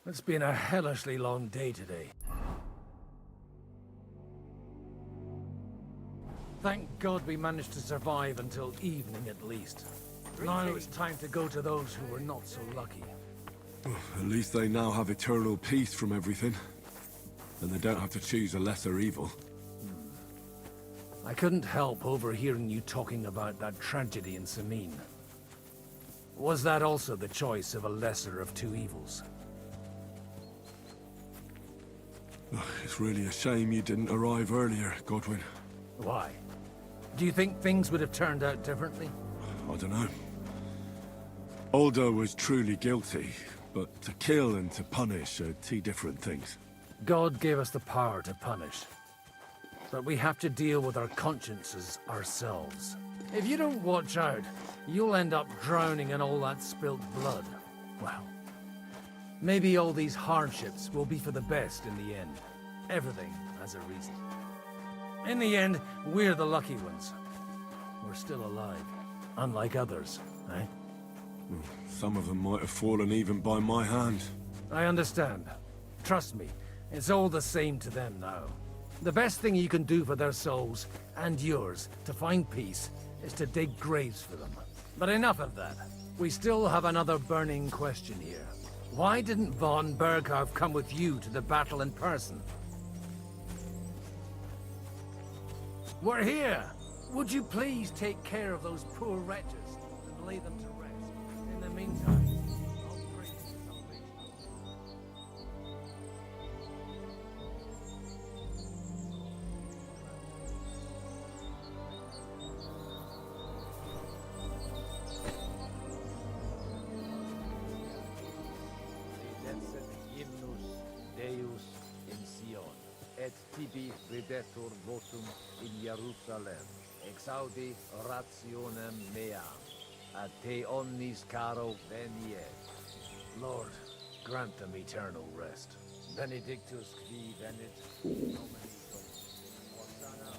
It's been a hellishly long day today. Thank God we managed to survive until evening at least. Now it's time to go to those who were not so lucky. At least they now have eternal peace from everything. And they don't have to choose a lesser evil. I couldn't help overhearing you talking about that tragedy in Samin. Was that also the choice of a lesser of two evils? It's really a shame you didn't arrive earlier, Godwin. Why? Do you think things would have turned out differently? I don't know. Aldo was truly guilty, but to kill and to punish are two different things. God gave us the power to punish. But we have to deal with our consciences ourselves. If you don't watch out, you'll end up drowning in all that spilt blood. Well, maybe all these hardships will be for the best in the end. Everything has a reason. In the end, we're the lucky ones. We're still alive, unlike others, eh? Some of them might have fallen even by my hand. I understand. Trust me, it's all the same to them now. The best thing you can do for their souls, and yours, to find peace, is to dig graves for them. But enough of that. We still have another burning question here. Why didn't von Berghoff come with you to the battle in person? We're here! Would you please take care of those poor wretches and lay them to rest? In the meantime, I'll pray for salvation. Deus in Sion, et tibi videtur votum in Jerusalem, exaudi rationem meam, ad te omnis caro veniet. Lord, grant them eternal rest. Benedictus qui venit, Domini Hosanna.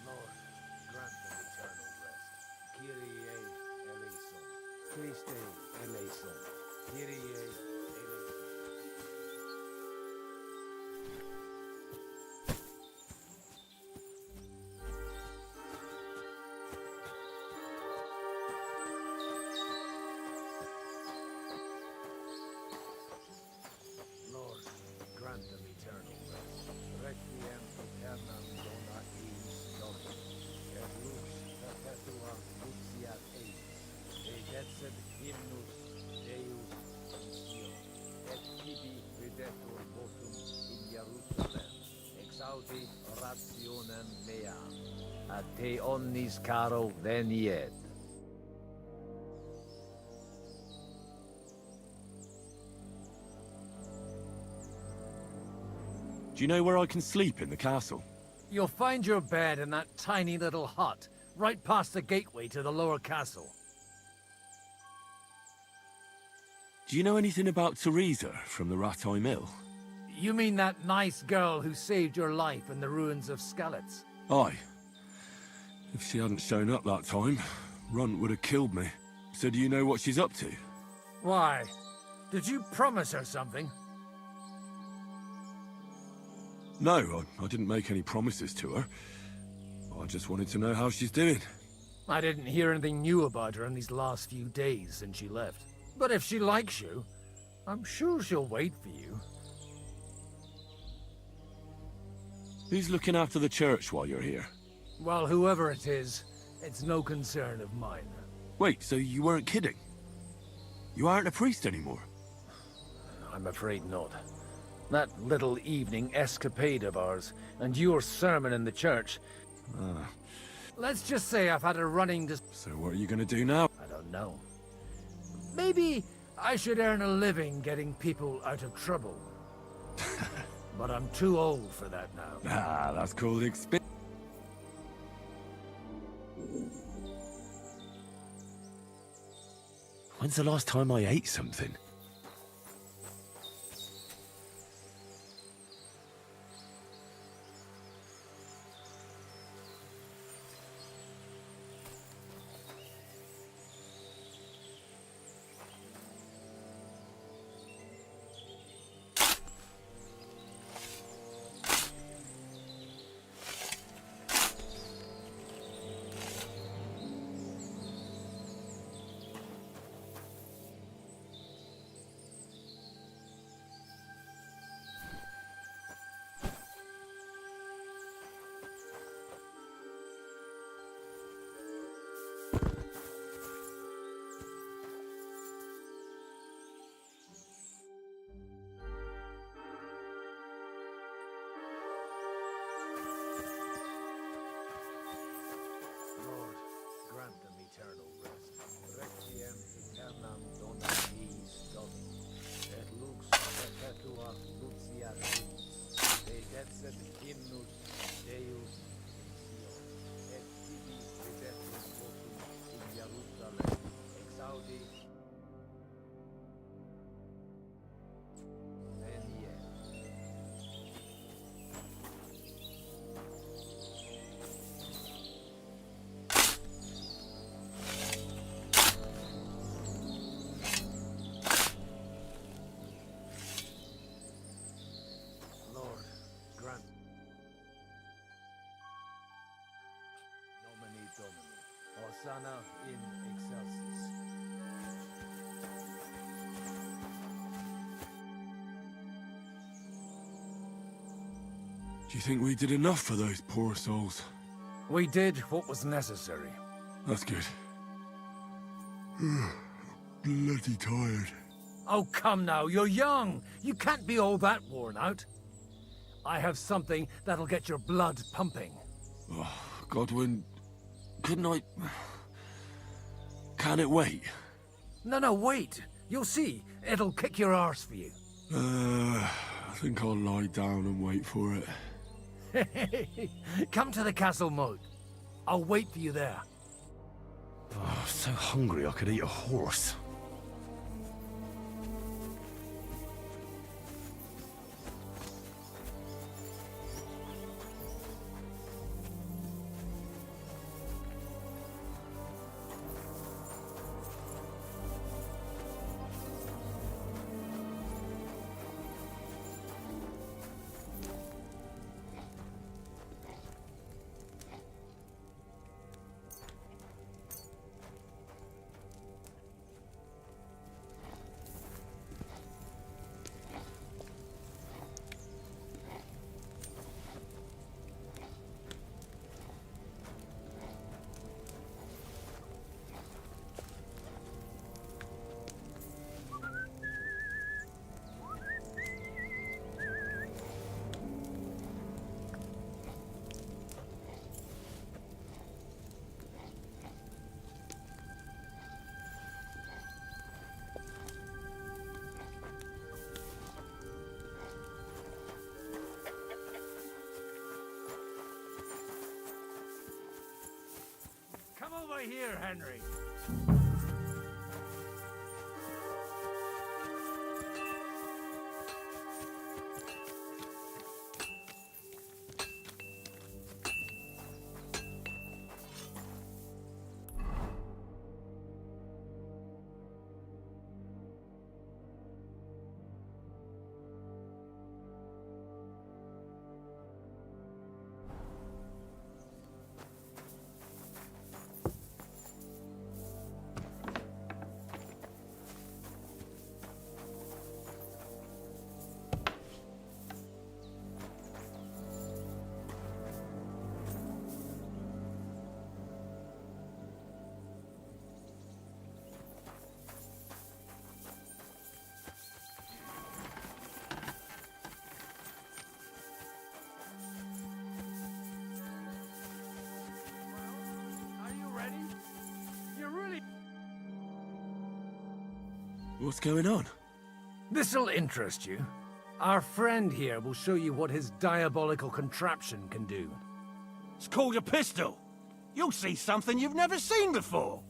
Lord, grant them eternal rest. Kyrie eleison. Christe eleison. Kyrie eleison. Lord, grant them eternal rest. Requiem aeternam dona eis Domini, et lux perpetua luciat eis, dedecet hymnus Deus in Sion, et tibi videtur votum in Jerusalem, exaudi rationem meam, ad te omnis caro veniet. Do you know where I can sleep in the castle? You'll find your bed in that tiny little hut, right past the gateway to the lower castle. Do you know anything about Teresa from the Rattay Mill? You mean that nice girl who saved your life in the ruins of Skalitz? Aye. If she hadn't shown up that time, Runt would have killed me. So do you know what she's up to? Why? Did you promise her something? No, I didn't make any promises to her. I just wanted to know how she's doing. I didn't hear anything new about her in these last few days since she left. But if she likes you, I'm sure she'll wait for you. Who's looking after the church while you're here? Well, whoever it is, it's no concern of mine. Wait, so you weren't kidding? You aren't a priest anymore? I'm afraid not. That little evening escapade of ours, and your sermon in the church. Let's just say I've had a running So what are you gonna do now? I don't know. Maybe I should earn a living getting people out of trouble. But I'm too old for that now. Ah, that's called experience. When's the last time I ate something? Getset hymnus Deus et tibi redemptus votum in Jerusalem exaudi venie. Lord, grant Nomine Domini, Hosanna in excelsis. Do you think we did enough for those poor souls? We did what was necessary. That's good. Bloody tired. Oh, come now, you're young. You can't be all that worn out. I have something that'll get your blood pumping. Oh, Godwin, couldn't I... Can it wait? No, wait. You'll see. It'll kick your arse for you. I think I'll lie down and wait for it. Come to the castle moat. I'll wait for you there. Oh, so hungry I could eat a horse. Come over here, Henry. What's going on? This'll interest you. Our friend here will show you what his diabolical contraption can do. It's called a pistol. You'll see something you've never seen before.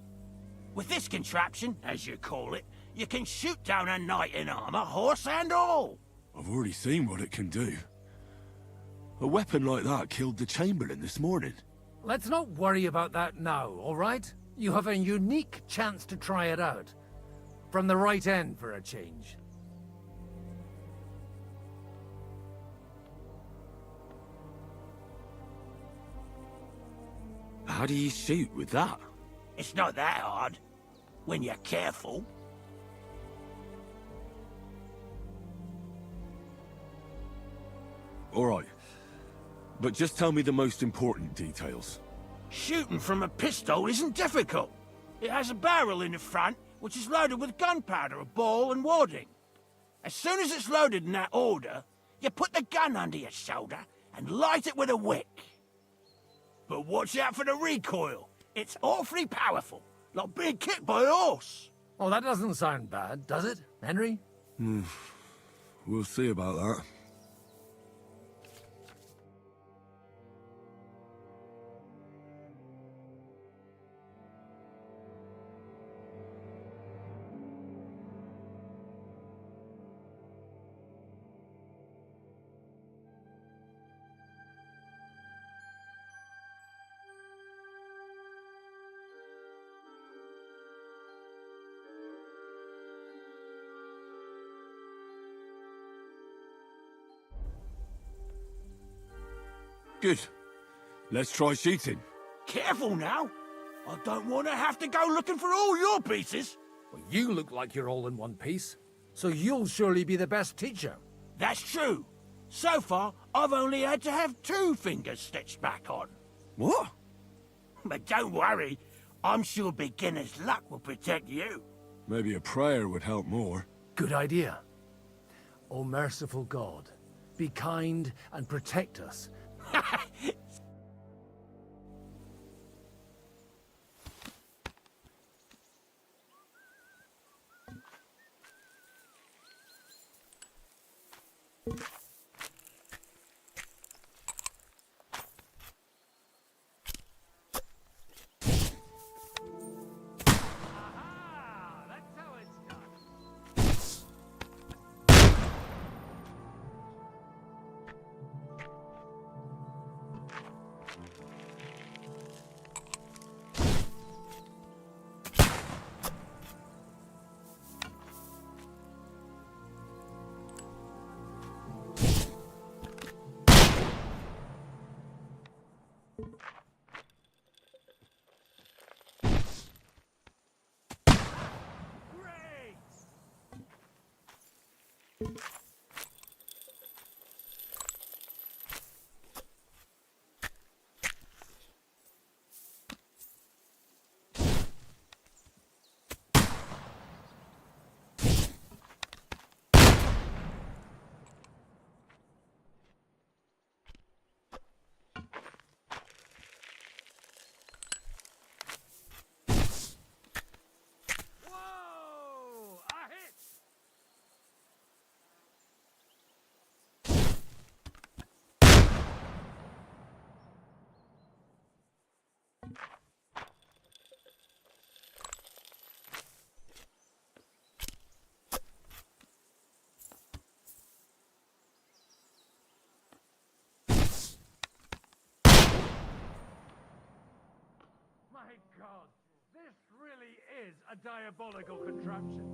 With this contraption, as you call it, you can shoot down a knight in armor, horse and all. I've already seen what it can do. A weapon like that killed the Chamberlain this morning. Let's not worry about that now, all right? You have a unique chance to try it out. From the right end for a change. How do you shoot with that? It's not that hard, when you're careful. All right. But just tell me the most important details. Shooting from a pistol isn't difficult. It has a barrel in the front, which is loaded with gunpowder, a ball, and wadding. As soon as it's loaded in that order, you put the gun under your shoulder and light it with a wick. But watch out for the recoil. It's awfully powerful, like being kicked by a horse. Oh, that doesn't sound bad, does it, Henry? We'll see about that. Good. Let's try shooting. Careful now. I don't want to have to go looking for all your pieces. Well, you look like you're all in one piece, so you'll surely be the best teacher. That's true. So far, I've only had to have 2 fingers stitched back on. What? But don't worry. I'm sure beginner's luck will protect you. Maybe a prayer would help more. Good idea. O merciful God, be kind and protect us. My God, this really is a diabolical contraption.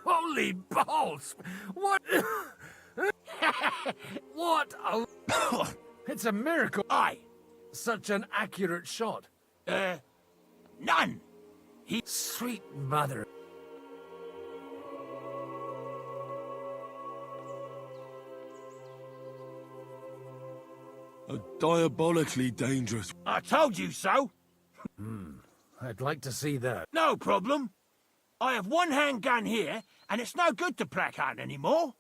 Holy balls! What? What a... It's a miracle. Aye. Such an accurate shot. None. Sweet mother. A diabolically dangerous... I told you so. I'd like to see that. No problem. I have 1 handgun here, and it's no good to placard anymore.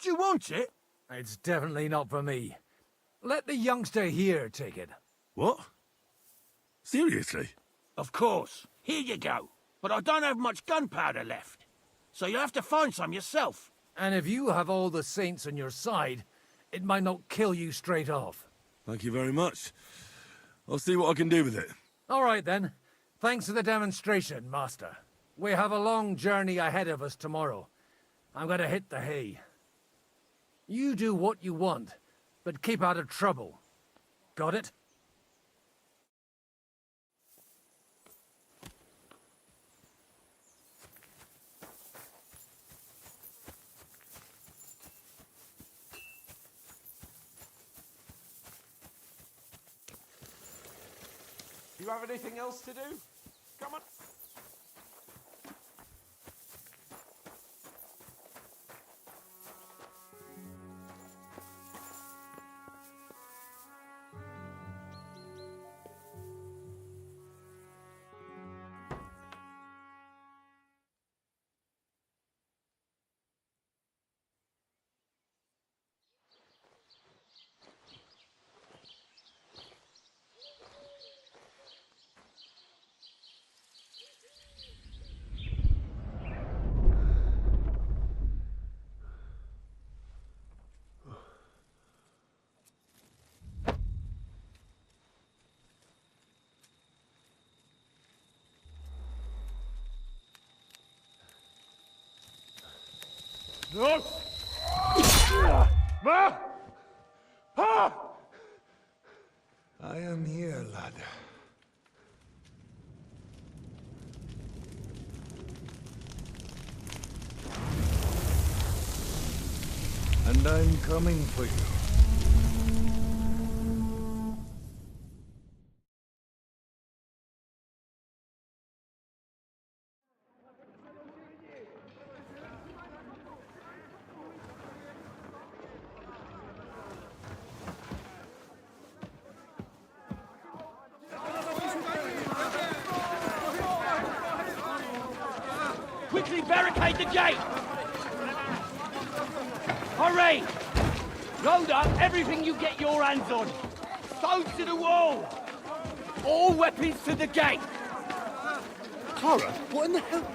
Do you want it? It's definitely not for me. Let the youngster here take it. What? Seriously? Of course. Here you go. But I don't have much gunpowder left. So you have to find some yourself. And if you have all the saints on your side, it might not kill you straight off. Thank you very much. I'll see what I can do with it. All right, then. Thanks for the demonstration, Master. We have a long journey ahead of us tomorrow. I'm gonna hit the hay. You do what you want, but keep out of trouble. Got it? Do you have anything else to do? Come on. No! I am here, lad. And And I'm coming for you. Quickly barricade the gate! Hurry! Load up everything you get your hands on. Stones to the wall! All weapons to the gate! Tara, what in the hell?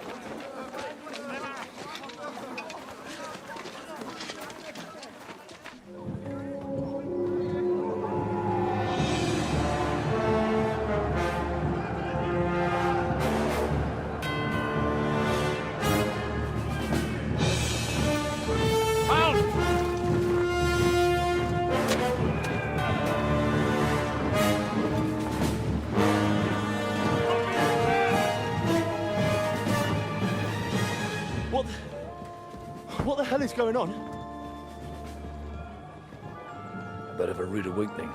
What the hell is going on? A bit of a rude awakening.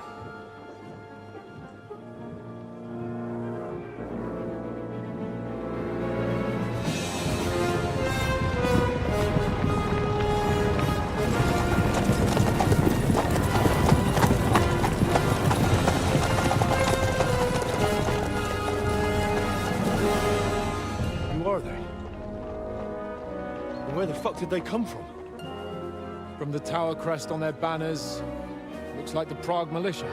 Who are they? And where the fuck did they come from? From the tower crest on their banners, looks like the Prague militia.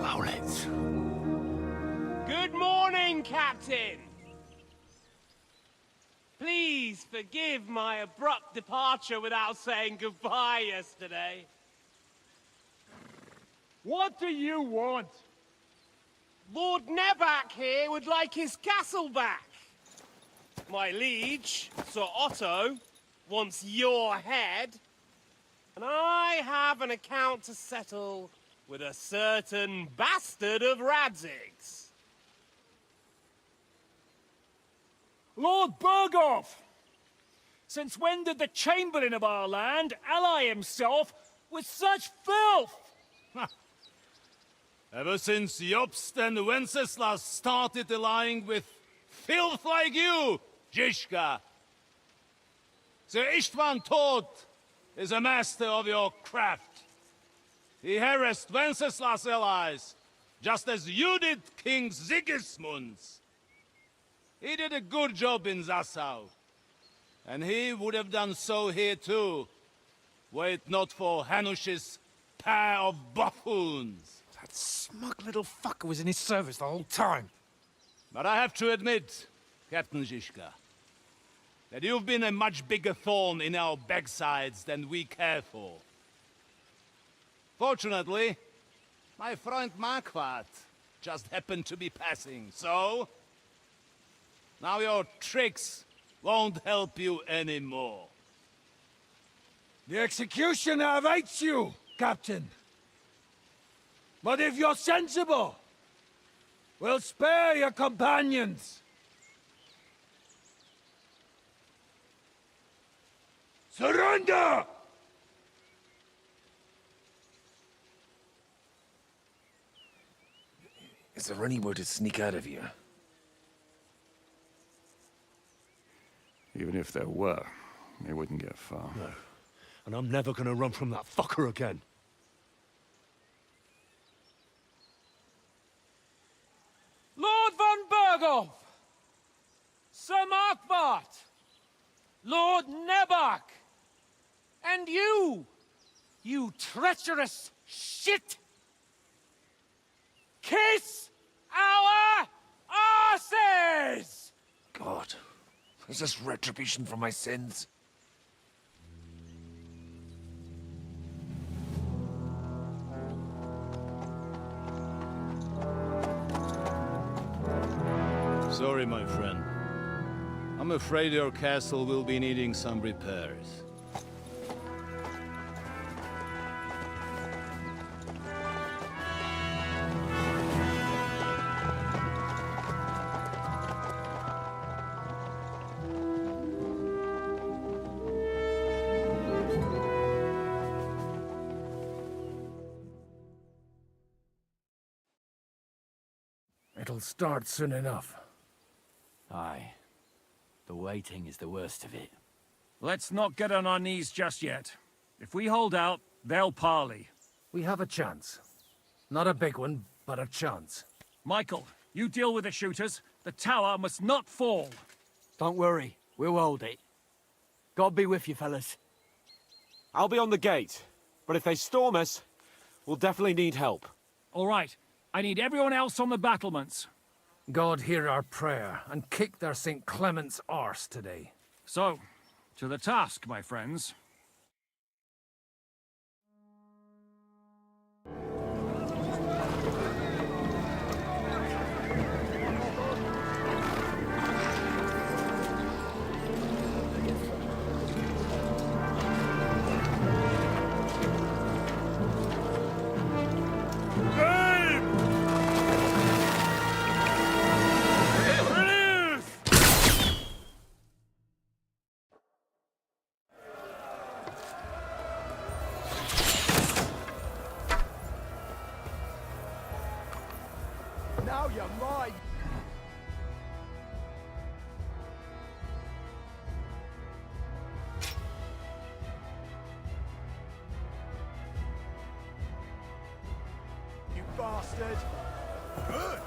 Owlets. Good morning, Captain! Please forgive my abrupt departure without saying goodbye yesterday. What do you want? Lord Nebak here would like his castle back. My liege, Sir Otto, wants your head. And I have an account to settle with a certain bastard of Radzig's. Lord Berghoff! Since when did the Chamberlain of our land ally himself with such filth? Ever since Jobst and Wenceslas started allying with filth like you, Zizka. Sir Istvan Tod is a master of your craft. He harassed Wenceslas' allies, just as you did King Sigismund's. He did a good job in Zassau, and he would have done so here too, were it not for Hanush's pair of buffoons. That smug little fucker was in his service the whole time. But I have to admit, Captain Zizka, that you've been a much bigger thorn in our backsides than we care for. Fortunately, my friend Marquardt just happened to be passing, so... now your tricks won't help you anymore. The executioner awaits you, Captain. But if you're sensible, we'll spare your companions. Surrender! Is there any way to sneak out of here? Even if there were, they wouldn't get far. No. And I'm never gonna run from that fucker again. Lord von Berghoff! Sir Marquardt! Lord Nebak! And you treacherous shit! Kiss our asses! God, is this retribution for my sins? Sorry, my friend. I'm afraid your castle will be needing some repairs. It'll start soon enough. Aye. The waiting is the worst of it. Let's not get on our knees just yet. If we hold out, they'll parley. We have a chance. Not a big one, but a chance. Michael, you deal with the shooters. The tower must not fall. Don't worry, we'll hold it. God be with you, fellas. I'll be on the gate, but if they storm us, we'll definitely need help. All right, I need everyone else on the battlements. God hear our prayer, and kick their St. Clement's arse today. So, to the task, my friends. Now you're mine. You bastard. Good.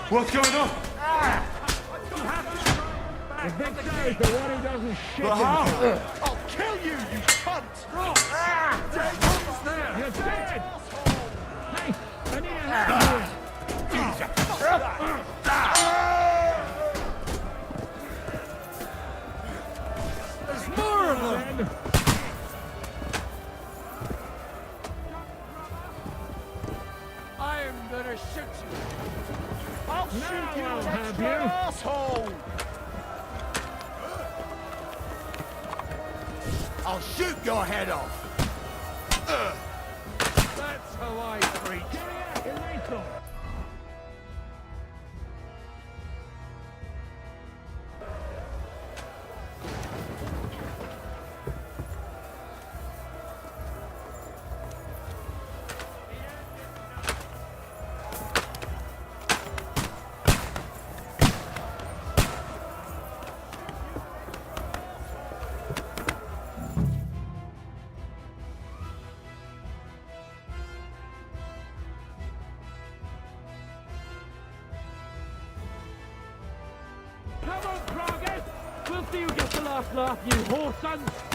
What's going on? The big guy is the one who doesn't shit I'll kill you, you cunt! You're dead! Hey, I need a hand There's more of them! I'm gonna shoot you! I'll shoot you, I'll have extra you. asshole! I'll shoot your head off! That's how I preach. Come on, Froggy! We'll see who gets the last laugh, you whoresons!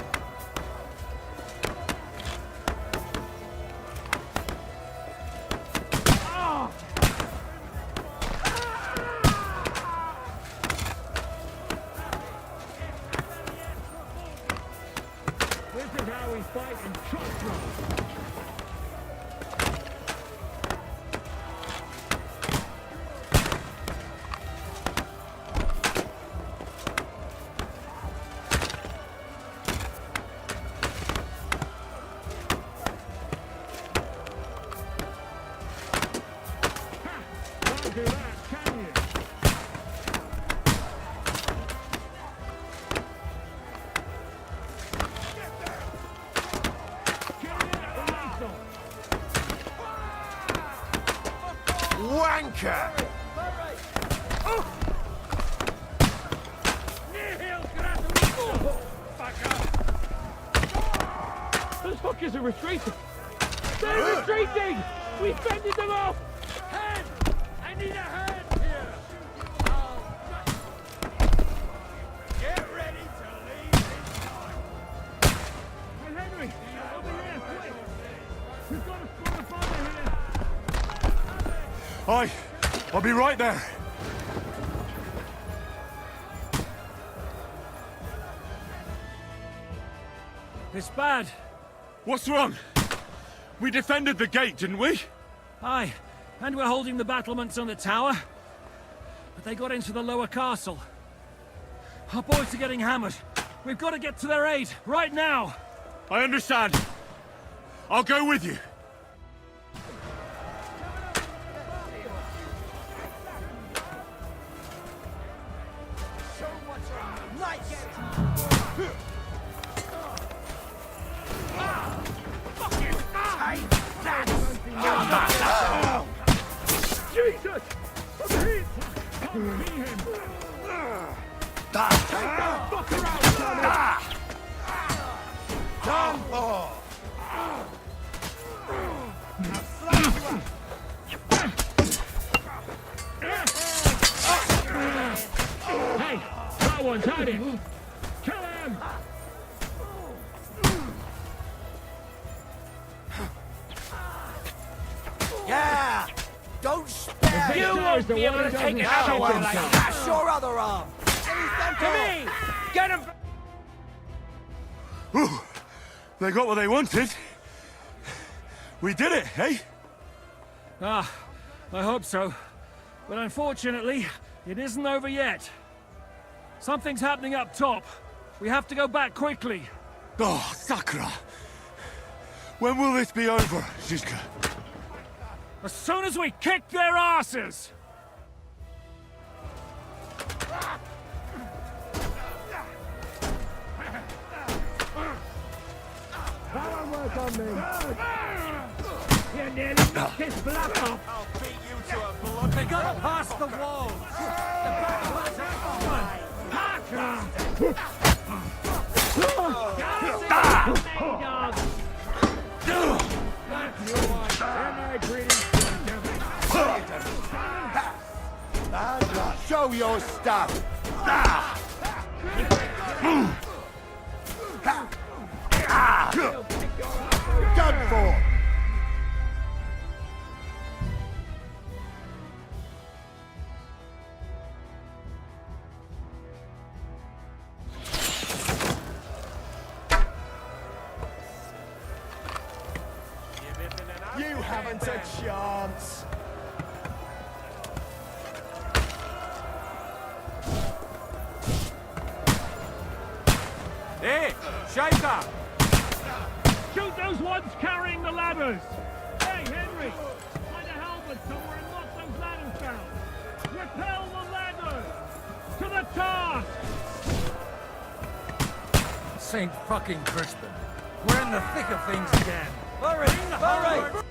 wanker! Those fuckers are retreating! They're retreating! We fended them off! Hand! I need a hand here! Get ready to leave this time! Hey, Henry! Over here, quick! We've got a squad of fire here! Aye, I'll be right there. It's bad. What's wrong? We defended the gate, didn't we? Aye, and we're holding the battlements on the tower. But they got into the lower castle. Our boys are getting hammered. We've got to get to their aid, right now! I understand. I'll go with you. Jesus! I'm hit! Can't see him! Hey! That one's had it! Kill him! Yeah! Don't spare! You won't be able to take another one like that! That's your other arm! To me! Get him! Ooh, they got what they wanted. We did it, eh? Ah, I hope so. But unfortunately, it isn't over yet. Something's happening up top. We have to go back quickly. Oh, Sakura. When will this be over, Zizka? As soon as we kick their asses! That'll work on me! You nearly knocked his blood off! I'll beat you to a blood. They gotta pass the walls! The battle's Show your stuff! Done for! You haven't a chance! Hey, Shaker! Shoot those ones carrying the ladders! Hey, Henry! Find a helmet somewhere and lock those ladders down! Repel the ladders! To the task! St. fucking Crispin. We're in the thick of things again. Hurry! Hurry!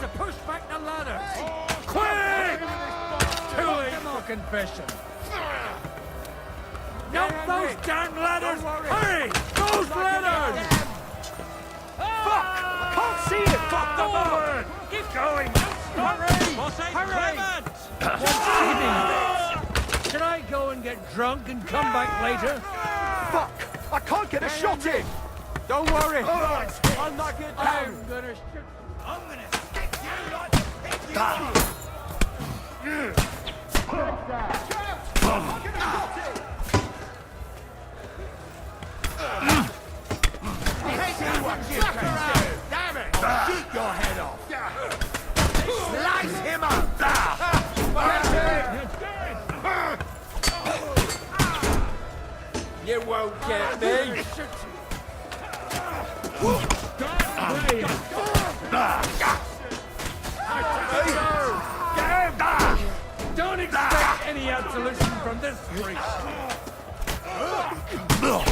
To push back the ladder! Quick! Too late for confession. Dump those damn ladders! Hurry! Those ladders! Fuck! I can't see it! Fuck the Forward! Keep going! Hurry! Should I go and get drunk and come back later? Fuck! I can't get a shot in! Don't worry! Alright, I'll knock it down! I'm gonna shoot. I'm gonna stick you like a pig in Damn it! I'll shoot your head off! Slice him up! You won't get me! Don't expect any absolution from this freak. The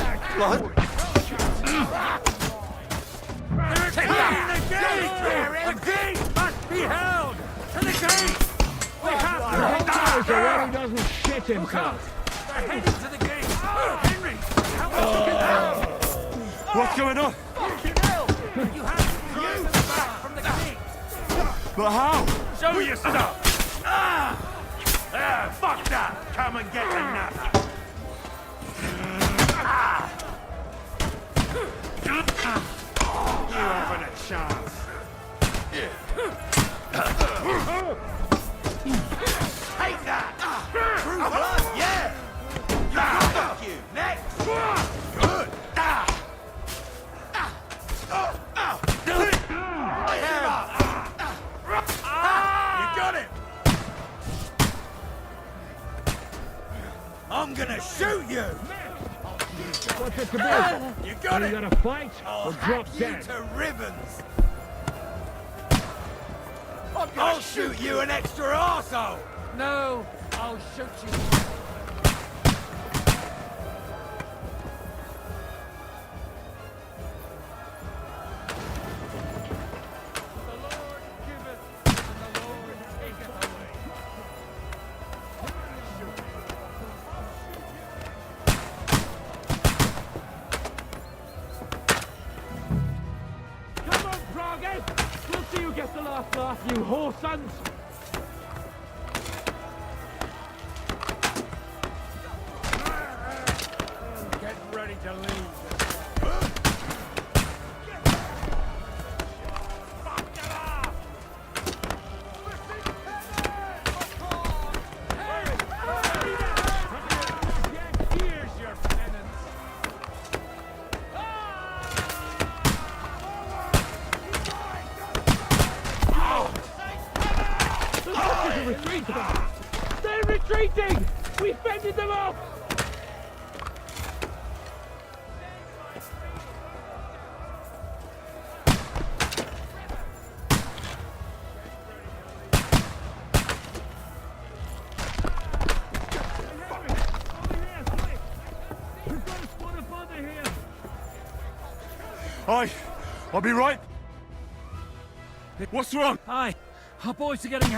gate must be held! To the gate! We have to So where he doesn't shit himself. They're heading to the gate! Henry! How much can What's going on? you have to drive them back from the gate! But how? Show your stuff! Fuck that! Come and get the napper! You haven't a chance. Take that! Yeah! Fuck you! Next! Good! You got it! I'm gonna shoot you! What's it to be? You got Are it! you gonna fight I'll or drop hack you dead? to ribbons! I'll shoot you an extra arsehole! No, I'll shoot you. The Lord giveth, and the Lord taketh away. Come on, Prague! We'll see who gets the last laugh, you whore sons! Get ready to leave. Here's your penance. Retreat! They're retreating! We fended them off! We've got a squad of fodder here! I'll be right. What's wrong? Hi, our boys are getting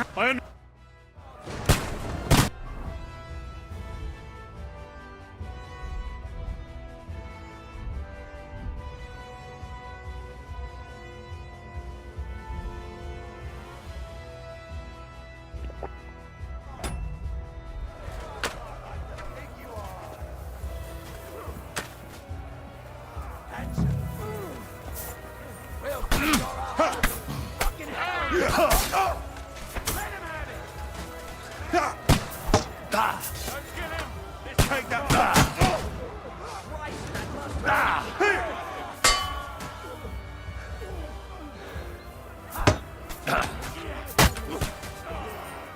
Take that back!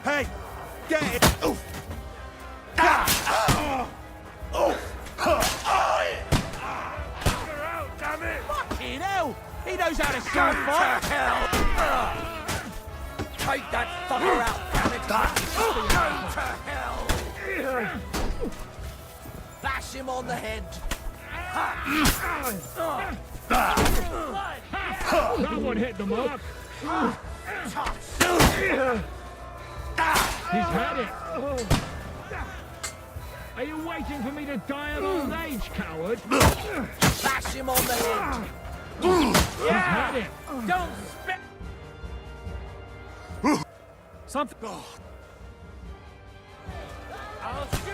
Hey! Get it! Fucking hell! He knows how to start fight! Take that fucker out, damn it! Go to hell! Bash him on the head! Someone hit the mark! He's had it! Are you waiting for me to die of old age, coward? Bash him on the head! He's had it! Don't spit! Something. I'll shoot you,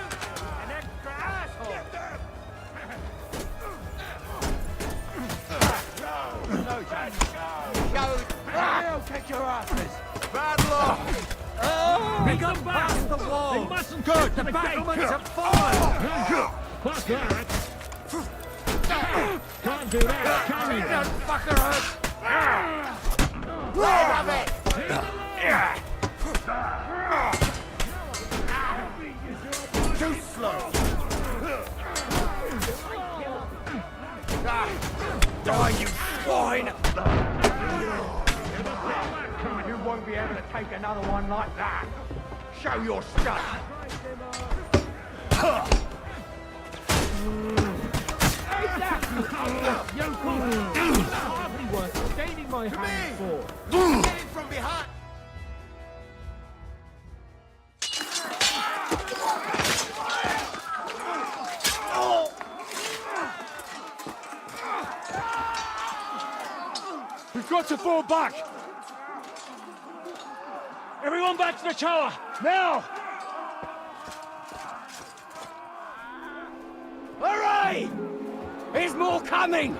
an extra asshole. I'll kick your asses! Bad luck! We got past the wall. They mustn't Good. The battlements have fallen. Fuck that! Can't do that, can you? That fucker hurt. Let of it! Too slow! Die, you swine! You won't be able to take another one like that. Show your stuff. Gaining my hand for. Get it from behind. We've got to fall back! Everyone back to the tower! Now! Hooray! There's more coming!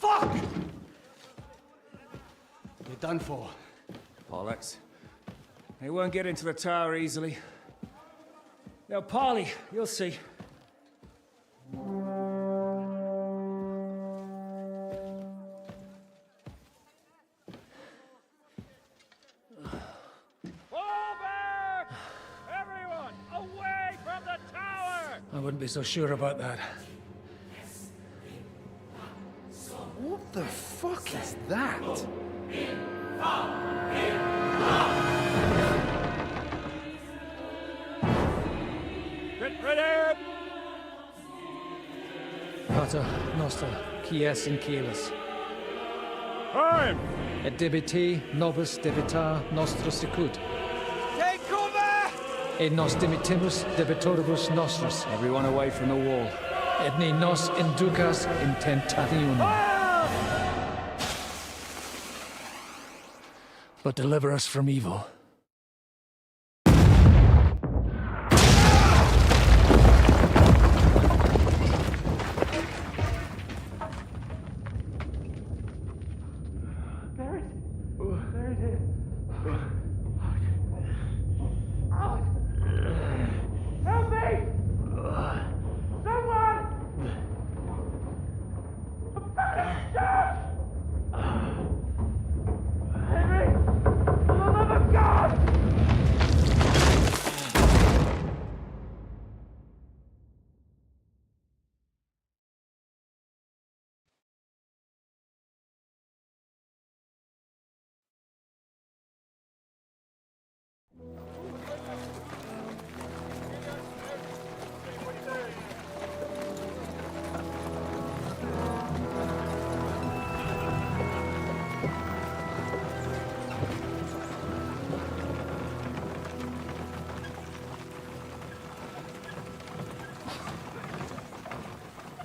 Fuck! You're done for. Bollocks. They won't get into the tower easily. They'll parley, you'll see. I wouldn't be so sure about that. What the fuck is that? Get ready! Pater Noster, Kies in Kielis. Time! Et debiti nobis debitar nostra sicut. Take cover! Et nos dimitimus debitoribus nostris. Everyone away from the wall. Et ne nos inducas in tentationem. But deliver us from evil.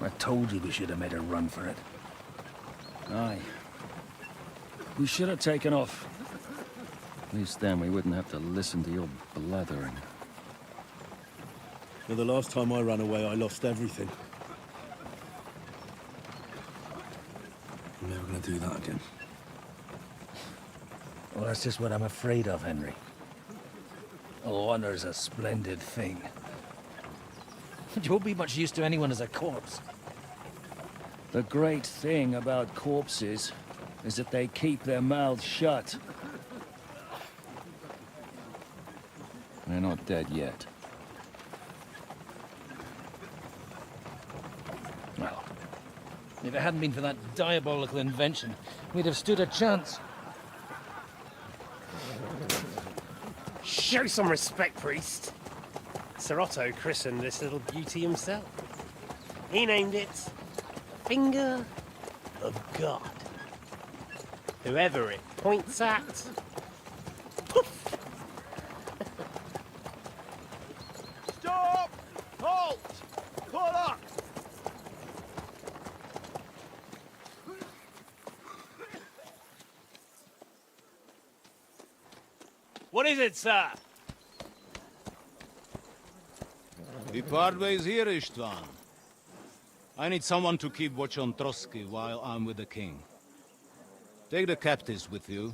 I told you we should have made a run for it. Aye. We should have taken off. At least then we wouldn't have to listen to your blathering. Well, the last time I ran away, I lost everything. I'm never gonna do that again. Well, that's just what I'm afraid of, Henry. Honor's a splendid thing. You won't be much use to anyone as a corpse. The great thing about corpses is that they keep their mouths shut. They're not dead yet. Well, if it hadn't been for that diabolical invention, we'd have stood a chance. Show some respect, priest. Sir Otto christened this little beauty himself. He named it Finger of God. Whoever it points at, poof! Stop! Halt! Pull up! What is it, sir? The Padway is here, Istvan. I need someone to keep watch on Trotsky while I'm with the king. Take the captives with you,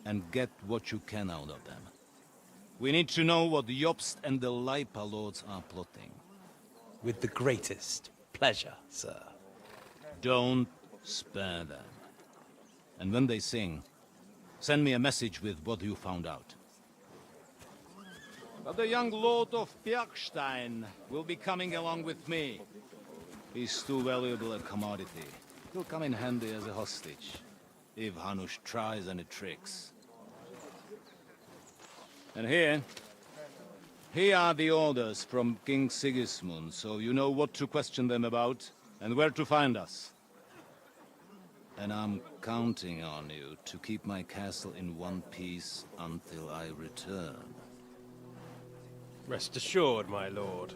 and get what you can out of them. We need to know what the Jobst and the Leipa lords are plotting. With the greatest pleasure, sir. Don't spare them. And when they sing, send me a message with what you found out. But the young lord of Bjergstein will be coming along with me. He's too valuable a commodity. He'll come in handy as a hostage, if Hanush tries any tricks. And here are the orders from King Sigismund, so you know what to question them about and where to find us. And I'm counting on you to keep my castle in one piece until I return. Rest assured, my lord.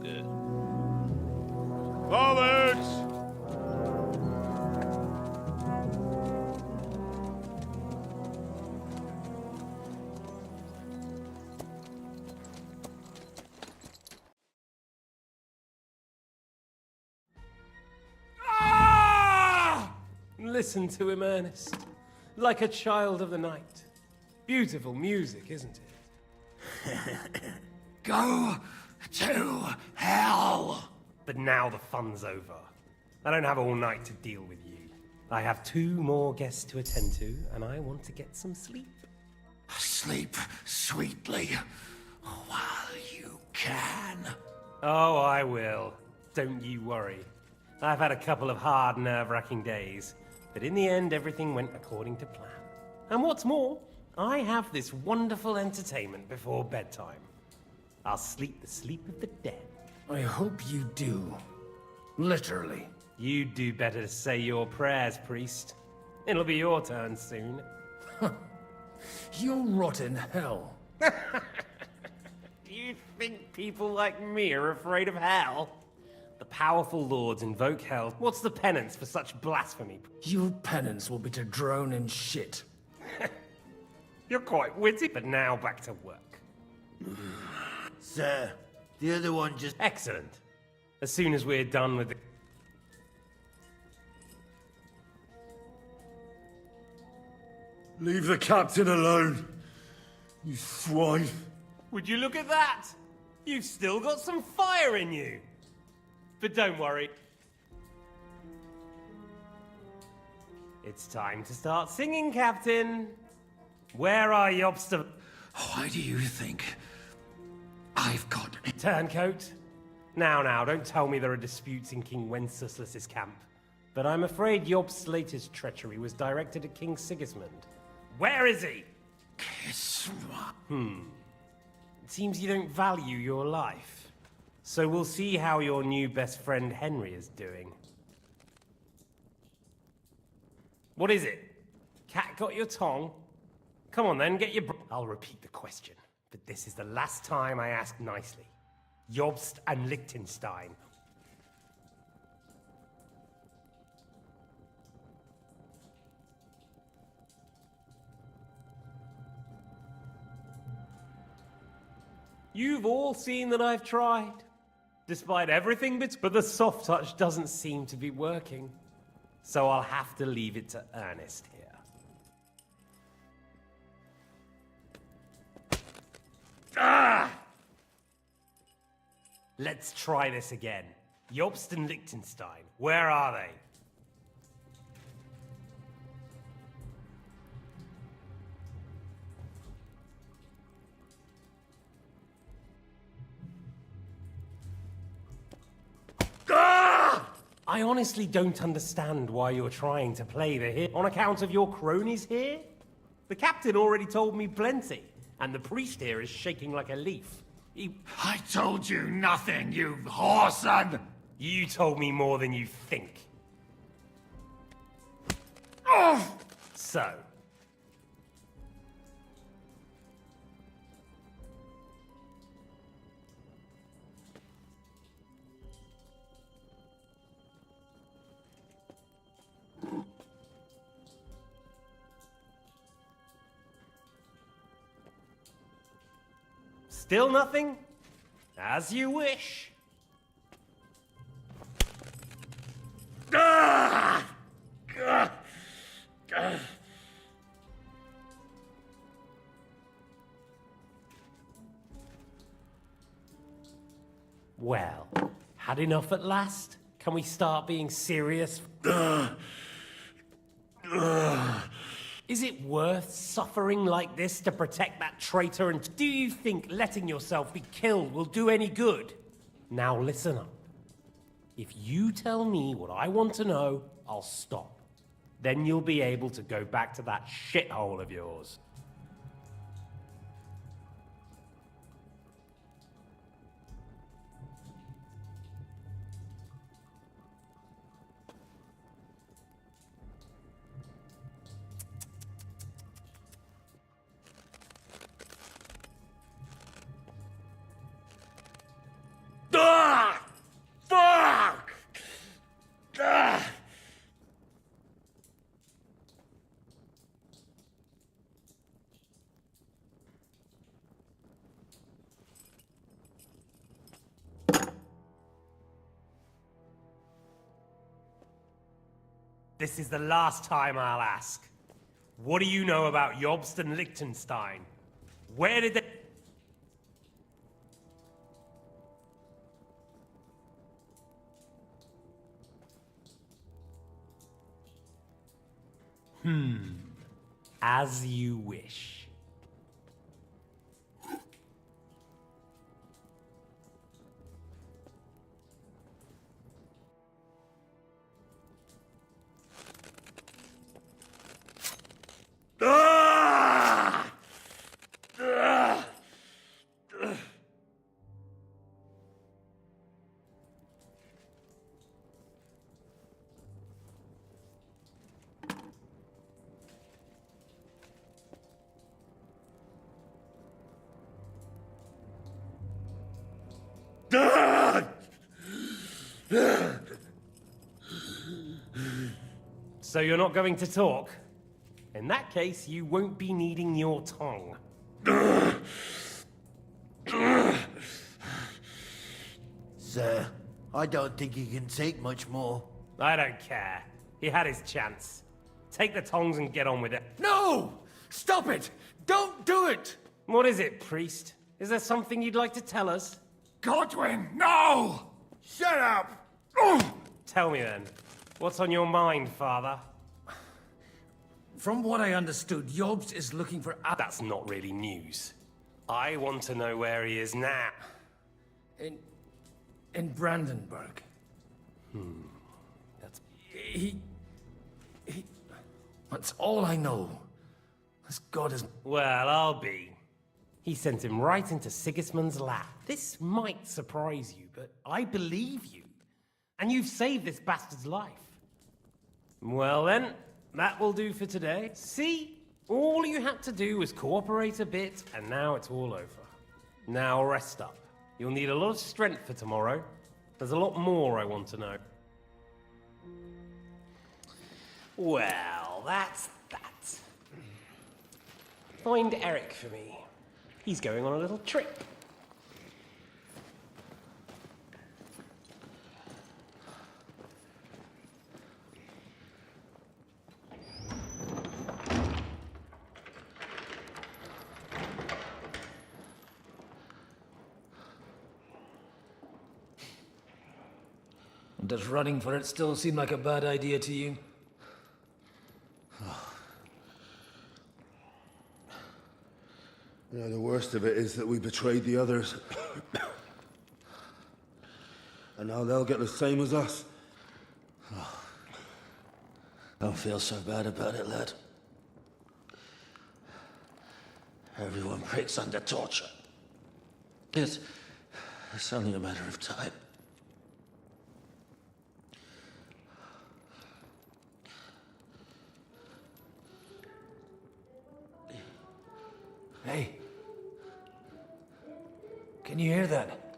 Good. Forward! Listen to him, Ernest. Like a child of the night. Beautiful music, isn't it? Go to hell! But now the fun's over. I don't have all night to deal with you. I have 2 more guests to attend to, and I want to get some sleep. Sleep sweetly while you can. Oh, I will. Don't you worry. I've had a couple of hard, nerve-wracking days, but in the end, everything went according to plan. And what's more, I have this wonderful entertainment before bedtime. I'll sleep the sleep of the dead. I hope you do. Literally. You'd do better to say your prayers, priest. It'll be your turn soon. You'll rot in hell. You think people like me are afraid of hell? The powerful lords invoke hell. What's the penance for such blasphemy? Your penance will be to drown in shit. You're quite witty, but now back to work. Sir, the other one just... Excellent. As soon as we're done with the... Leave the captain alone, you swine. Would you look at that? You've still got some fire in you. But don't worry. It's time to start singing, Captain. Where are Jobst? Why do you think I've got... Turncoat? Now, don't tell me there are disputes in King Wenceslas's camp. But I'm afraid Jobst's latest treachery was directed at King Sigismund. Where is he? It seems you don't value your life. So we'll see how your new best friend Henry is doing. What is it? Cat got your tongue? Come on then, get your... I'll repeat the question, but this is the last time I ask nicely. Jobst and Liechtenstein. You've all seen that I've tried. Despite everything but the soft touch doesn't seem to be working. So I'll have to leave it to Ernest here. Ah! Let's try this again. Jobst and Liechtenstein, where are they? I honestly don't understand why you're trying to play the hit on account of your cronies here. The captain already told me plenty, and the priest here is shaking like a leaf. I told you nothing, you whoreson! You told me more than you think. So. Still nothing? As you wish. Well, had enough at last? Can we start being serious? Is it worth suffering like this to protect that traitor? And do you think letting yourself be killed will do any good? Now listen up. If you tell me what I want to know, I'll stop. Then you'll be able to go back to that shithole of yours. Fuck! This is the last time I'll ask. What do you know about Jobst and Liechtenstein? Where did they... As you wish. So you're not going to talk? In that case, you won't be needing your tongue. Sir, I don't think he can take much more. I don't care. He had his chance. Take the tongs and get on with it. No! Stop it! Don't do it! What is it, priest? Is there something you'd like to tell us? Godwin, no! Shut up! Tell me then. What's on your mind, father? From what I understood, Jobst is looking for... That's not really news. I want to know where he is now. In Brandenburg. That's... He... That's all I know. As God is... Well, I'll be. He sent him right into Sigismund's lap. This might surprise you, but I believe you. And you've saved this bastard's life. Well then, that will do for today. See? All you had to do was cooperate a bit, and now it's all over. Now rest up. You'll need a lot of strength for tomorrow. There's a lot more I want to know. Well, that's that. Find Eric for me. He's going on a little trip. Does running for it still seem like a bad idea to you? You know, the worst of it is that we betrayed the others. And now they'll get the same as us. Don't feel so bad about it, lad. Everyone breaks under torture. It's only a matter of time. Hey. Can you hear that?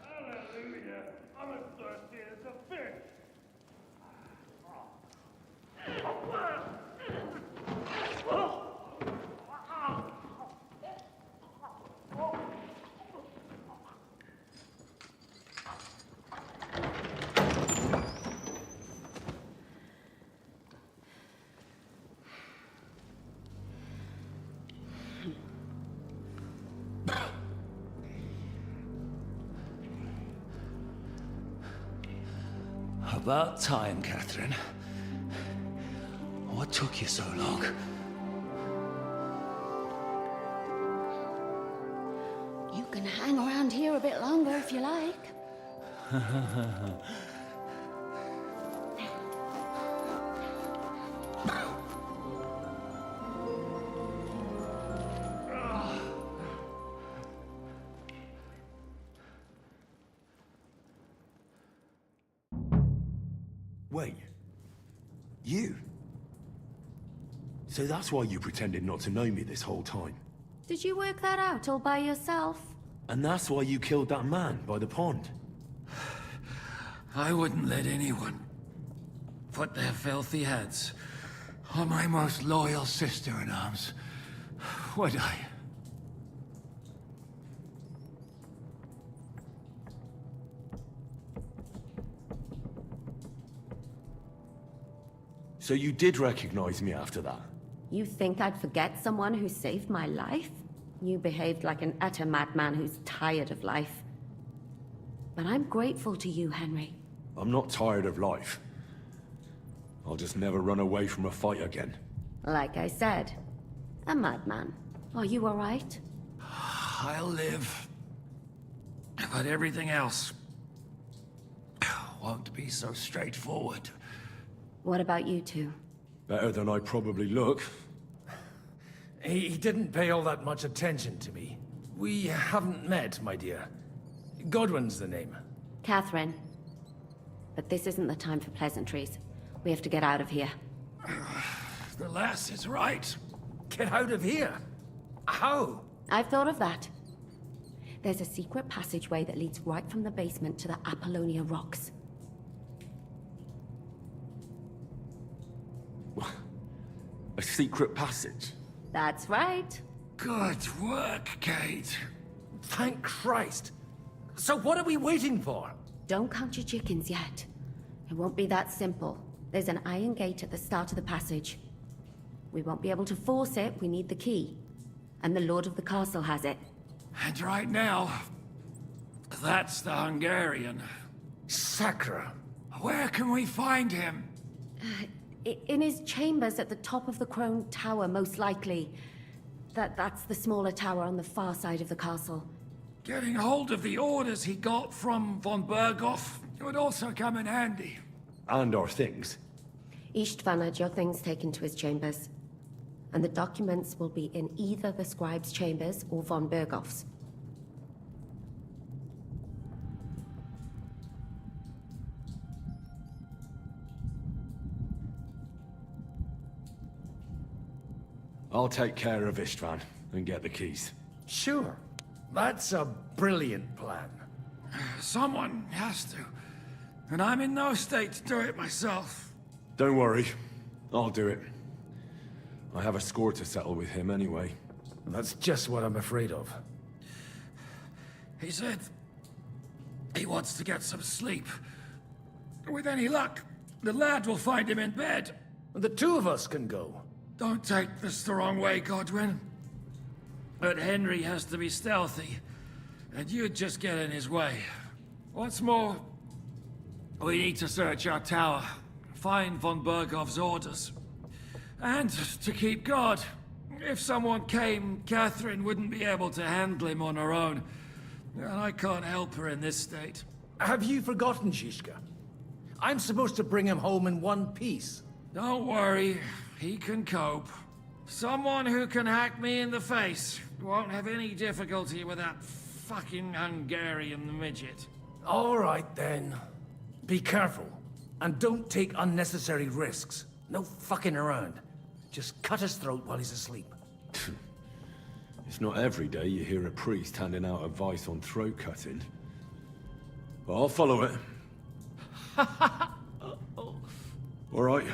Hallelujah. I'm as thirsty as a fish. About time, Catherine. What took you so long? You can hang around here a bit longer if you like. Wait. You? So that's why you pretended not to know me this whole time? Did you work that out all by yourself? And that's why you killed that man by the pond? I wouldn't let anyone put their filthy heads on my most loyal sister-in-arms, would I? So you did recognize me after that? You think I'd forget someone who saved my life? You behaved like an utter madman who's tired of life. But I'm grateful to you, Henry. I'm not tired of life. I'll just never run away from a fight again. Like I said, a madman. Are you all right? I'll live. But everything else won't be so straightforward. What about you two? Better than I probably look. He didn't pay all that much attention to me. We haven't met, my dear. Godwin's the name. Catherine. But this isn't the time for pleasantries. We have to get out of here. The lass is right. Get out of here? How? I've thought of that. There's a secret passageway that leads right from the basement to the Apollonia Rocks. A secret passage? That's right. Good work, Kate. Thank Christ. So what are we waiting for? Don't count your chickens yet. It won't be that simple. There's an iron gate at the start of the passage. We won't be able to force it, we need the key. And the Lord of the Castle has it. And right now, that's the Hungarian. Sacra. Where can we find him? In his chambers at the top of the Crone Tower, most likely. That's the smaller tower on the far side of the castle. Getting hold of the orders he got from von Berghoff would also come in handy. And our things. Istvan had your things taken to his chambers. And the documents will be in either the scribe's chambers or von Berghoff's. I'll take care of Istvan and get the keys. Sure. That's a brilliant plan. Someone has to. And I'm in no state to do it myself. Don't worry. I'll do it. I have a score to settle with him anyway. That's just what I'm afraid of. He said he wants to get some sleep. With any luck, the lad will find him in bed. The two of us can go. Don't take this the wrong way, Godwin. But Henry has to be stealthy, and you'd just get in his way. What's more, we need to search our tower, find von Berghoff's orders. And to keep guard. If someone came, Catherine wouldn't be able to handle him on her own. And I can't help her in this state. Have you forgotten, Zizka? I'm supposed to bring him home in one piece. Don't worry, he can cope. Someone who can hack me in the face won't have any difficulty with that fucking Hungarian midget. All right, then. Be careful. And don't take unnecessary risks. No fucking around. Just cut his throat while he's asleep. It's not every day you hear a priest handing out advice on throat cutting. But I'll follow it. All right,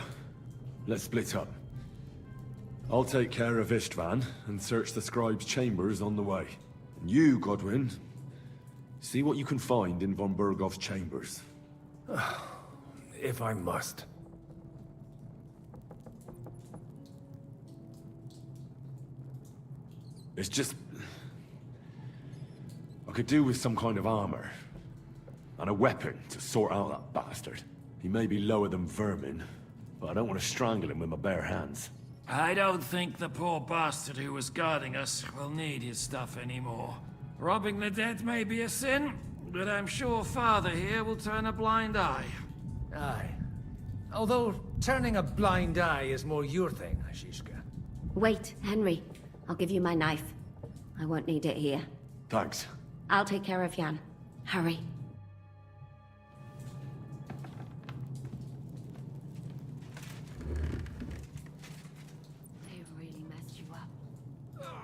let's split up. I'll take care of Istvan and search the scribe's chambers on the way. And you, Godwin, see what you can find in von Berghoff's chambers. If I must. It's just... I could do with some kind of armor. And a weapon to sort out that bastard. He may be lower than vermin, but I don't want to strangle him with my bare hands. I don't think the poor bastard who was guarding us will need his stuff anymore. Robbing the dead may be a sin, but I'm sure Father here will turn a blind eye. Aye. Although, turning a blind eye is more your thing, Shishka. Wait, Henry. I'll give you my knife. I won't need it here. Thanks. I'll take care of Jan. Hurry. They've really messed you up.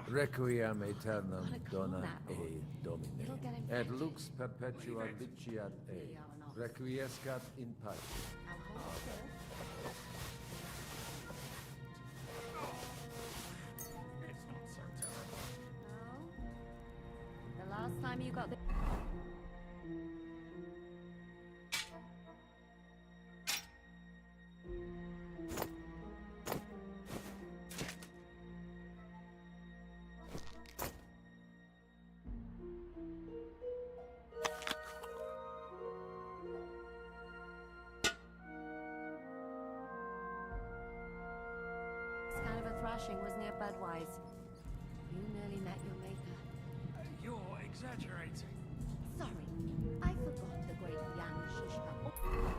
Requiem aeternam What a call dona that. e domine. It'll get him Et back. lux perpetua viciat e. Requiescat in pace. I'll hold still. No. The last time you got the... was near Budwise. You nearly met your maker. You're exaggerating. Sorry, I forgot the great Jan Shishka.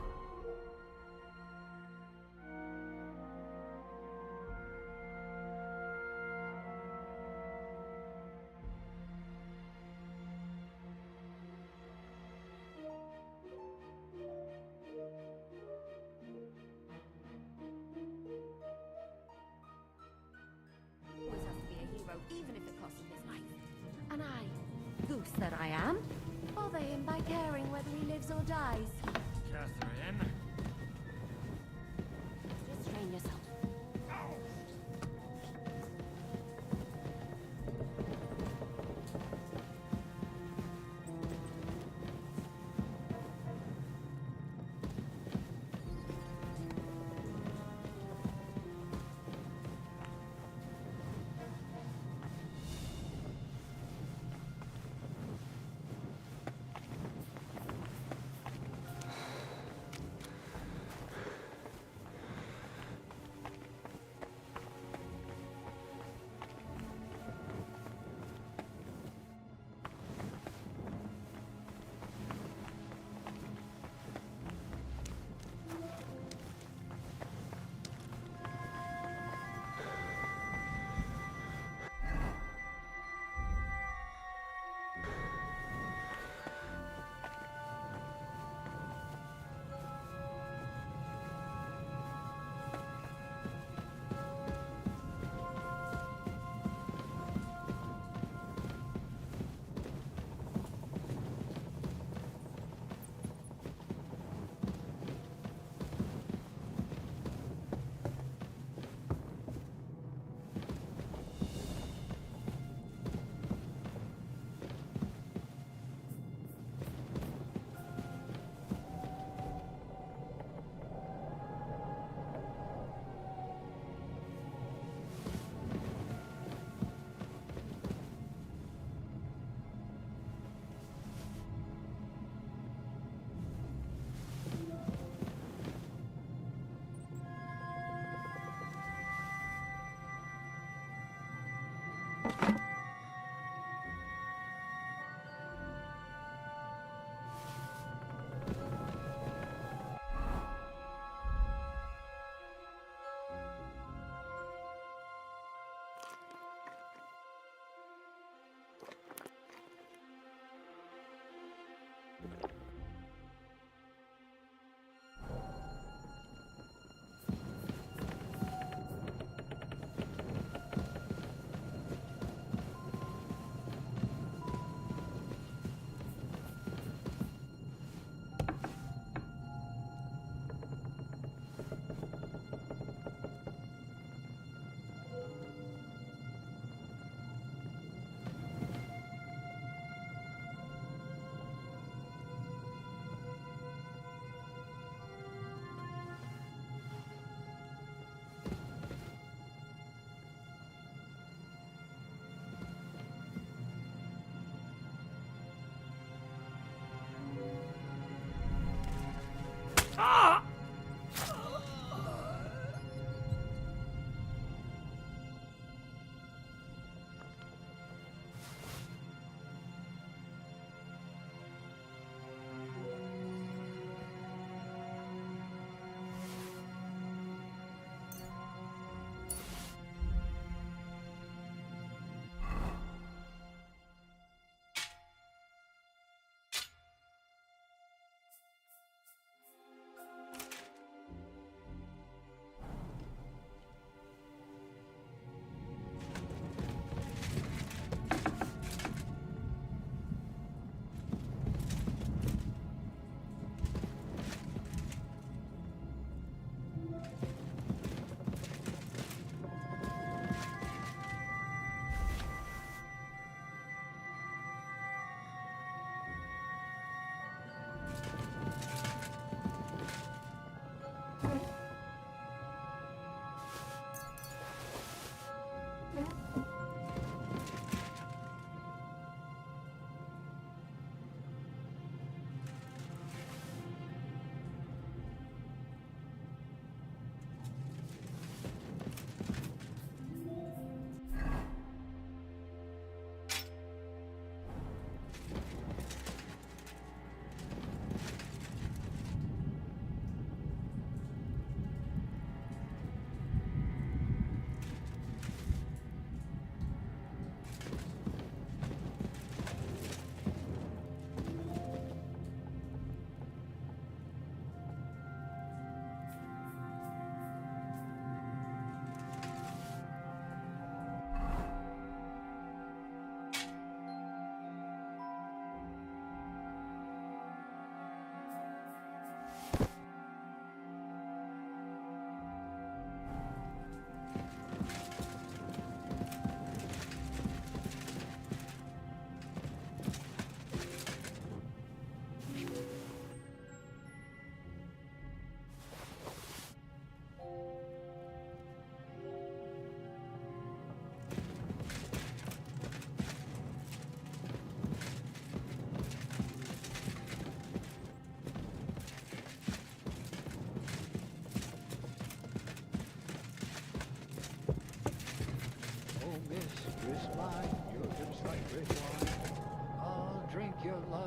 Always has to be a hero, even if it costs him his life. And I, goose that I am, bother him by caring whether he lives or dies. Catherine. Restrain yourself.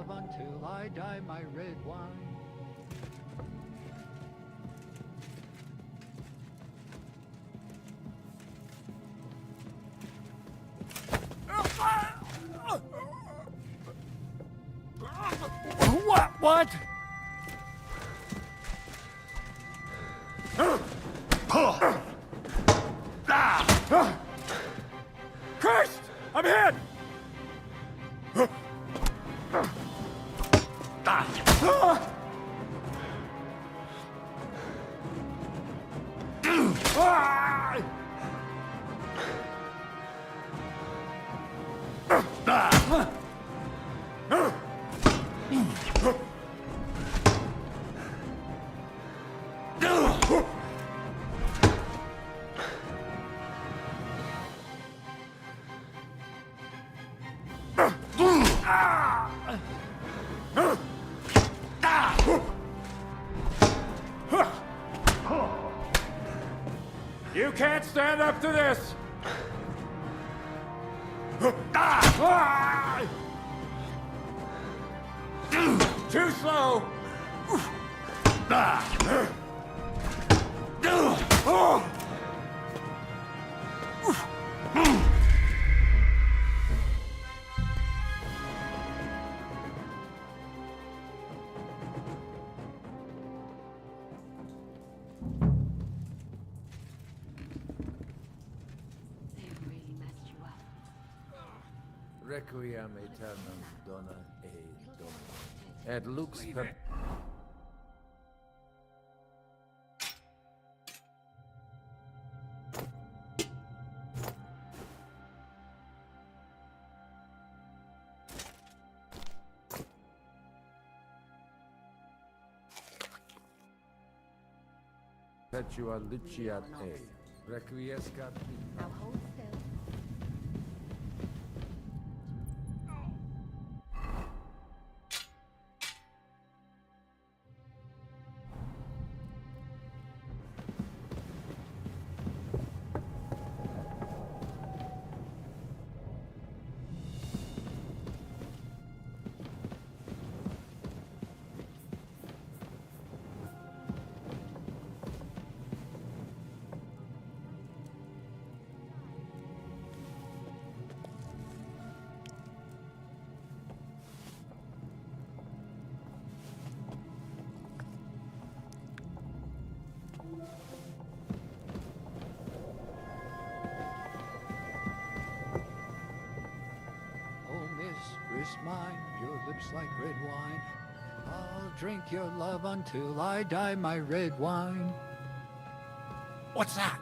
love until I die, my red wine. What? Christ! I'm hit! You can't stand up to this! Too slow! Requiem aeternam dona e dona. Et lux per... Perpetua luciat e. Requiescat... Now hold still. Mistress mine, your lips like red wine. I'll drink your love until I die, my red wine. What's that?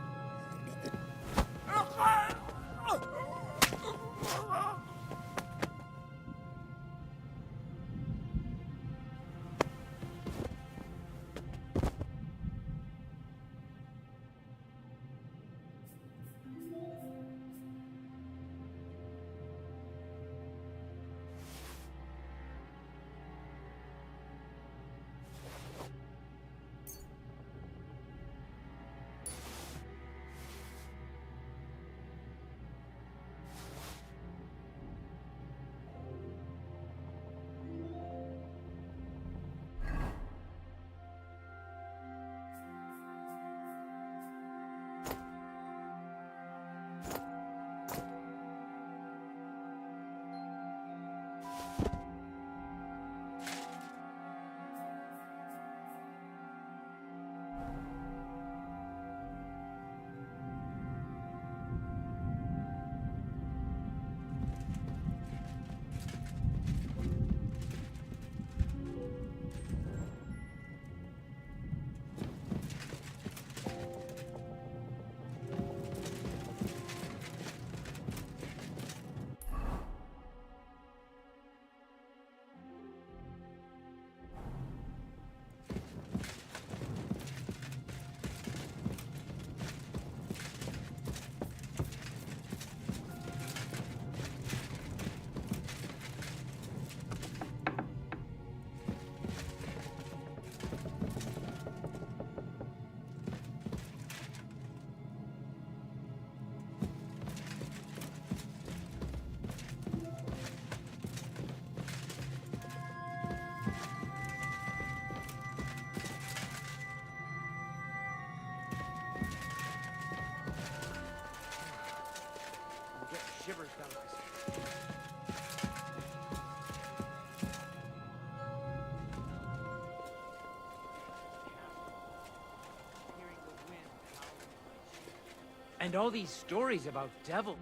And all these stories about devil.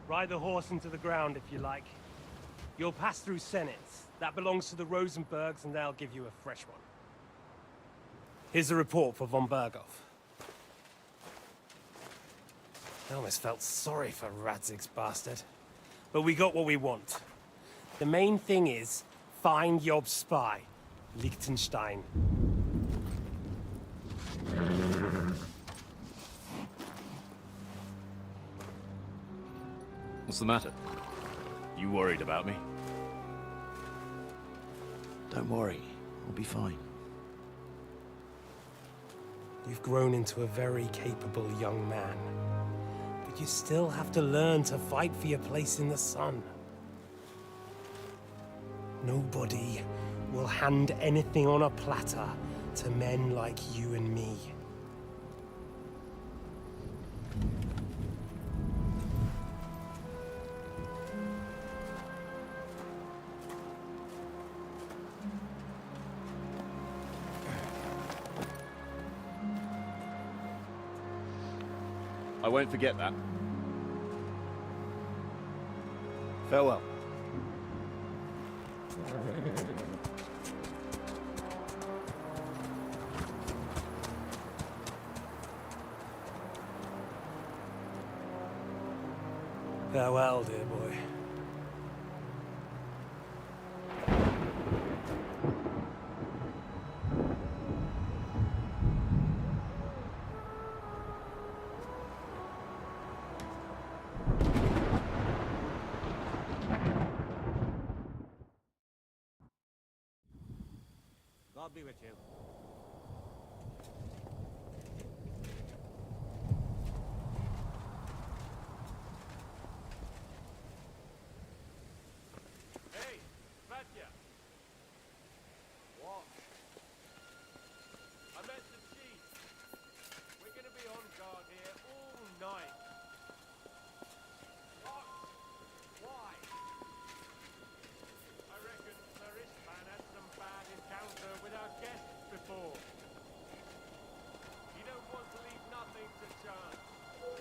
Ride the horse into the ground if you like. You'll pass through Senates. That belongs to the Rosenbergs, and they'll give you a fresh one. Here's the report for von Berghoff. I almost felt sorry for Radzig's bastard. But we got what we want. The main thing is, find Job's spy, Liechtenstein. What's the matter? You worried about me? Don't worry, I'll be fine. You've grown into a very capable young man. But you still have to learn to fight for your place in the sun. Nobody will hand anything on a platter to men like you and me. I won't forget that. Farewell. Farewell, dear boy. God be with you. Hey, Katya. What? I met the chief. We're gonna be on guard here all night. What? Why? I reckon Sir Istvan had some bad encounter with our guests before. You don't want to leave nothing to chance. Oh,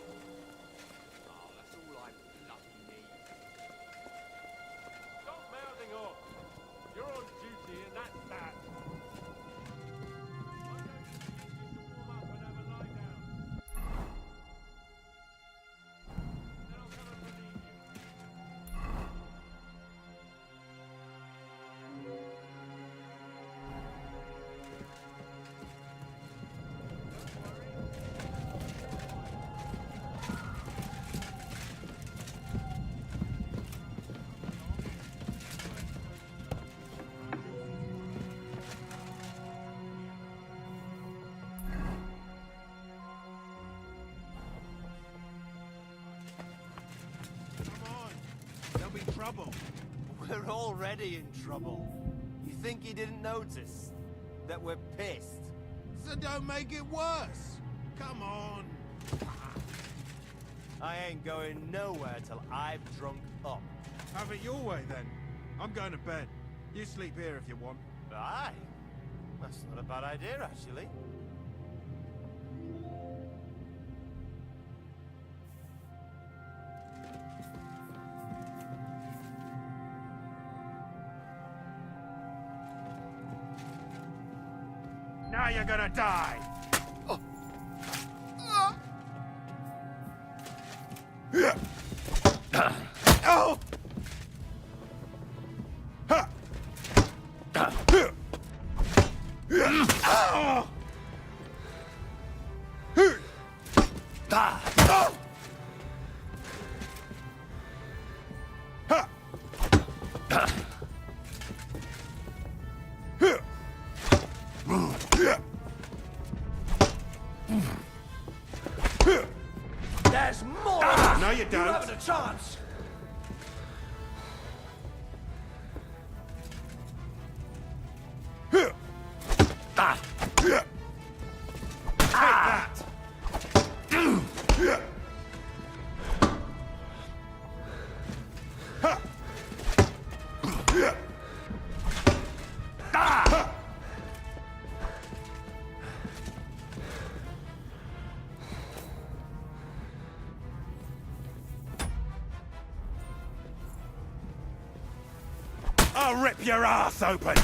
that's all I bloody need. Stop mouthing off. You're on duty and that's that. I'm going to need you to warm up and have a lie down. Then I'll come and relieve you. There'll be trouble. We're already in trouble. You think he didn't notice that we're pissed? So don't make it worse. Come on. I ain't going nowhere till I've drunk up. Have it your way then. I'm going to bed. You sleep here if you want. Aye. That's not a bad idea, actually. Now you're gonna die. Oh! There's more! No, you don't. You haven't a chance! I'll rip your ass open!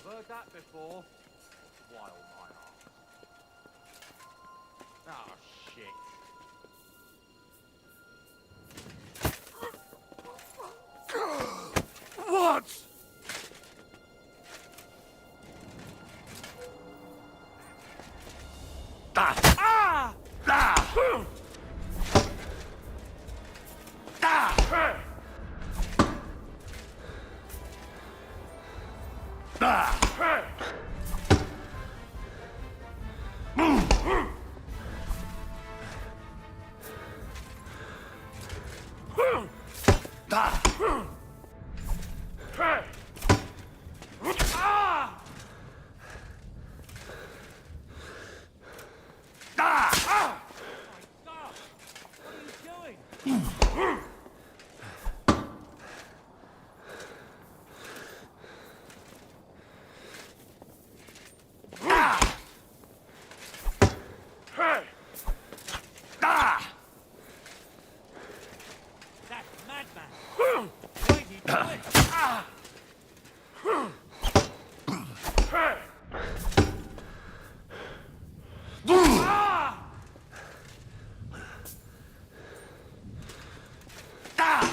Heard that before. Wild my arse. Oh shit. What? Ah! Ah!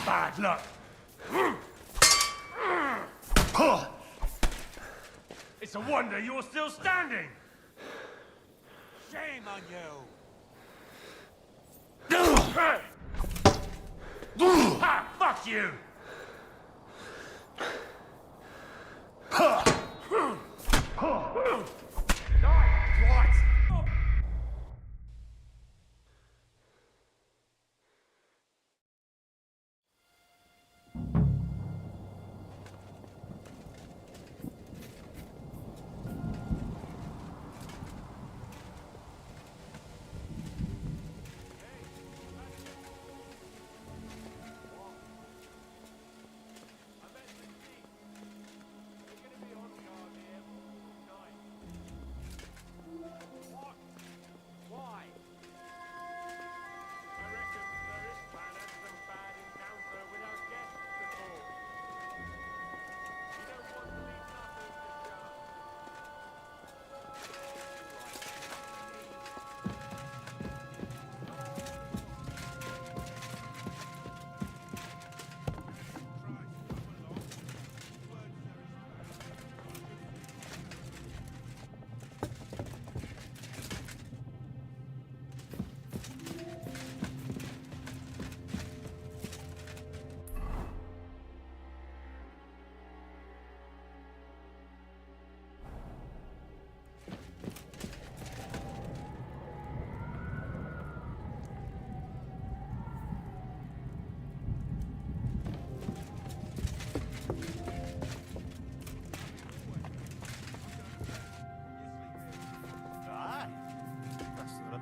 Bad luck. It's a wonder you're still standing. Shame on you. Ha! Fuck you.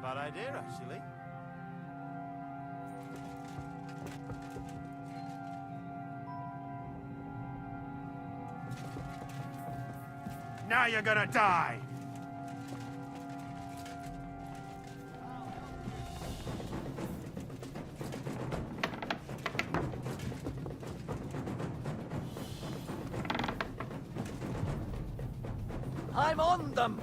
Bad idea, actually. Now you're gonna die. I'm on them!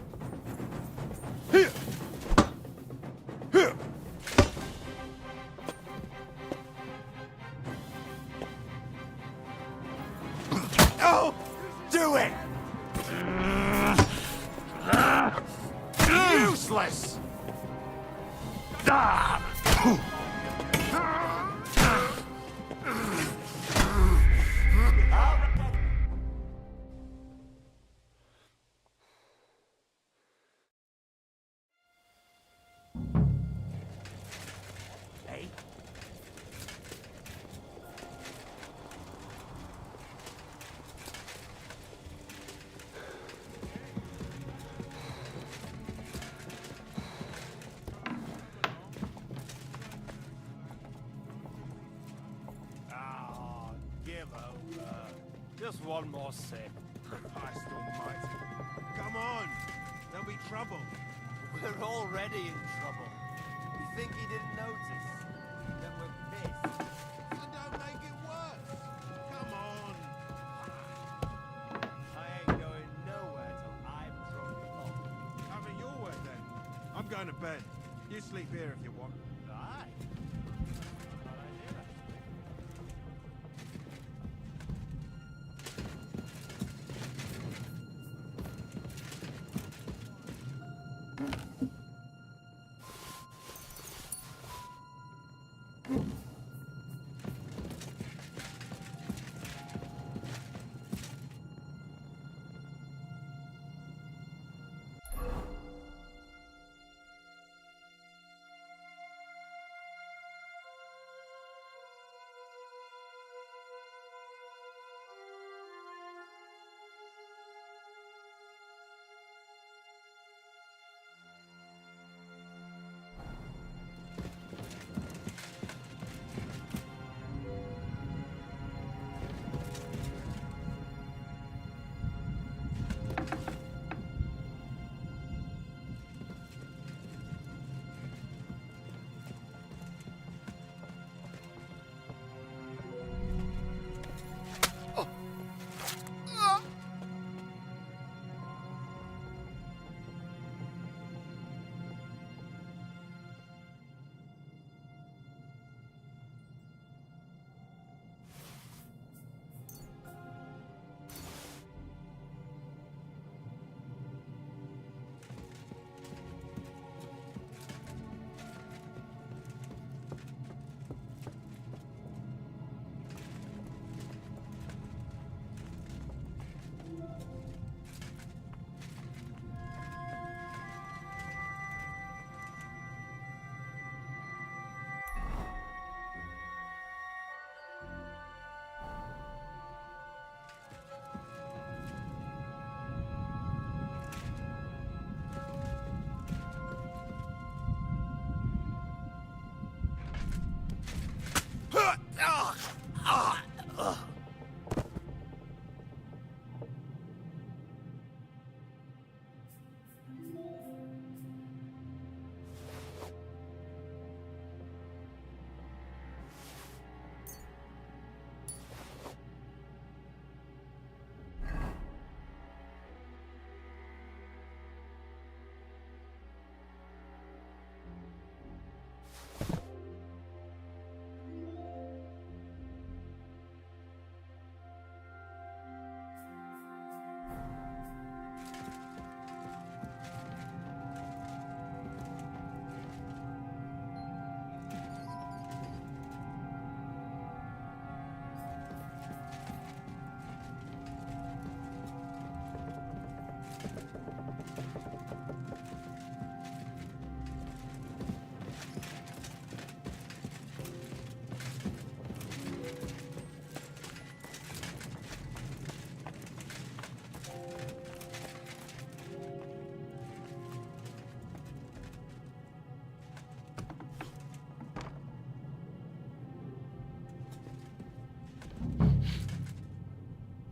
Oh! Do it! Useless! Hey? Ah, give over. Just one more sip. Christ almighty. Come on! There'll be trouble. We're already in trouble. You think he didn't notice? That we're pissed? So don't make it worse. Come on! I ain't going nowhere till I've drunk up. Have it your way then. I'm going to bed. You sleep here if you want. Aye. Good idea, actually.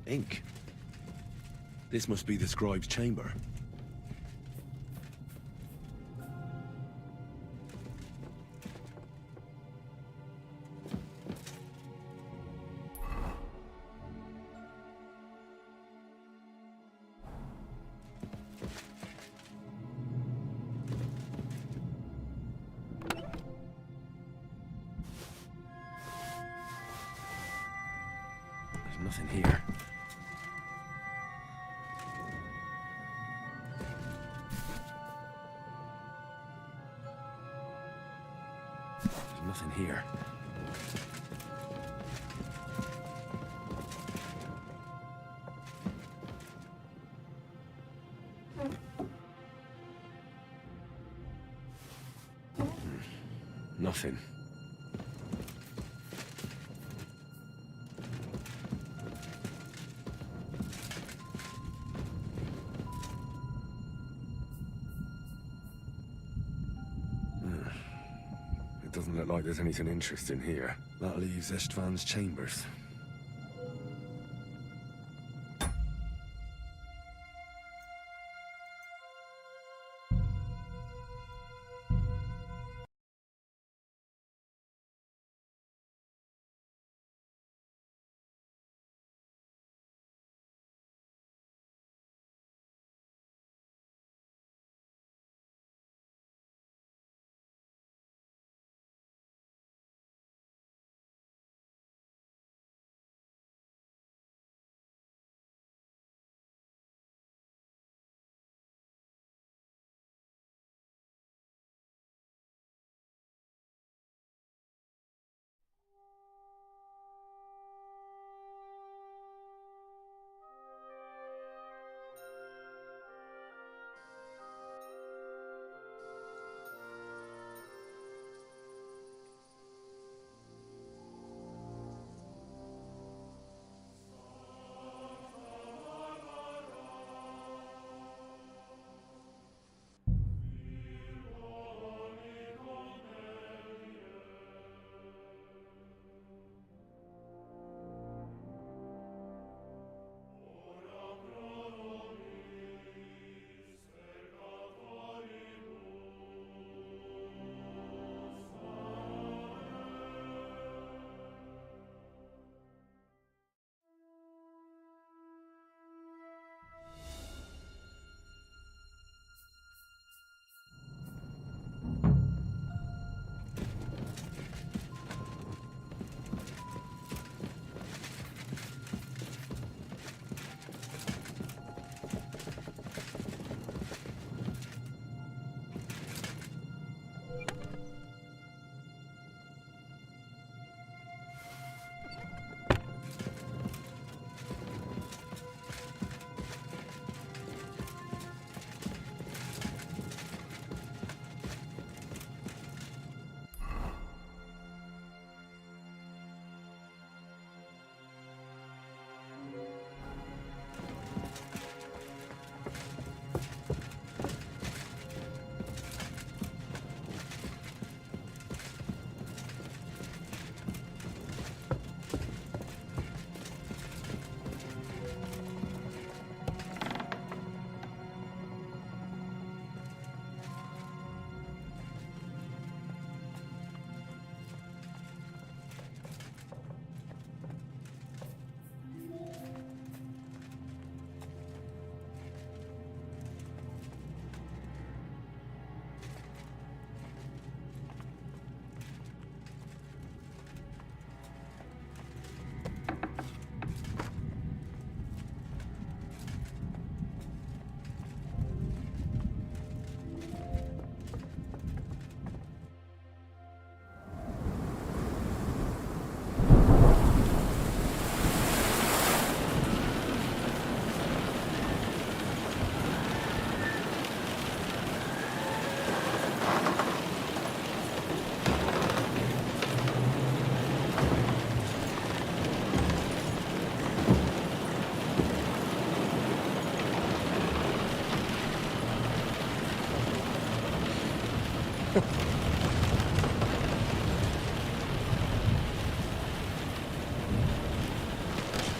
Ink. This must be the scribe's chamber. Nothing here. Nothing. It doesn't look like there's anything interesting here. That leaves Istvan's chambers.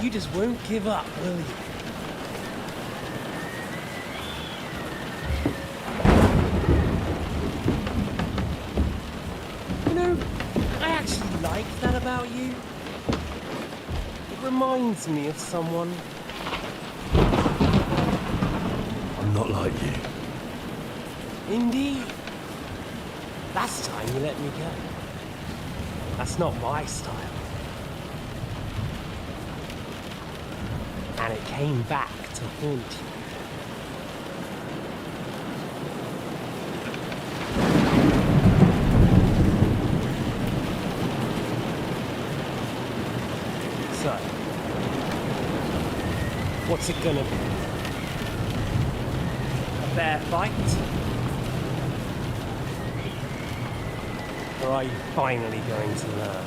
You just won't give up, will you? You know, I actually like that about you. It reminds me of someone. I'm not like you. Indeed. Last time you let me go. That's not my style. And it came back to haunt you. What's it gonna be? A fair fight? Or are you finally going to learn?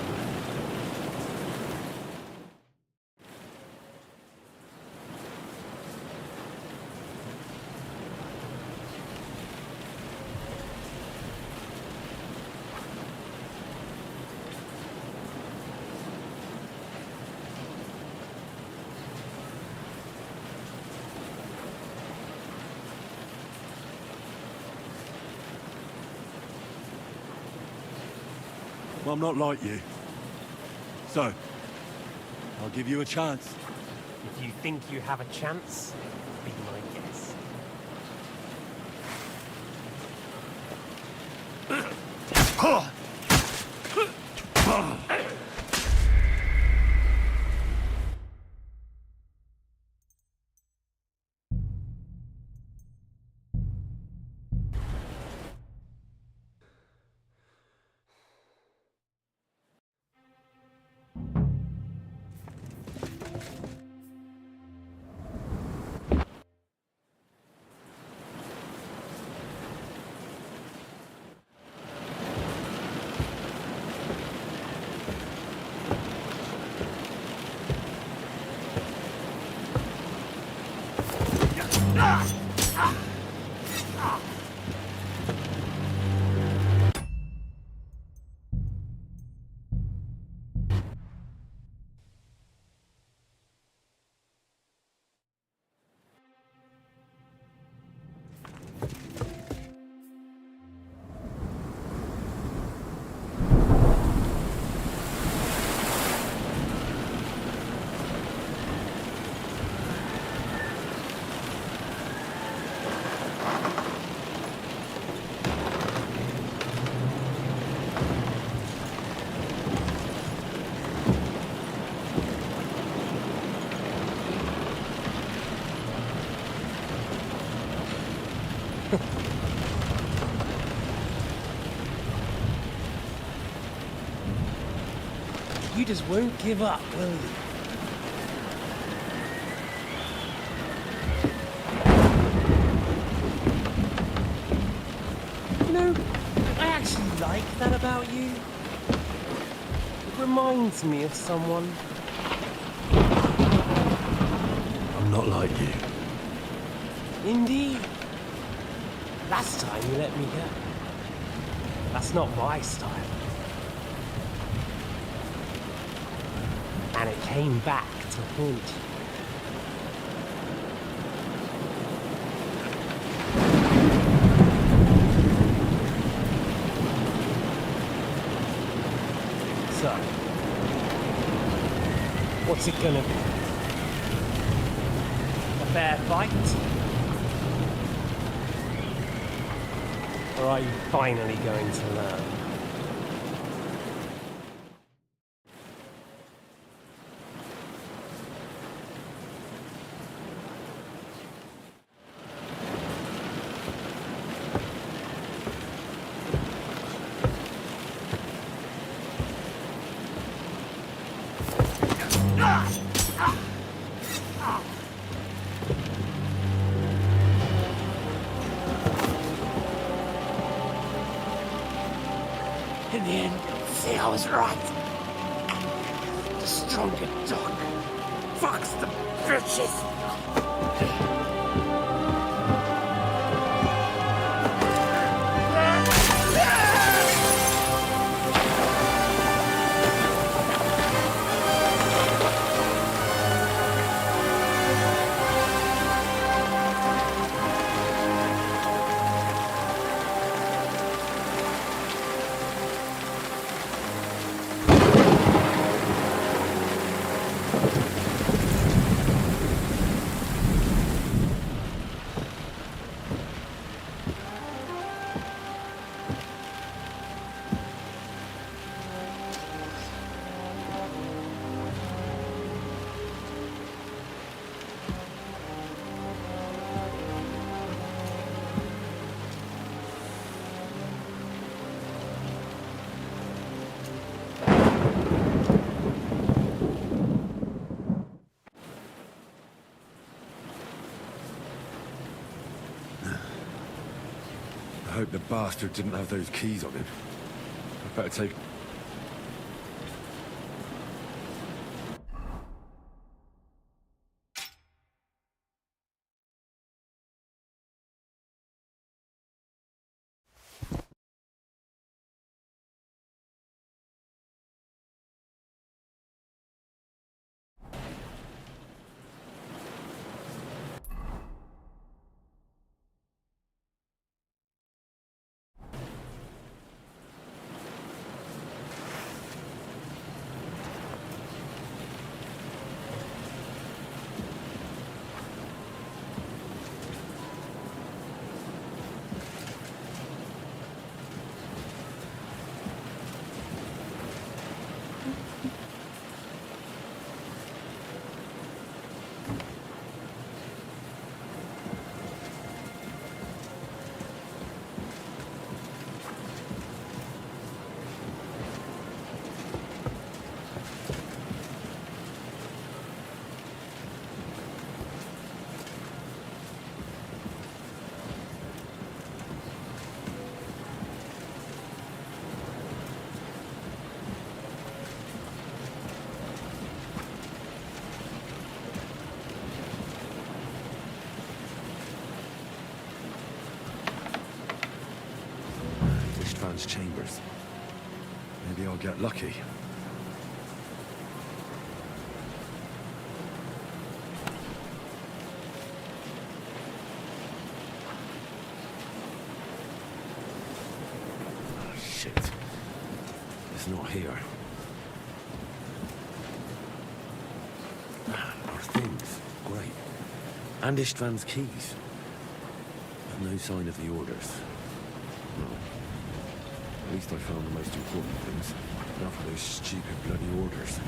I'm not like you. So, I'll give you a chance. If you think you have a chance, be my guest. You just won't give up, will you? You know, I actually like that about you. It reminds me of someone. I'm not like you. Indeed. Last time you let me go. That's not my style. And it came back to haunt you. So, what's it gonna be? A fair fight? Or are you finally going to learn? In the end, see, I was right. The stronger dog fucks the bitches. I hope the bastard didn't have those keys on him. I better take... Istvan's chambers. Maybe I'll get lucky. Oh, shit. It's not here. Our things. Great. And Istvan's keys. But no sign of the orders. No. At least I found the most important things. Now for those stupid bloody orders.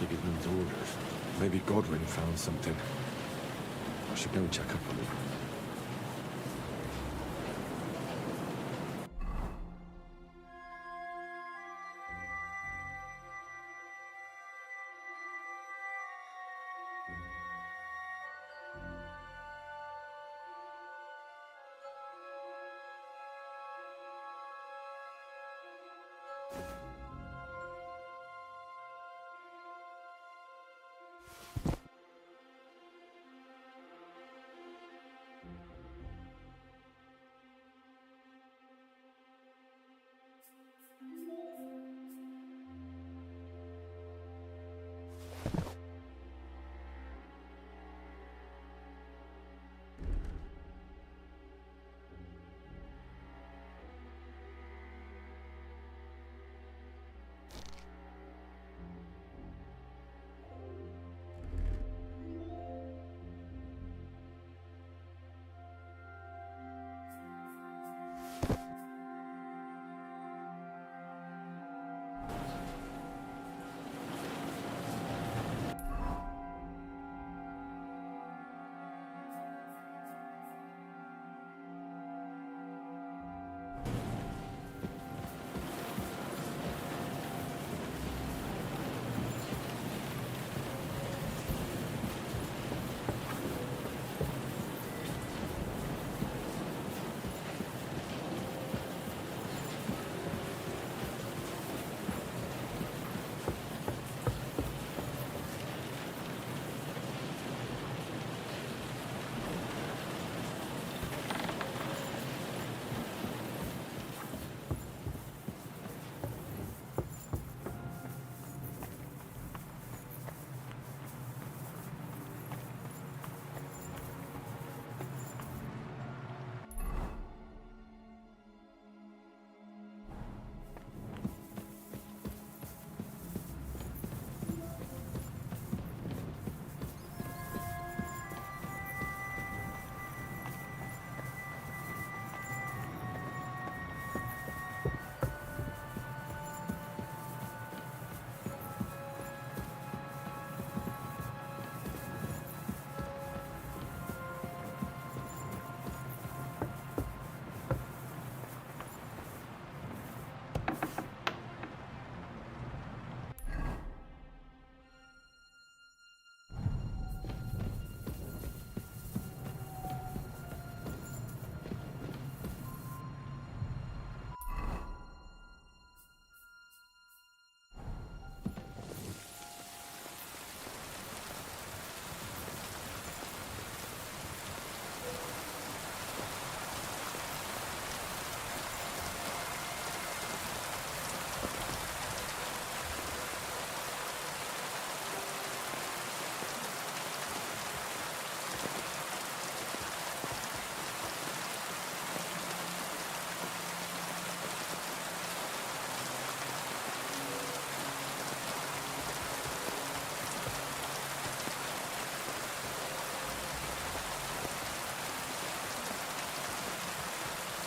Sigismund's orders. Maybe Godwin found something. I should go and check up on him.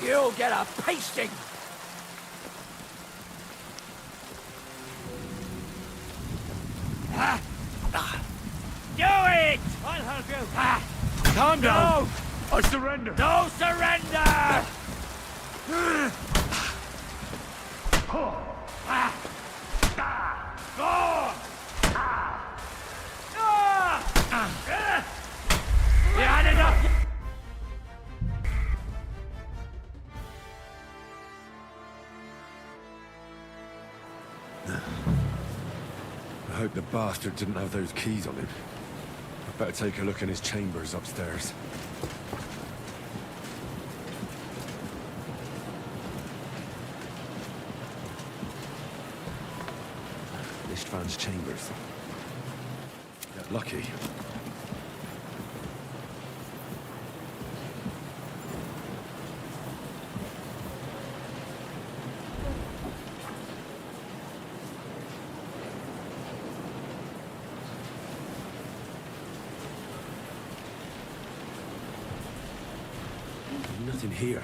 You'll get a pasting! Do it! I'll help you. Calm down. No! I surrender. No surrender! You had enough! I hope the bastard didn't have those keys on him. I'd better take a look in his chambers upstairs. Istvan's chambers. Got lucky. Nothing here.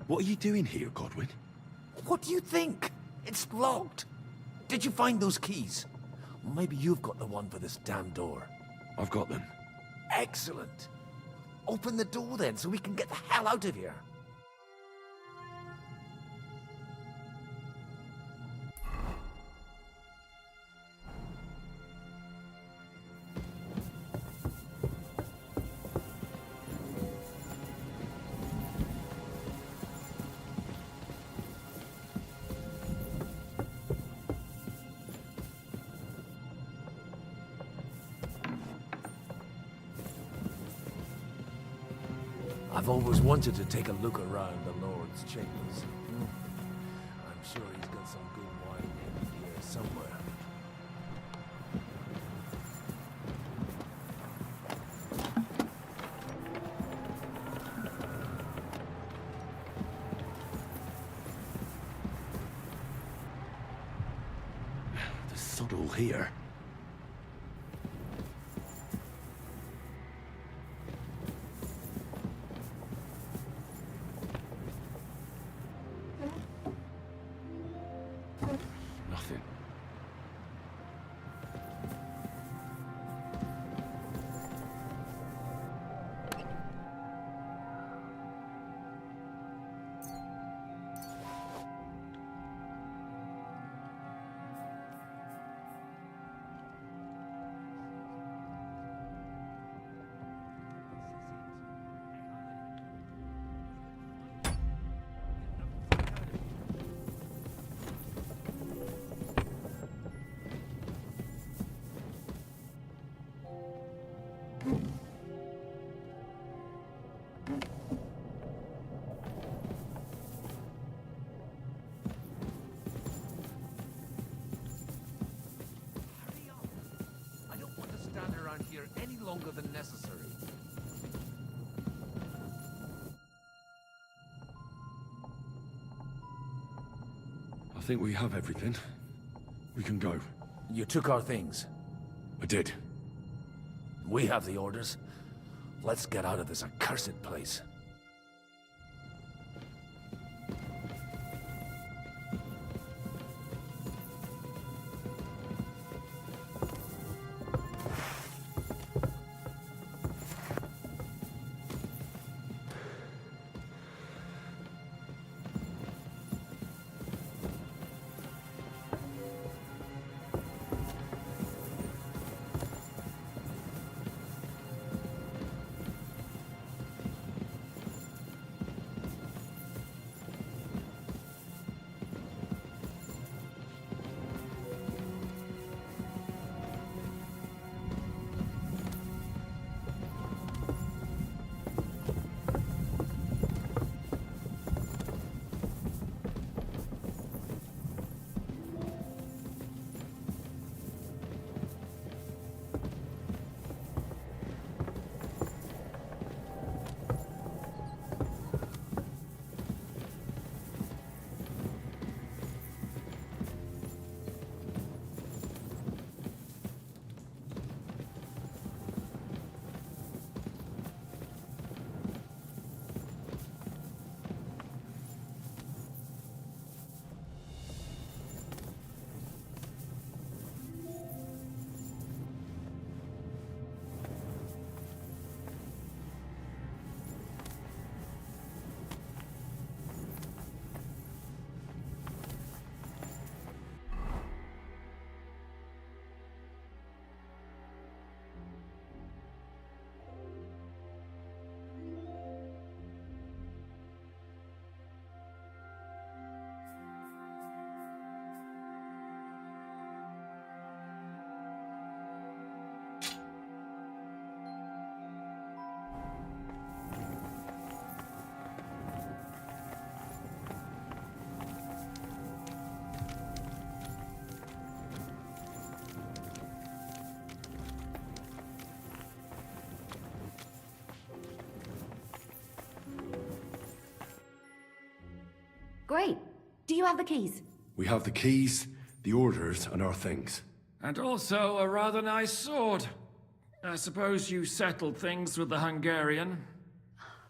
What are you doing here, Godwin? What do you think? It's locked. Did you find those keys? Maybe you've got the one for this damn door. I've got them. Excellent. Open the door then, so we can get the hell out of here. I've always wanted to take a look around the Lord's chambers. I'm sure he's got some good wine in here somewhere. The sod all here. Nothing. I don't want to stand around here any longer than necessary. I think we have everything. We can go. You took our things. I did. We have the orders. Let's get out of this accursed place. Great. Do you have the keys? We have the keys, the orders, and our things. And also a rather nice sword. I suppose you settled things with the Hungarian?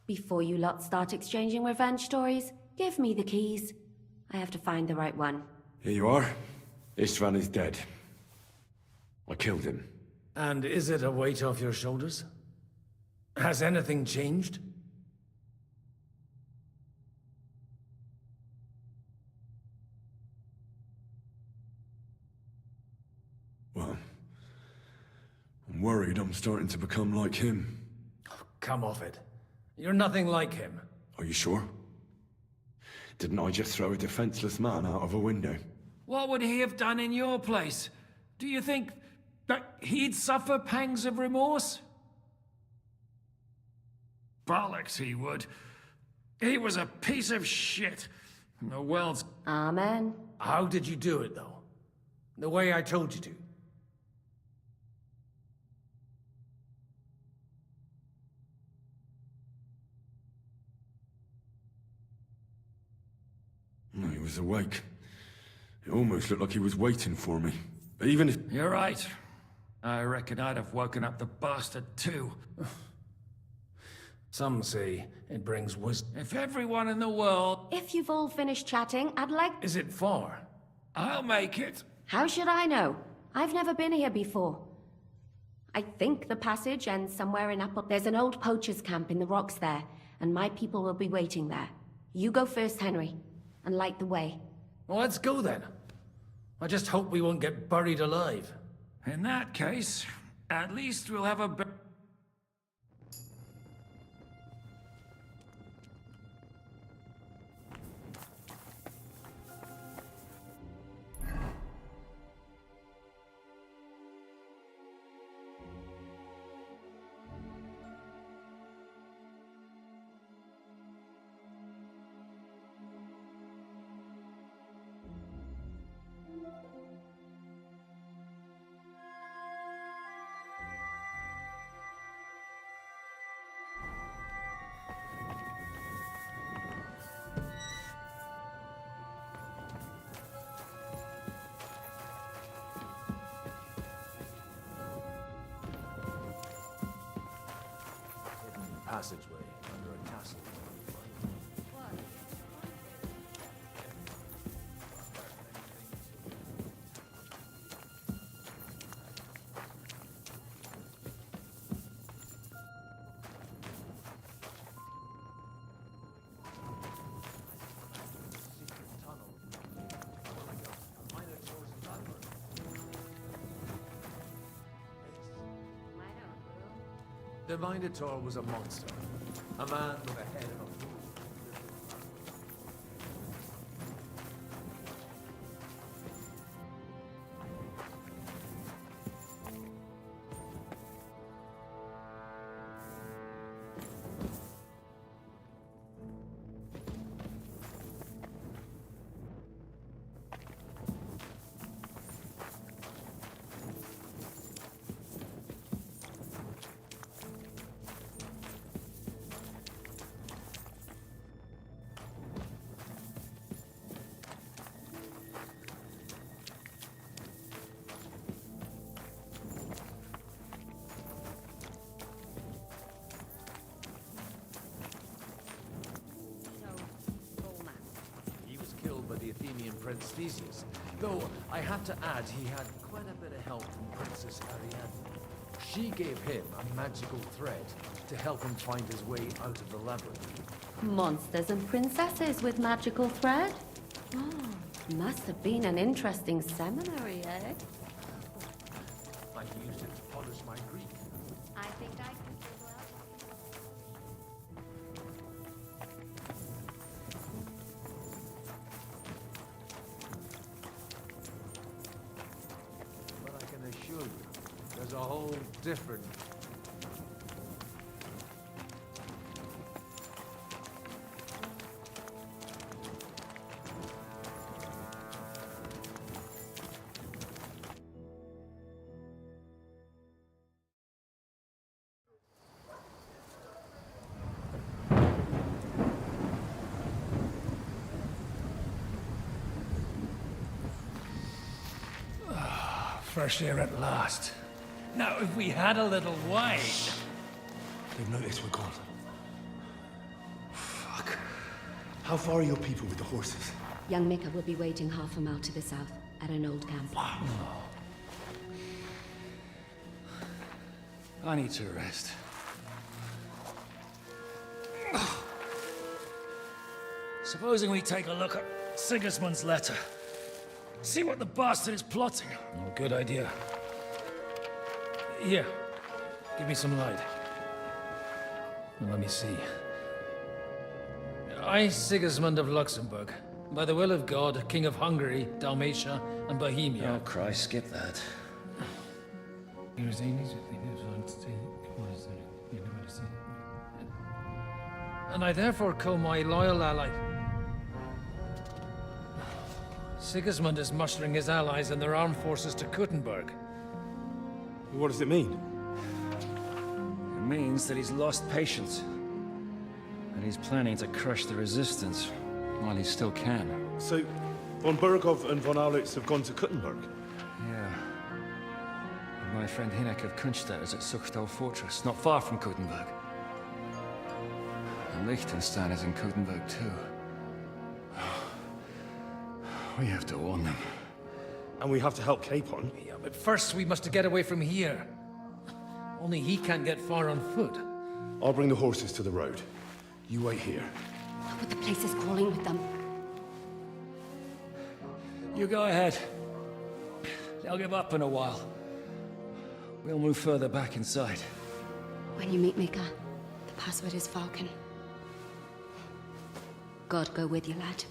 Before you lot start exchanging revenge stories, Give me the keys. I have to find the right one. Here you are. Istvan is dead. I killed him. And is it a weight off your shoulders? Has anything changed? Well, I'm worried I'm starting to become like him. Come off it. You're nothing like him. Are you sure? Didn't I just throw a defenseless man out of a window? What would he have done in your place? Do you think that he'd suffer pangs of remorse? Bollocks, he would. He was a piece of shit. The world's... Amen. How did you do it, though? The way I told you to? No, he was awake. It almost looked like he was waiting for me. But even if... You're right. I reckon I'd have woken up the bastard too. Some say it brings wisdom. If everyone in the world... If you've all finished chatting, I'd like... Is it far? I'll make it. How should I know? I've never been here before. I think the passage ends somewhere in Apple. There's an old poacher's camp in the rocks there, and my people will be waiting there. You go first, Henry, and light the way. Well, let's go then. I just hope we won't get buried alive. In that case, at least we'll have a... Passageway under a castle. The Minotaur was a monster. A man with a head of a fool. The Athenian Prince Theseus, though I have to add he had quite a bit of help from Princess Ariadne. She gave him a magical thread to help him find his way out of the labyrinth. Monsters and princesses with magical thread? Oh, must have been an interesting seminary, eh? I used it to polish my Greek. I think I can do well. But I can assure you, there's a whole different... Fresh air at last. Now, if we had a little wine... They've noticed we're gone. Fuck. How far are your people with the horses? Young Mika will be waiting half a mile to the south, at an old camp. I need to rest. Supposing we take a look at Sigismund's letter. See what the bastard is plotting. Oh, good idea. Here, give me some light. Let me see. I, Sigismund of Luxembourg, by the will of God, King of Hungary, Dalmatia, and Bohemia. Oh, Christ, skip that. And I therefore call my loyal ally... Sigismund is mustering his allies and their armed forces to Kuttenberg. What does it mean? It means that he's lost patience. And he's planning to crush the resistance while he still can. So, von Burgov and von Aulitz have gone to Kuttenberg? Yeah. And my friend Hinek of Kunstadt is at Suchtal Fortress, not far from Kuttenberg. And Liechtenstein is in Kuttenberg too. We have to warn them. And we have to help Capon? Yeah, but first we must get away from here. Only he can't get far on foot. I'll bring the horses to the road. You wait here. But the place is crawling with them. You go ahead. They'll give up in a while. We'll move further back inside. When you meet Mika, the password is Falcon. God go with you, lad.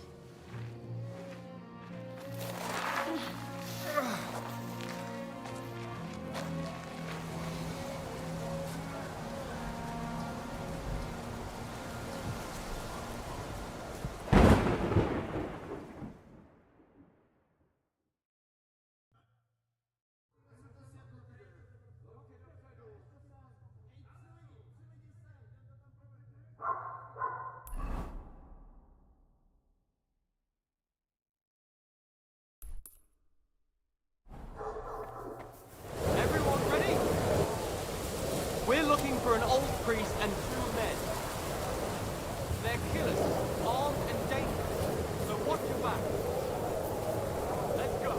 We're looking for an old priest and 2 men. They're killers, armed and dangerous, so watch your back. Let's go.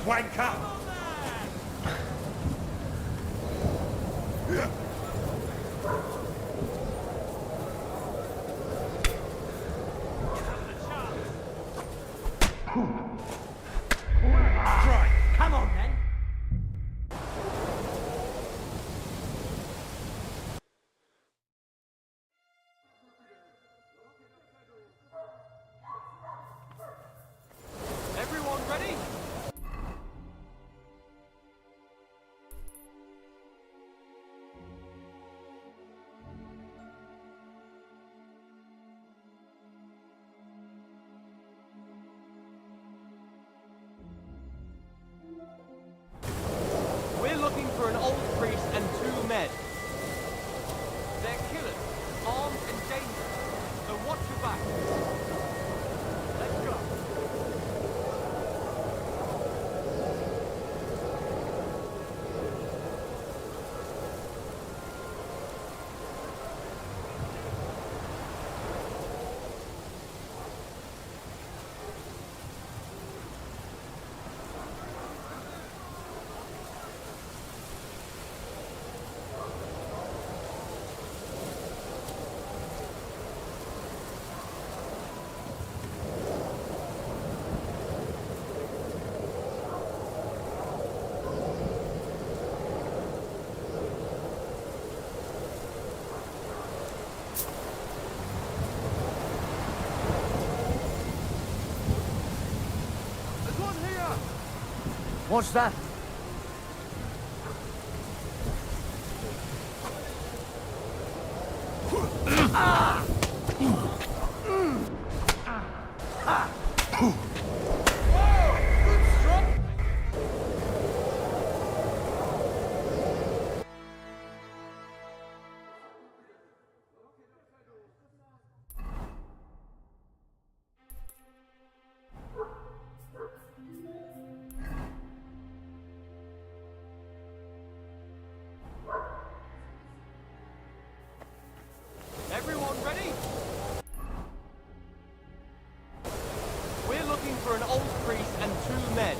Wanker! Right, come on then. Everyone ready? What's that? Everyone ready? We're looking for an old priest and 2 men.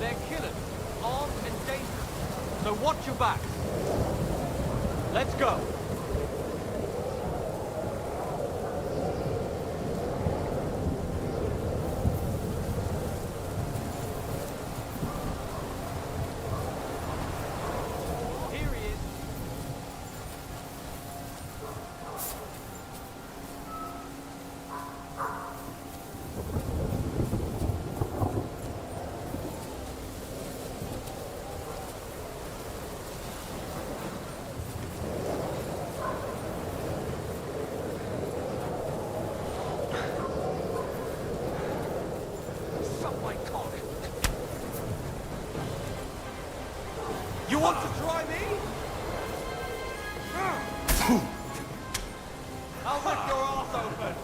They're killers, armed and dangerous. So watch your backs. Let's go. Here he is. You want to try me? I'll rip your ass open.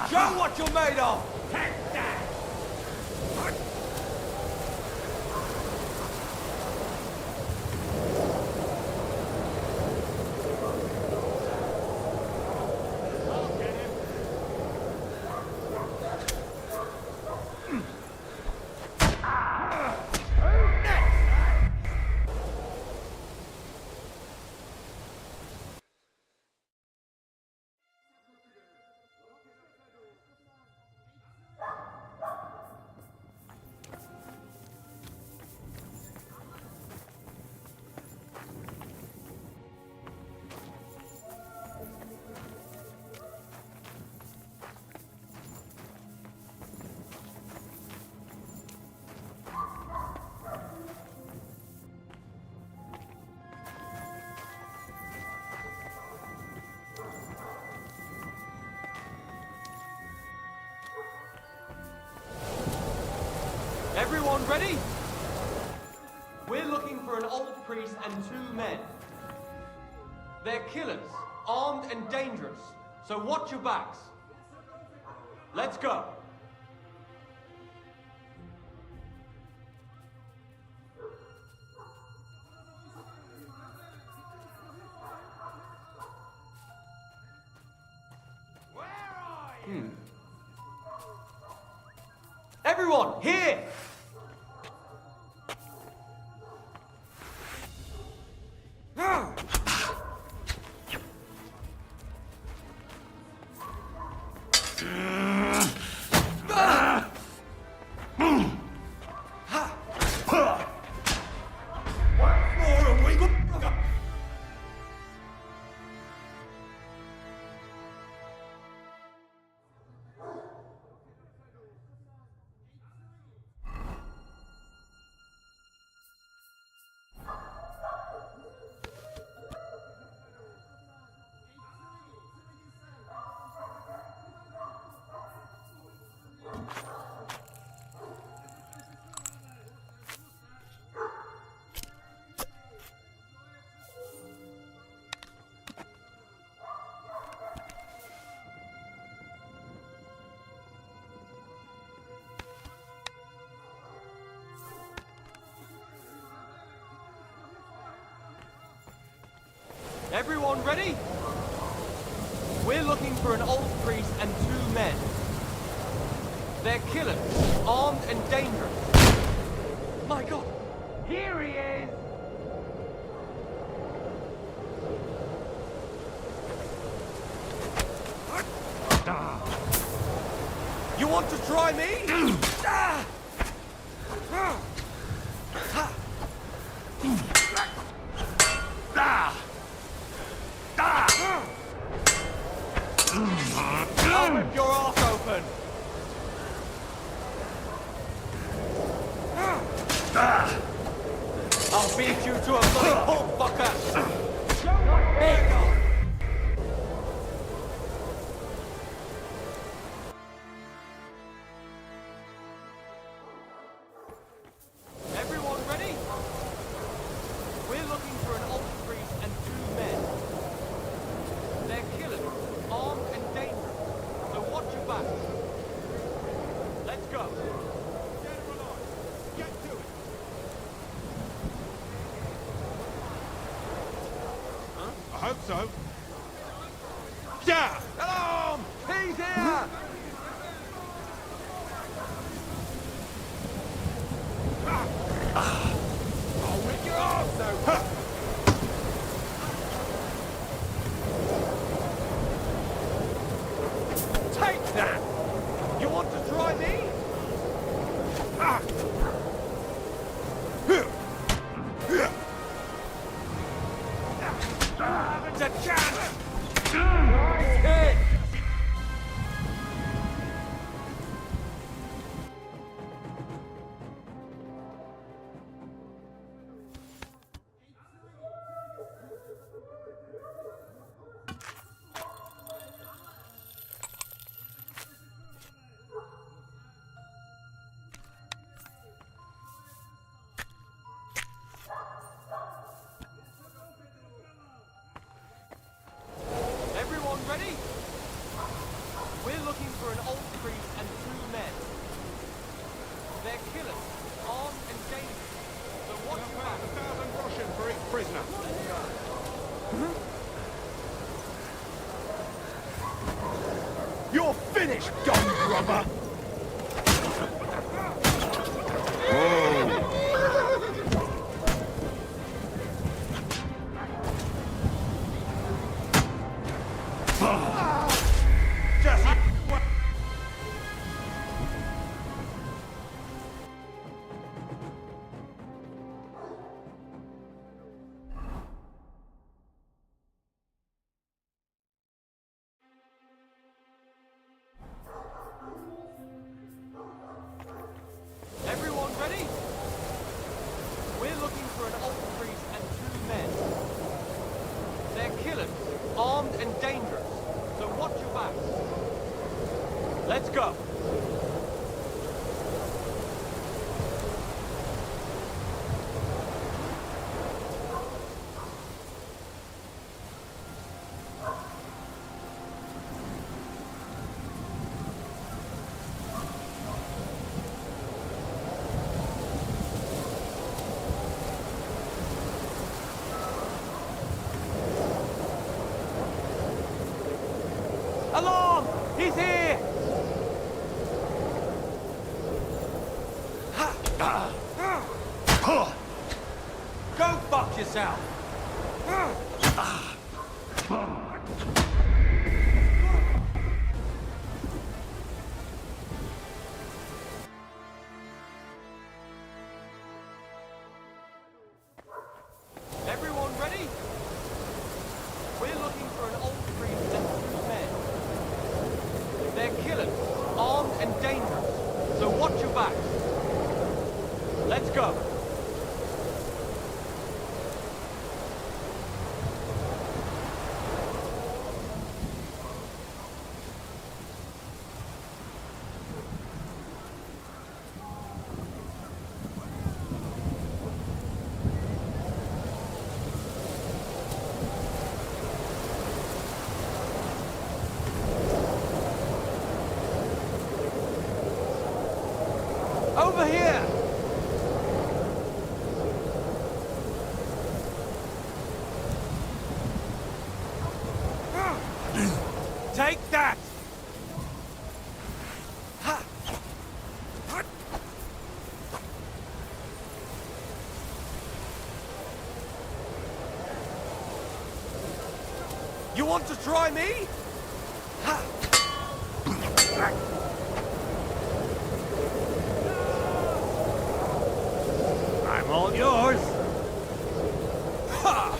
Show what you're made of. Take that. Everyone ready? We're looking for an old priest and 2 men. They're killers, armed and dangerous. So watch your backs. Let's go. Where are you? Everyone, here! Everyone ready? We're looking for an old priest and 2 men. They're killers, armed and dangerous. My God! Here he is! You want to try me? I'll rip your ass open! I'll beat you to a bloody pulp, fucker! There you go! Everyone ready? We're looking for an old priest and 2 men. They're killers, armed and dangerous, so watch your back. Let's go. Get to it. Huh? I hope so. Yeah! Alarm! He's here! I'll rip your arse out! Take that! You want to try me? Haven't a chance! Nice hit! Everyone ready? We're looking for an old priest and 2 men. They're killers, armed and dangerous. So watch your back. 1,000 groschen for each prisoner. You're finished, gun grubber! Everyone ready? We're looking for an old priest and 2 men. They're killers, armed and dangerous. So watch your back. Let's go. Alarm! He's here! Go fuck yourself! Everyone ready? We're looking for an old priest and 2 men. They're killers, armed and dangerous. So watch your back. Let's go. Over here! Take that! You want to try me? I'm all yours. Ha!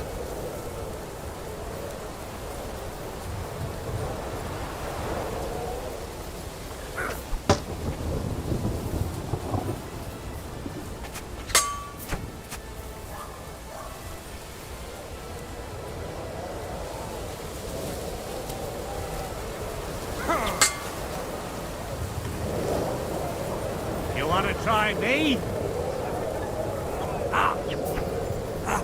try me. Ah! Ah!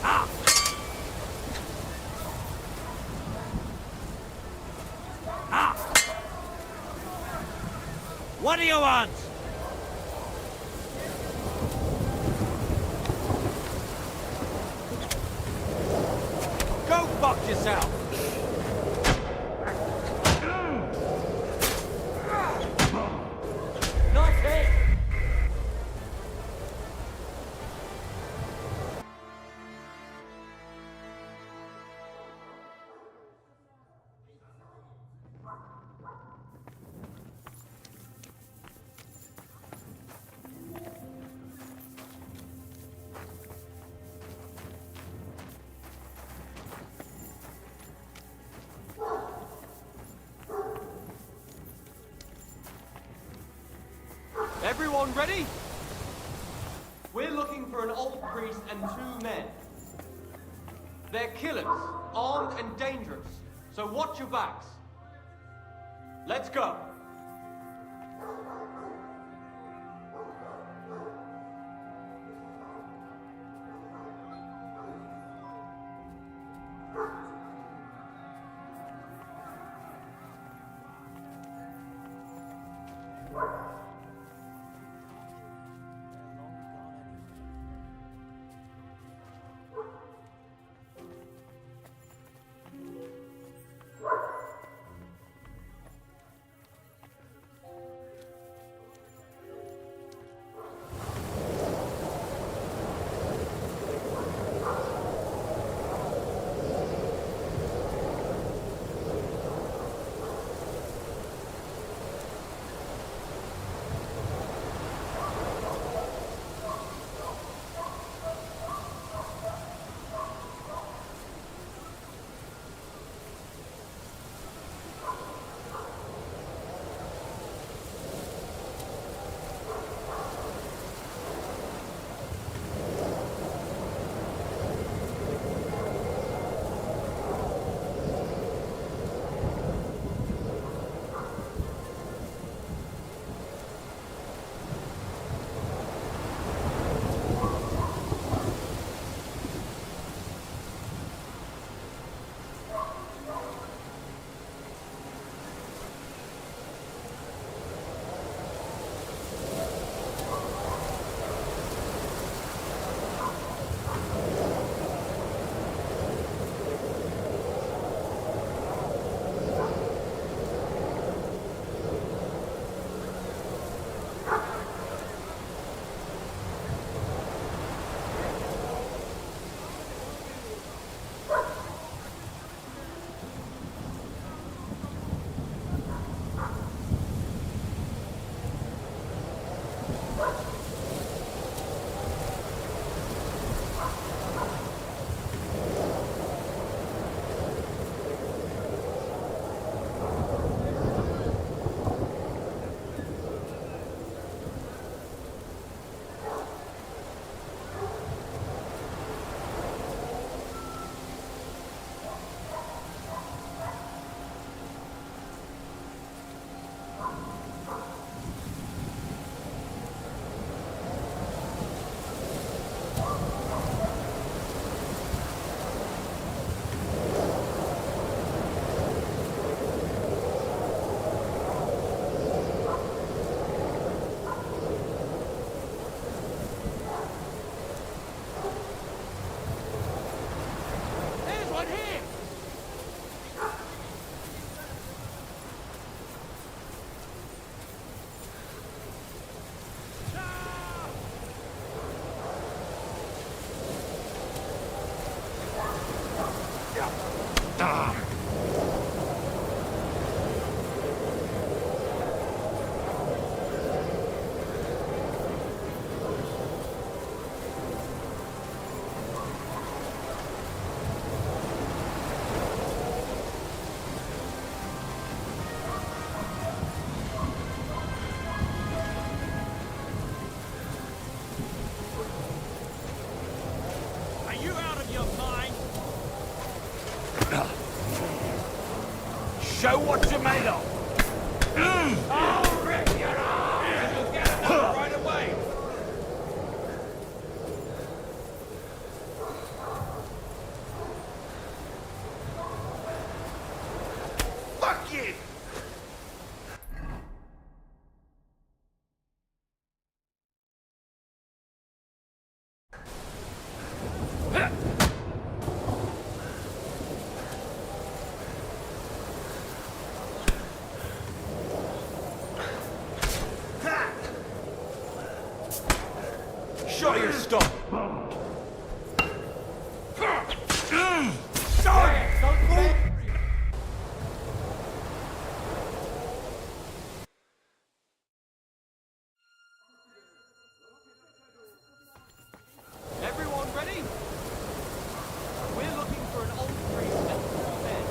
Ah! Ah! What do you want? Go fuck yourself! Nice hit! Everyone ready? We're looking for an old priest and 2 men. They're killers, armed and dangerous, so watch your backs. Let's go. show what you're made of. I'll rip your arm and you'll get another right away. Fuck you! Show your stuff. Everyone ready? We're looking for an old priest and 2 men.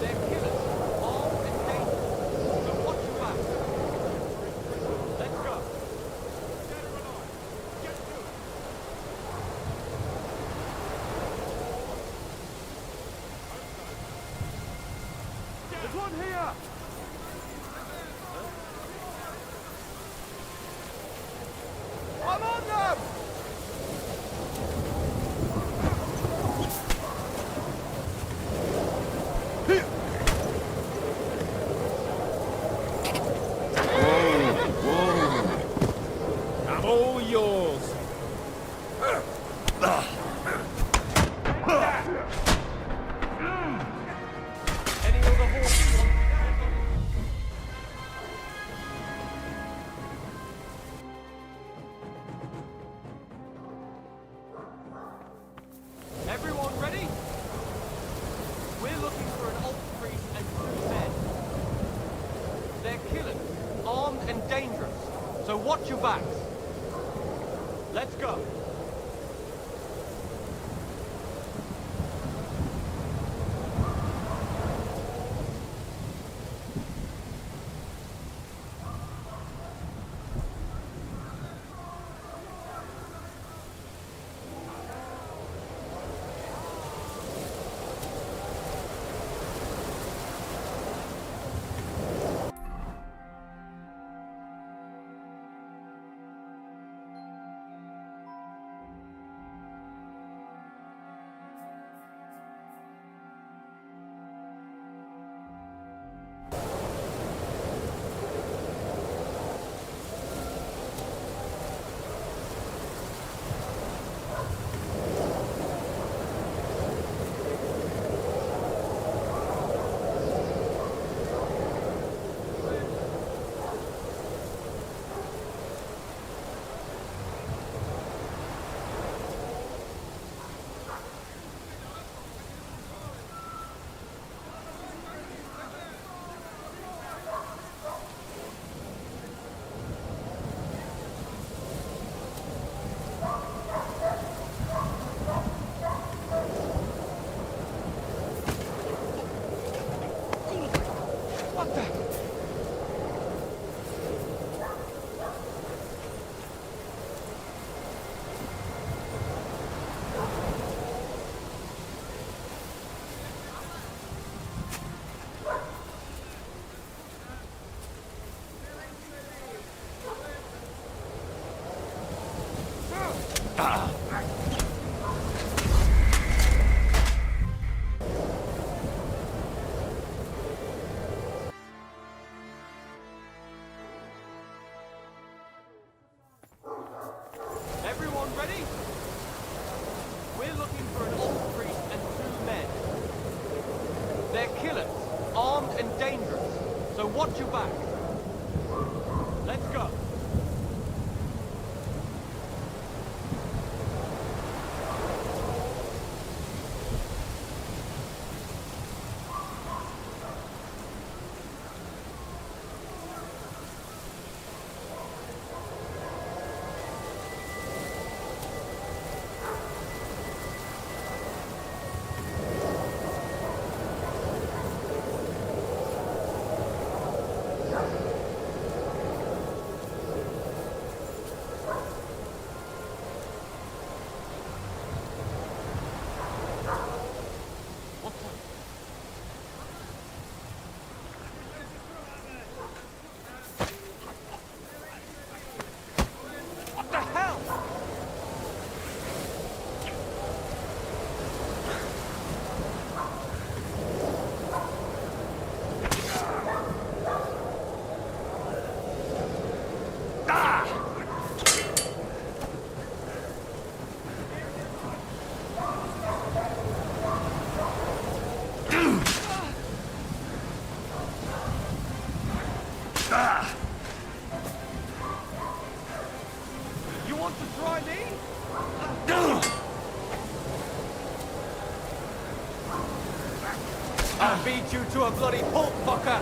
They're killers, armed and dangerous. So watch your back. Let's go. There's one here! I'm on them! I'm all yours. Any other horses want Everyone ready? We're looking for an old priest and 2 men. They're killers, armed and dangerous. So watch your backs. Let's go. Everyone ready? We're looking for an old priest and 2 men. They're killers, armed and dangerous. So watch your back. Let's go. I beat you to a bloody pulp, fucker!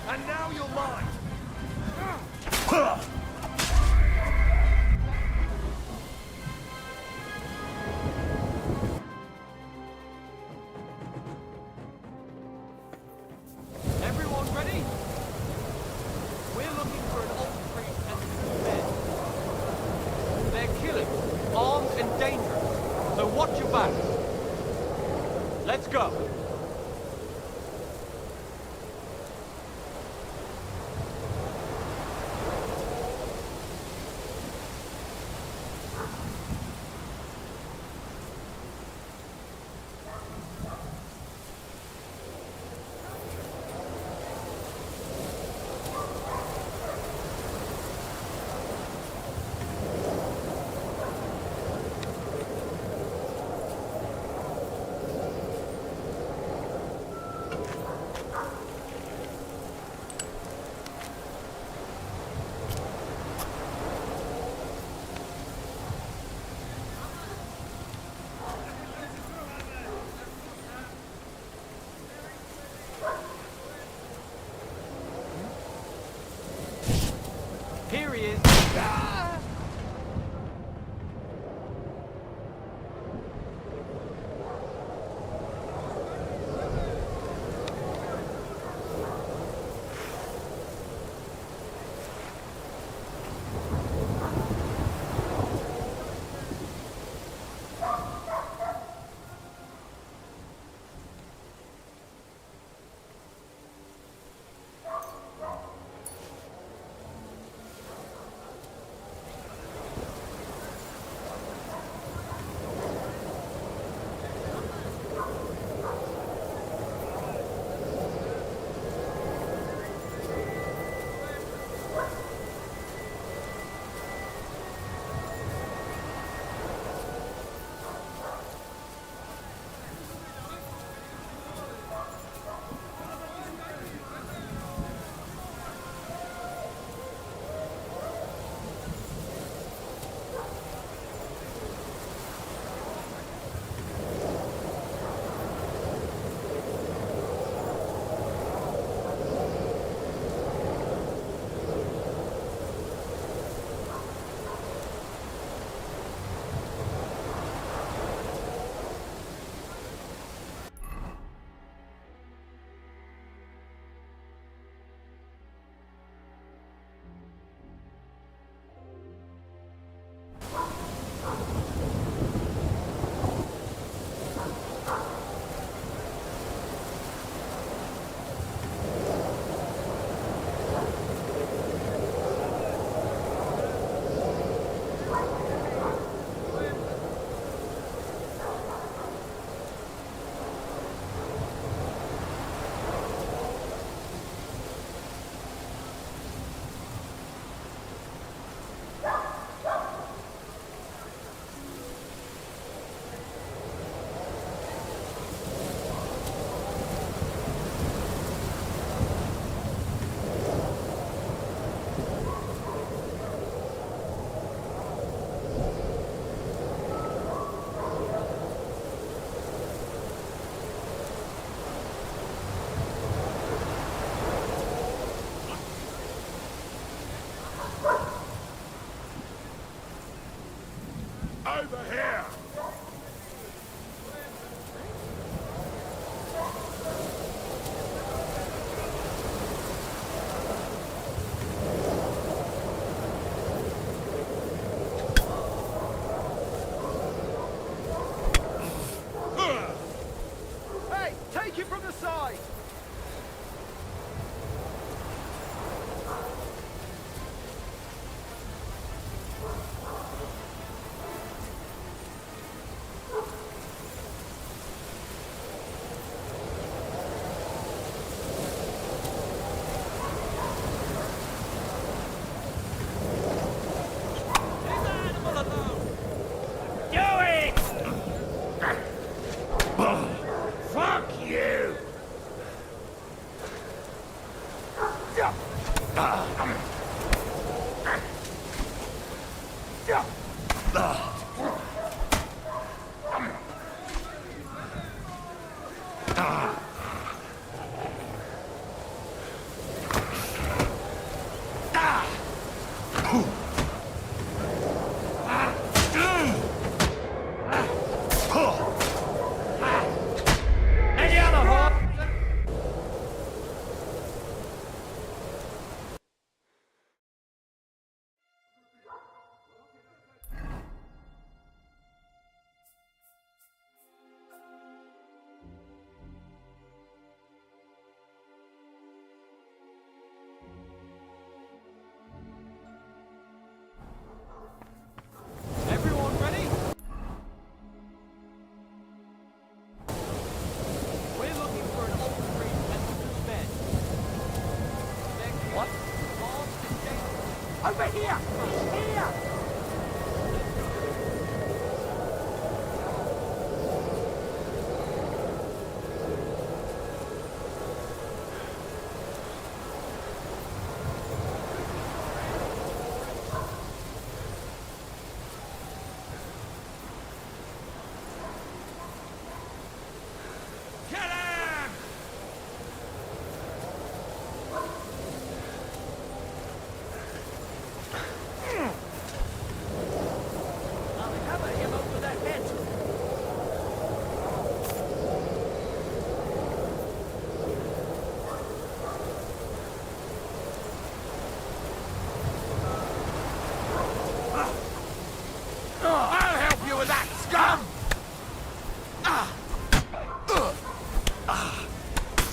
And now you're mine! Everyone ready? We're looking for an old priest and 2 men. They're killing, armed and dangerous, so watch your back. Let's go. Here he is. Ah! Over here! Hey, take it from the side! Fuck you! Over here! Here!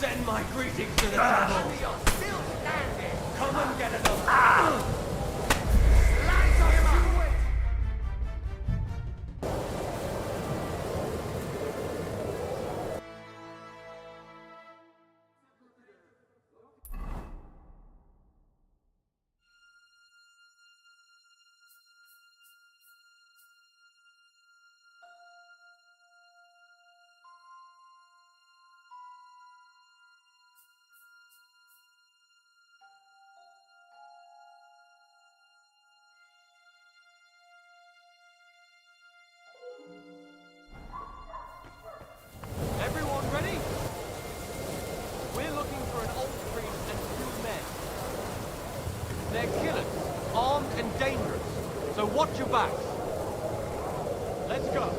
Send my greetings to the devil. You're still standing. Come and get another. Everyone ready? We're looking for an old priest and 2 men. They're killers, armed and dangerous. So watch your backs. Let's go.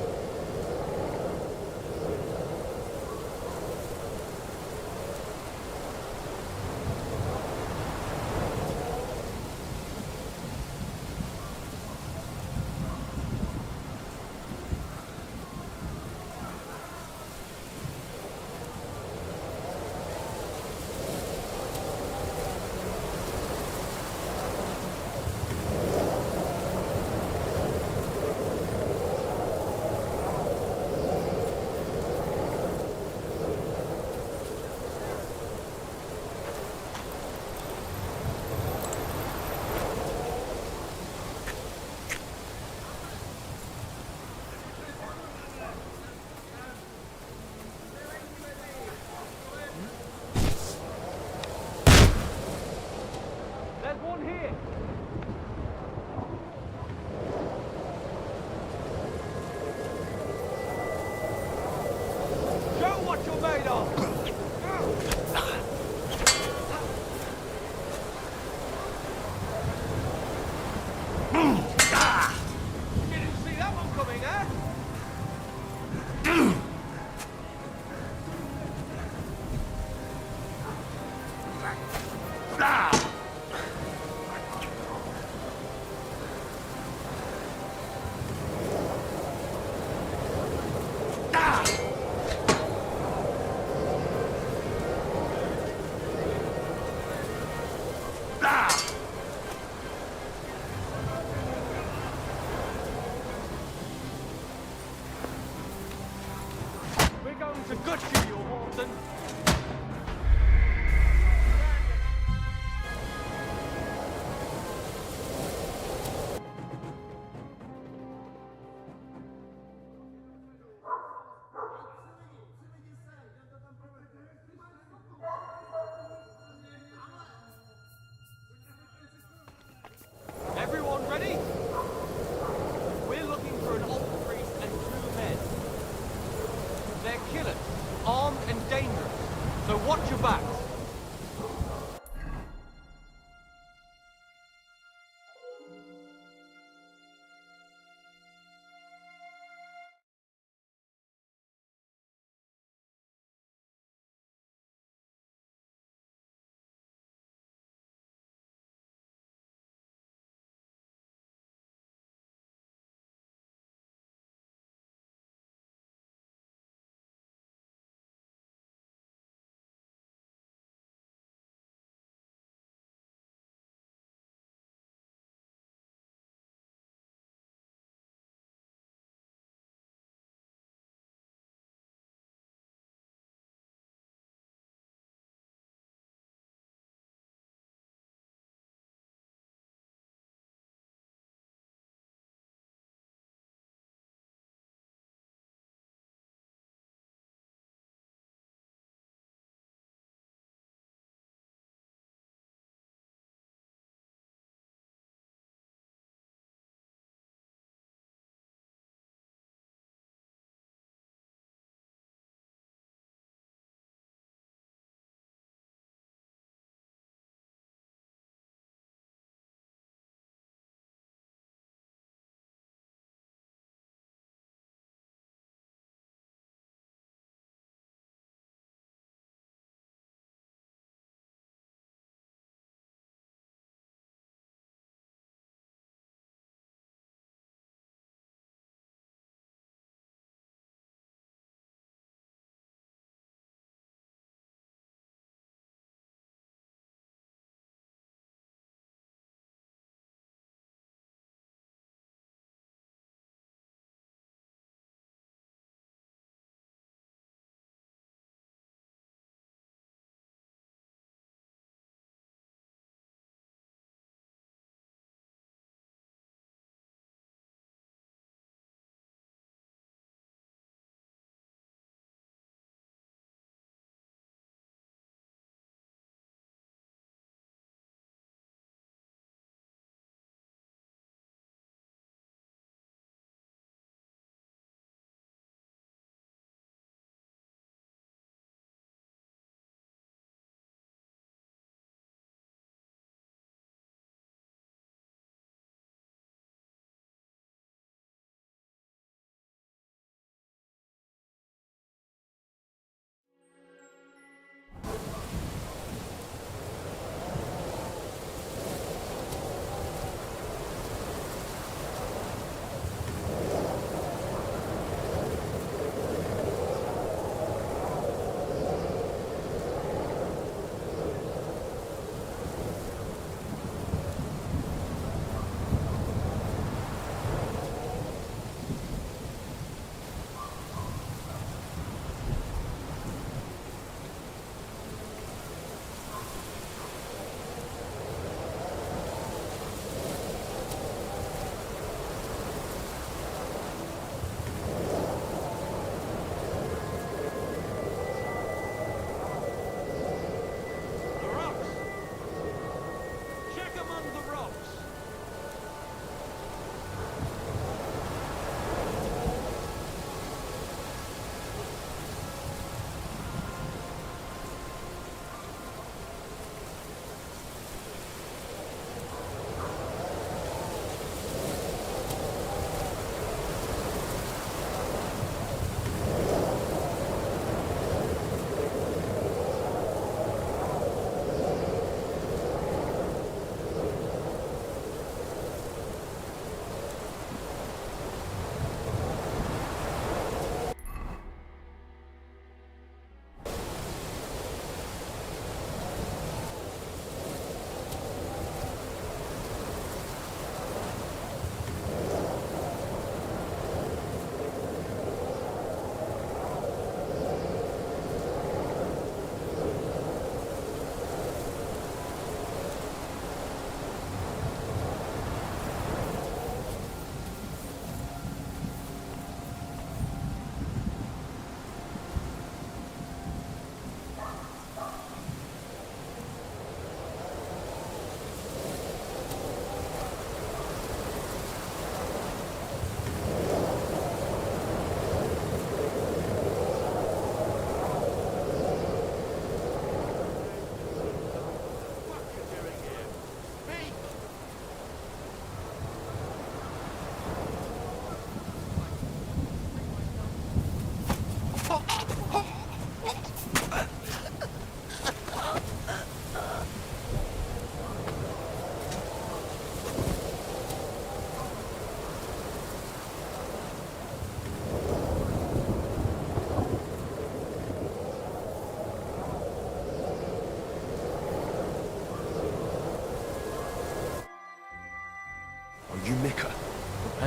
There's one here. Show what you're made of. Didn't see that one coming, eh? We're going to gut you, you Horton. Everyone ready? We're looking for an old priest and 2 men. They're killers, armed and dangerous. So watch your backs.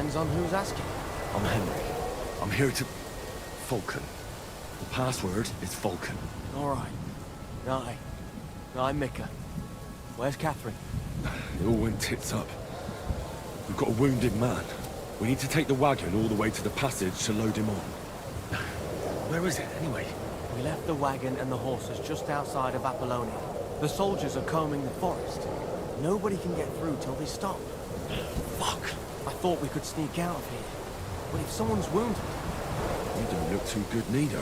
Depends on who's asking. I'm Henry. I'm here to... Falcon. The password is Falcon. All right. Aye. I'm Micah. Where's Catherine? It all went tits up. We've got a wounded man. We need to take the wagon all the way to the passage to load him on. Where is it, anyway? We left the wagon and the horses just outside of Apollonia. The soldiers are combing the forest. Nobody can get through till they stop. Fuck! I thought we could sneak out of here. But if someone's wounded... You don't look too good neither.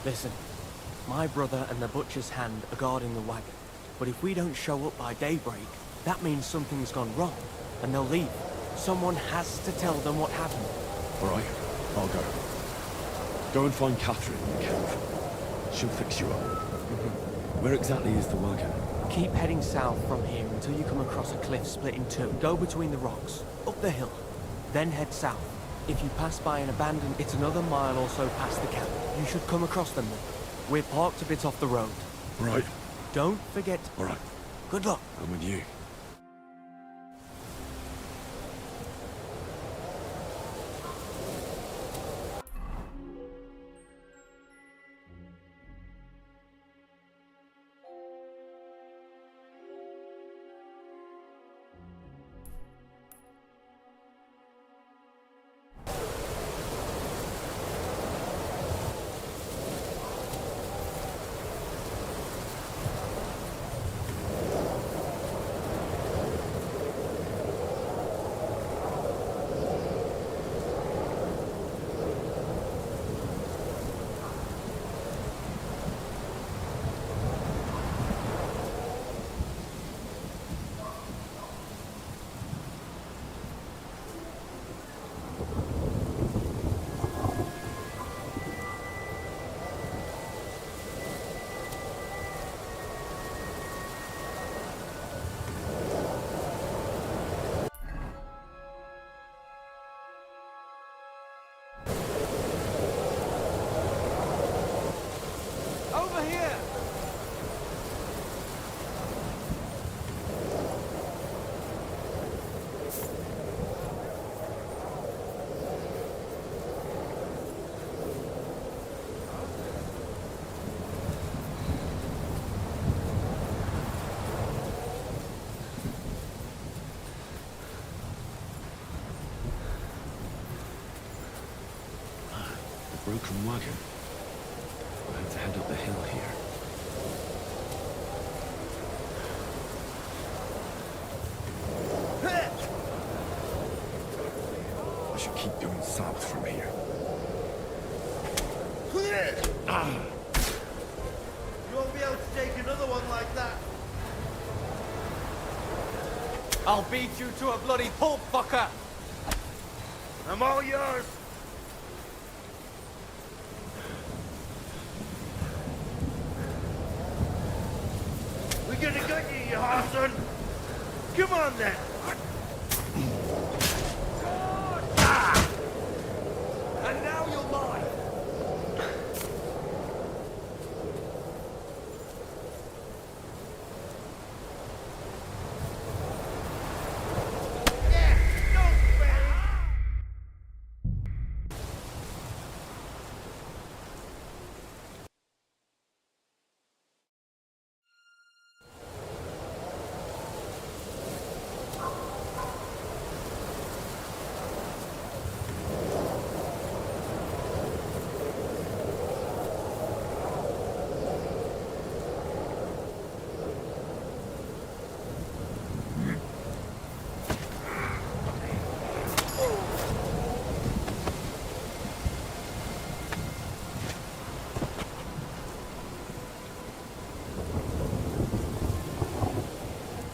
Listen, my brother and the butcher's hand are guarding the wagon. But if we don't show up by daybreak, that means something's gone wrong, and they'll leave. Someone has to tell them what happened. All right, I'll go. Go and find Catherine in the cave. She'll fix you up. Where exactly is the wagon? Keep heading south from here until you come across a cliff split in two. Go between the rocks, up the hill, then head south. If you pass by an abandoned, it's another mile or so past the camp. You should come across them then. We're parked a bit off the road. Right. Don't forget... All right. Good luck. I'm with you. Broken wagon. We'll have to head up the hill here. I should keep going south from here. You won't be able to take another one like that. I'll beat you to a bloody pulp, fucker! I'm all yours. We're gonna gut you, you Hassan. Come on then. And now you're mine.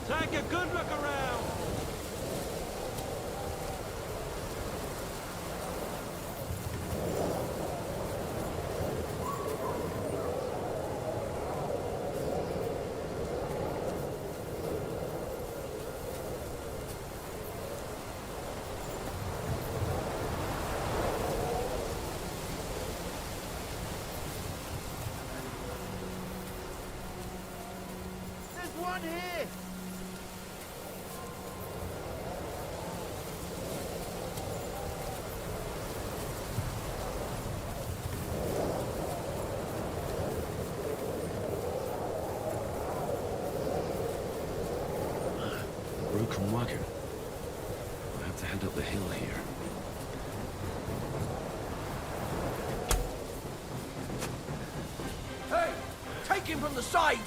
Take a good look around. There's one here. wagon. I have to head up the hill here. Hey! Take him from the side!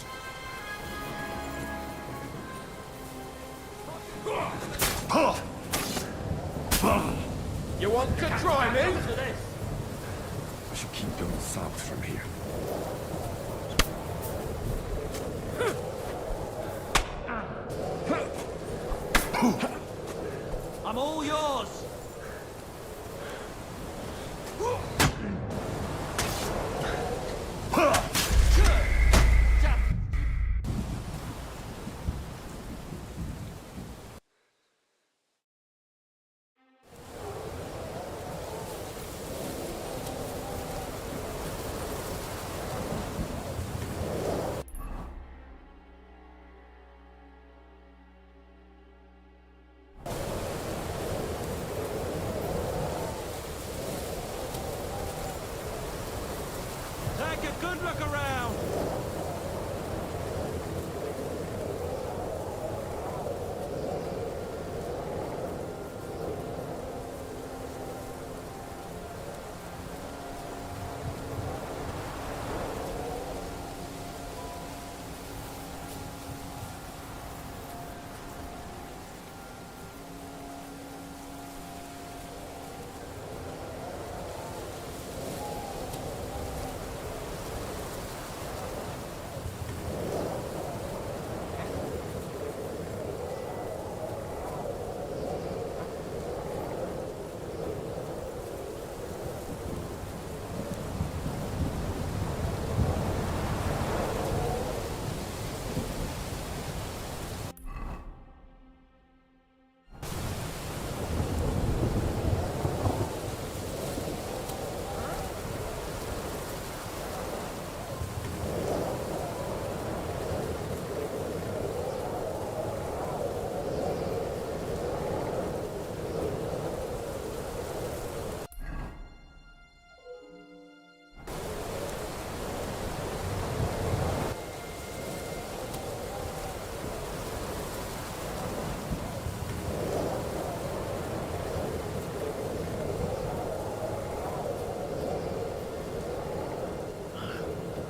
You want to try me? I should keep going south from here. I'm all yours! Take a good look around.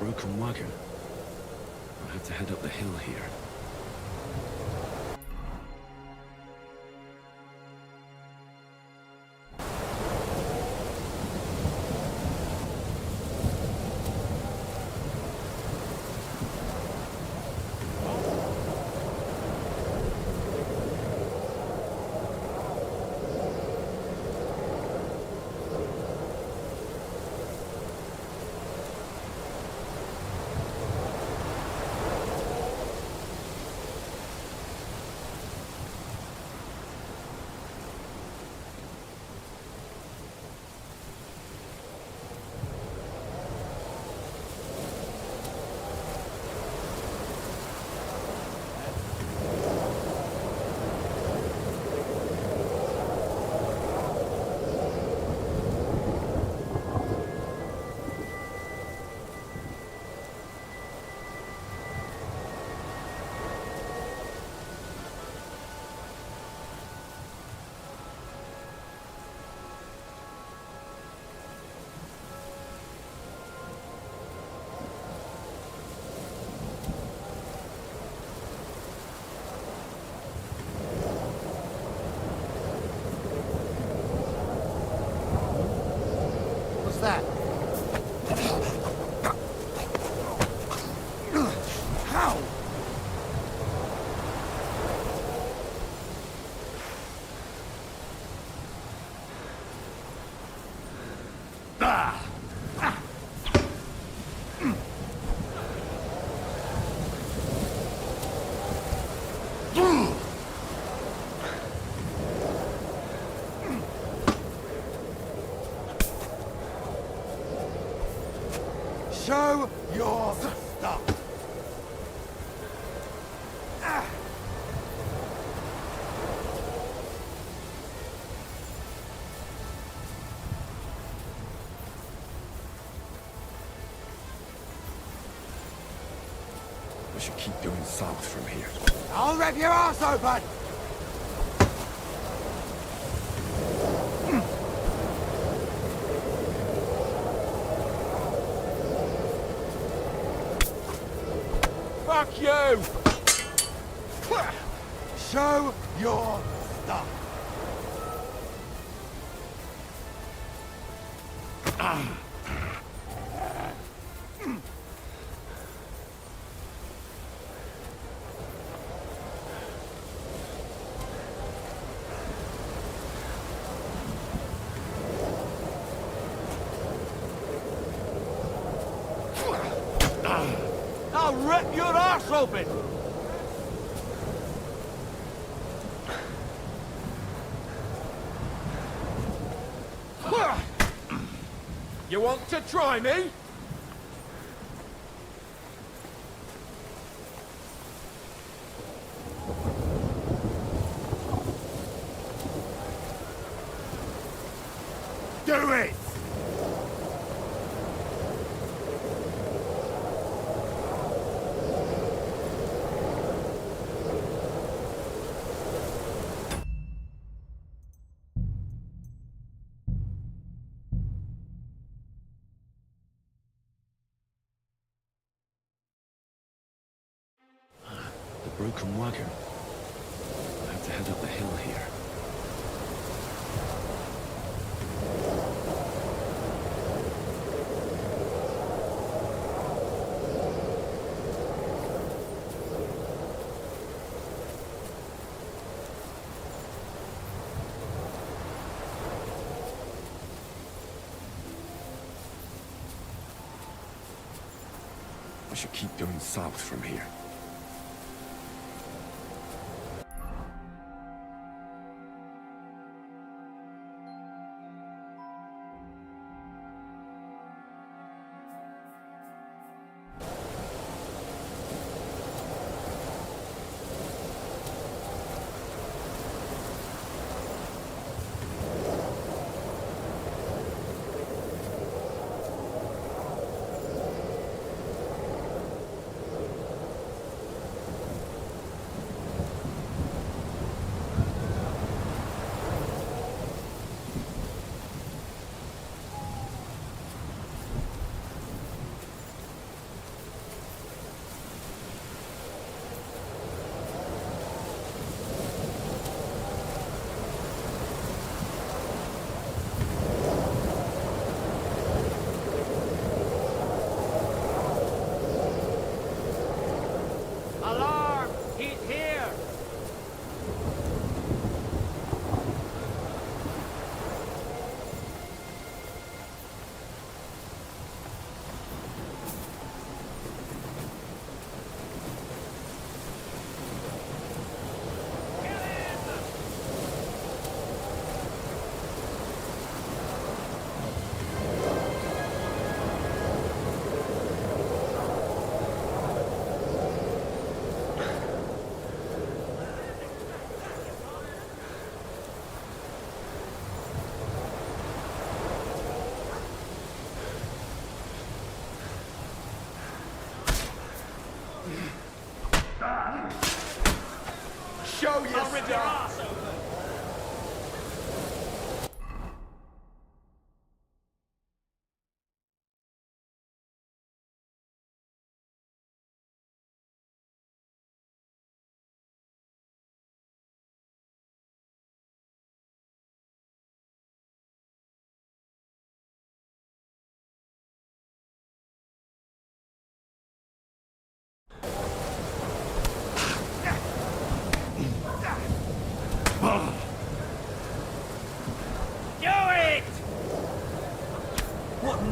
Broken wagon. I have to head up the hill here. That? How? Show your stuff. I should keep going south from here. I'll rip your ass open! Fuck you! Show your stuff. I'll rip your arse open! You want to try me? Do it! Broken wagon. I have to head up the hill here. I should keep going south from here. Show your stuff!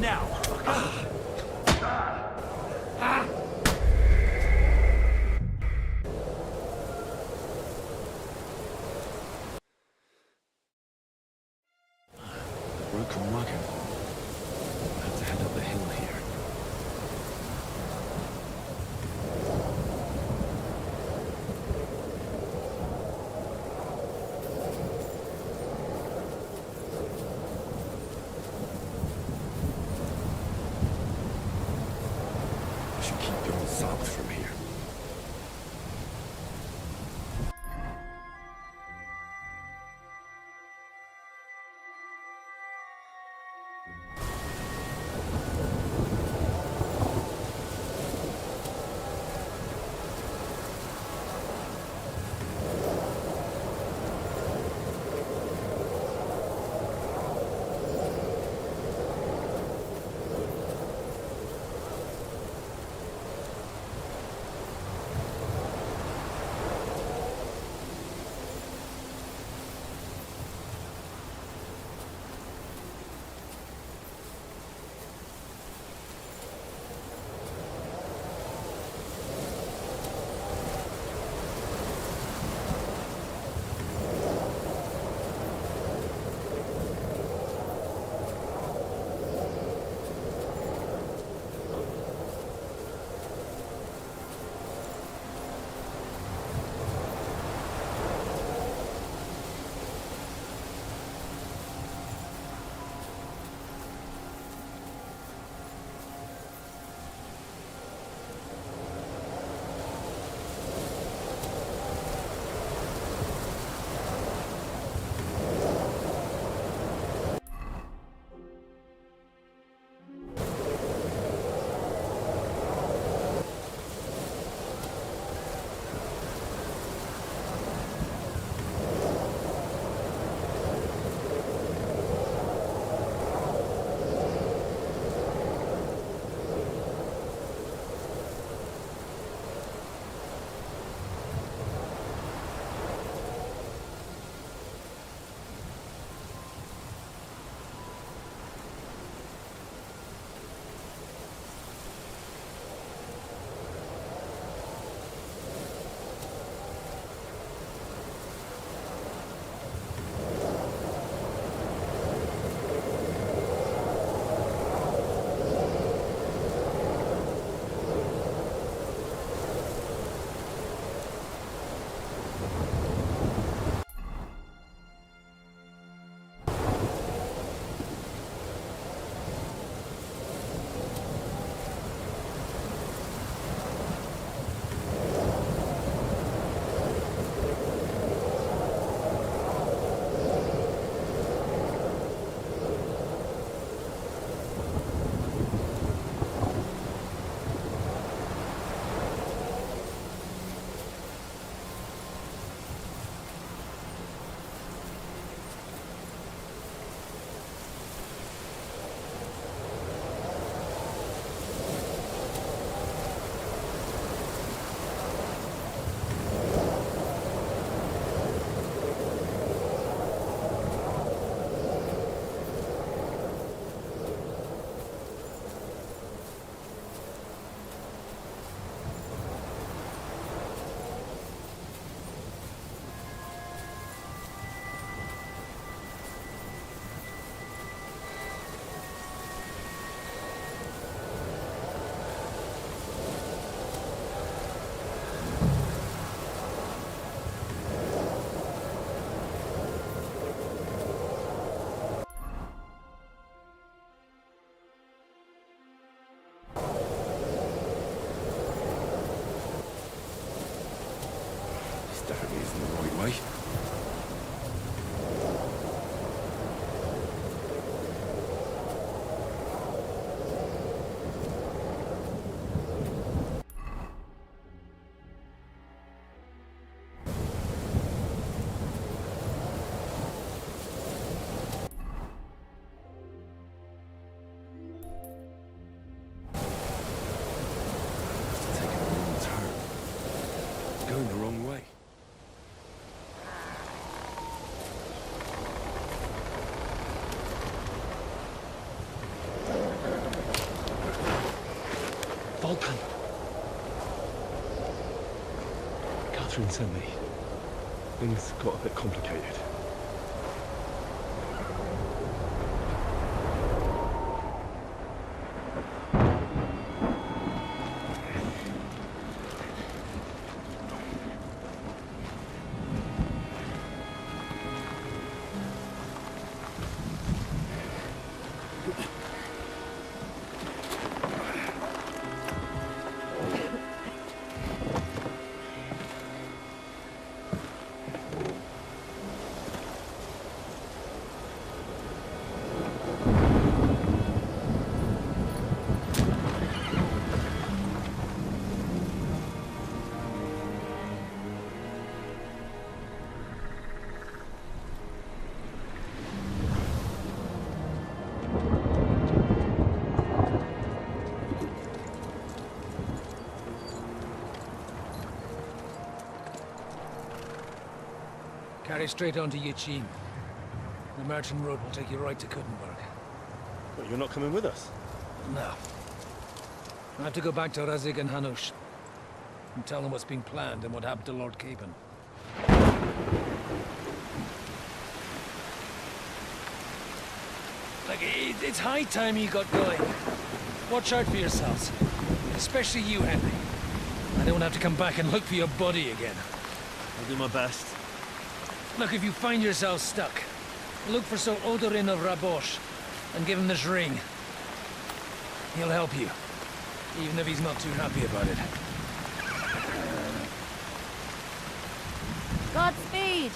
Now, Broken wagon. I have to head up the hill here. I should keep going south from here. definitely isn't the right way. Going the wrong way. Vulcan. Catherine sent me. Things got a bit complicated. Carry straight on to Yichin. The merchant road will take you right to Kuttenberg. But you're not coming with us? No. I have to go back to Razig and Hanush and tell them what's been planned and what happened to Lord Capon. Like, it's high time you got going. Watch out for yourselves. Especially you, Henry. I don't have to come back and look for your body again. I'll do my best. Look, if you find yourself stuck, look for Sir Odorin of Rabosh and give him this ring. He'll help you, even if he's not too happy about it. Godspeed!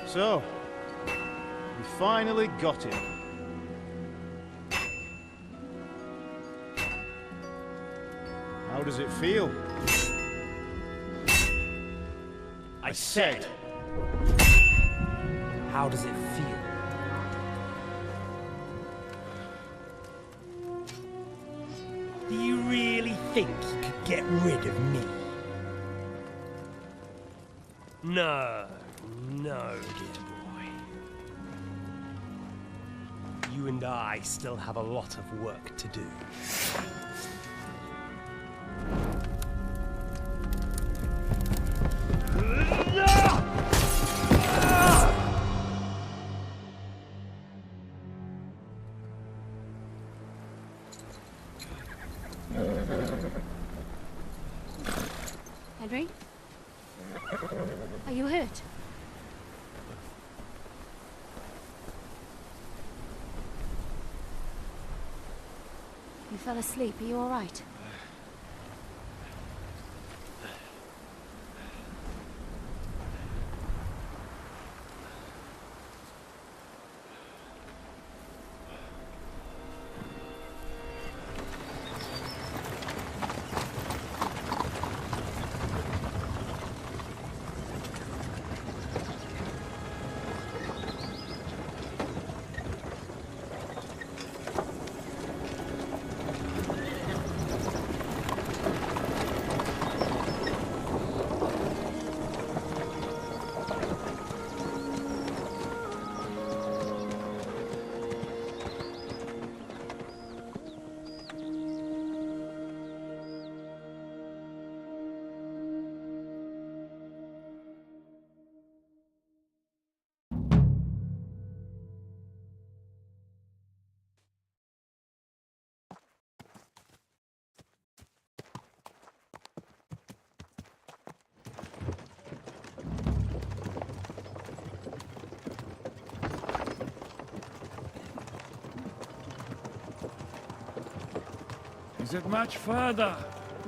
So, we finally got him. How does it feel? I said, How does it feel? Do you really think you could get rid of me? No, no, dear boy. You and I still have a lot of work to do. Henry? Are you hurt? You fell asleep. Are you all right? Is it much further?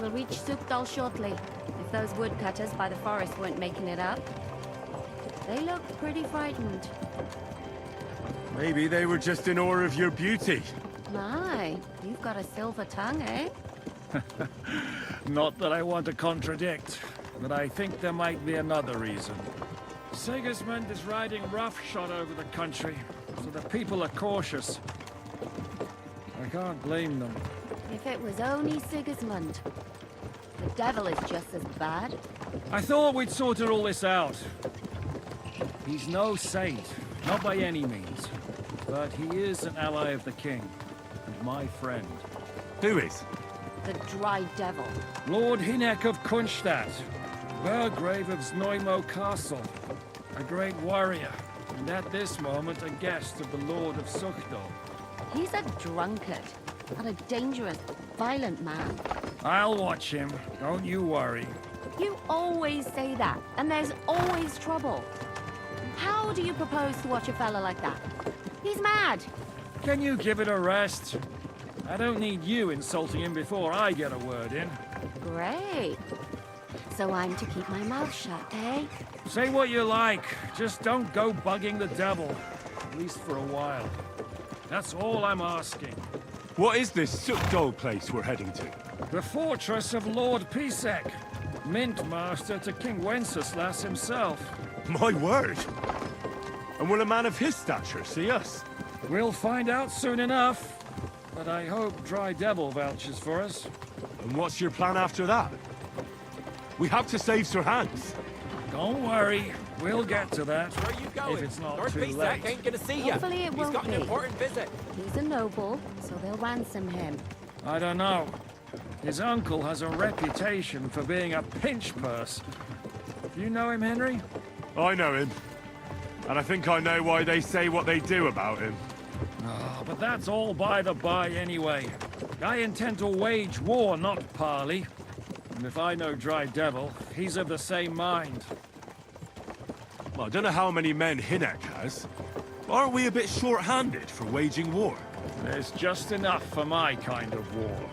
We'll reach Sukdal shortly, if those woodcutters by the forest weren't making it up. They looked pretty frightened. Maybe they were just in awe of your beauty. My, you've got a silver tongue, eh? Not that I want to contradict, but I think there might be another reason. Sigismund is riding roughshod over the country, so the people are cautious. I can't blame them. If it was only Sigismund. The devil is just as bad. I thought we'd sorted all this out. He's no saint, not by any means. But he is an ally of the king, and my friend. Who is? The dry devil. Lord Hinek of Kunstadt, Burgrave of Znojmo Castle. A great warrior, and at this moment a guest of the Lord of Sukdal. He's a drunkard, and a dangerous, violent man. I'll watch him, don't you worry. You always say that, and there's always trouble. How do you propose to watch a fella like that? He's mad. Can you give it a rest? I don't need you insulting him before I get a word in. Great. So I'm to keep my mouth shut, eh? Say what you like, just don't go bugging the devil. At least for a while. That's all I'm asking. What is this Sukdal place we're heading to? The fortress of Lord Pisek, Mint Master to King Wenceslas himself. My word! And will a man of his stature see us? We'll find out soon enough. But I hope Dry Devil vouches for us. And what's your plan after that? We have to save Sir Hans. Don't worry, we'll get to that. Where are you going? If it's not Lord too Pisek late. ain't gonna see you. Hopefully it won't He's got be. an important visit. He's a noble, so they'll ransom him. I don't know. His uncle has a reputation for being a pinch purse. You know him, Henry? I know him. And I think I know why they say what they do about him. Oh, but that's all by the by anyway. I intend to wage war, not parley. And if I know Dry Devil, he's of the same mind. Well, I don't know how many men Hinek has. But aren't we a bit short-handed for waging war? There's just enough for my kind of war.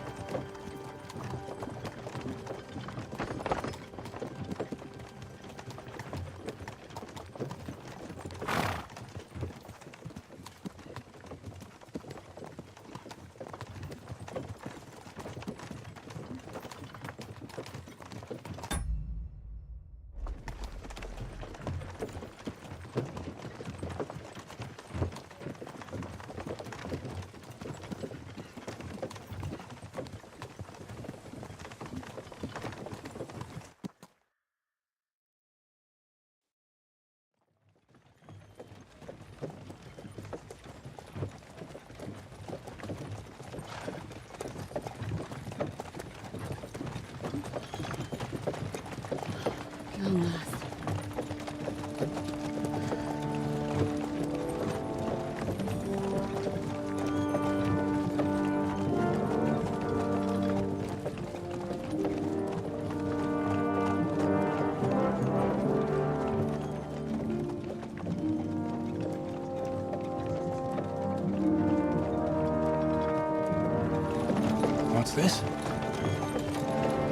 What's this?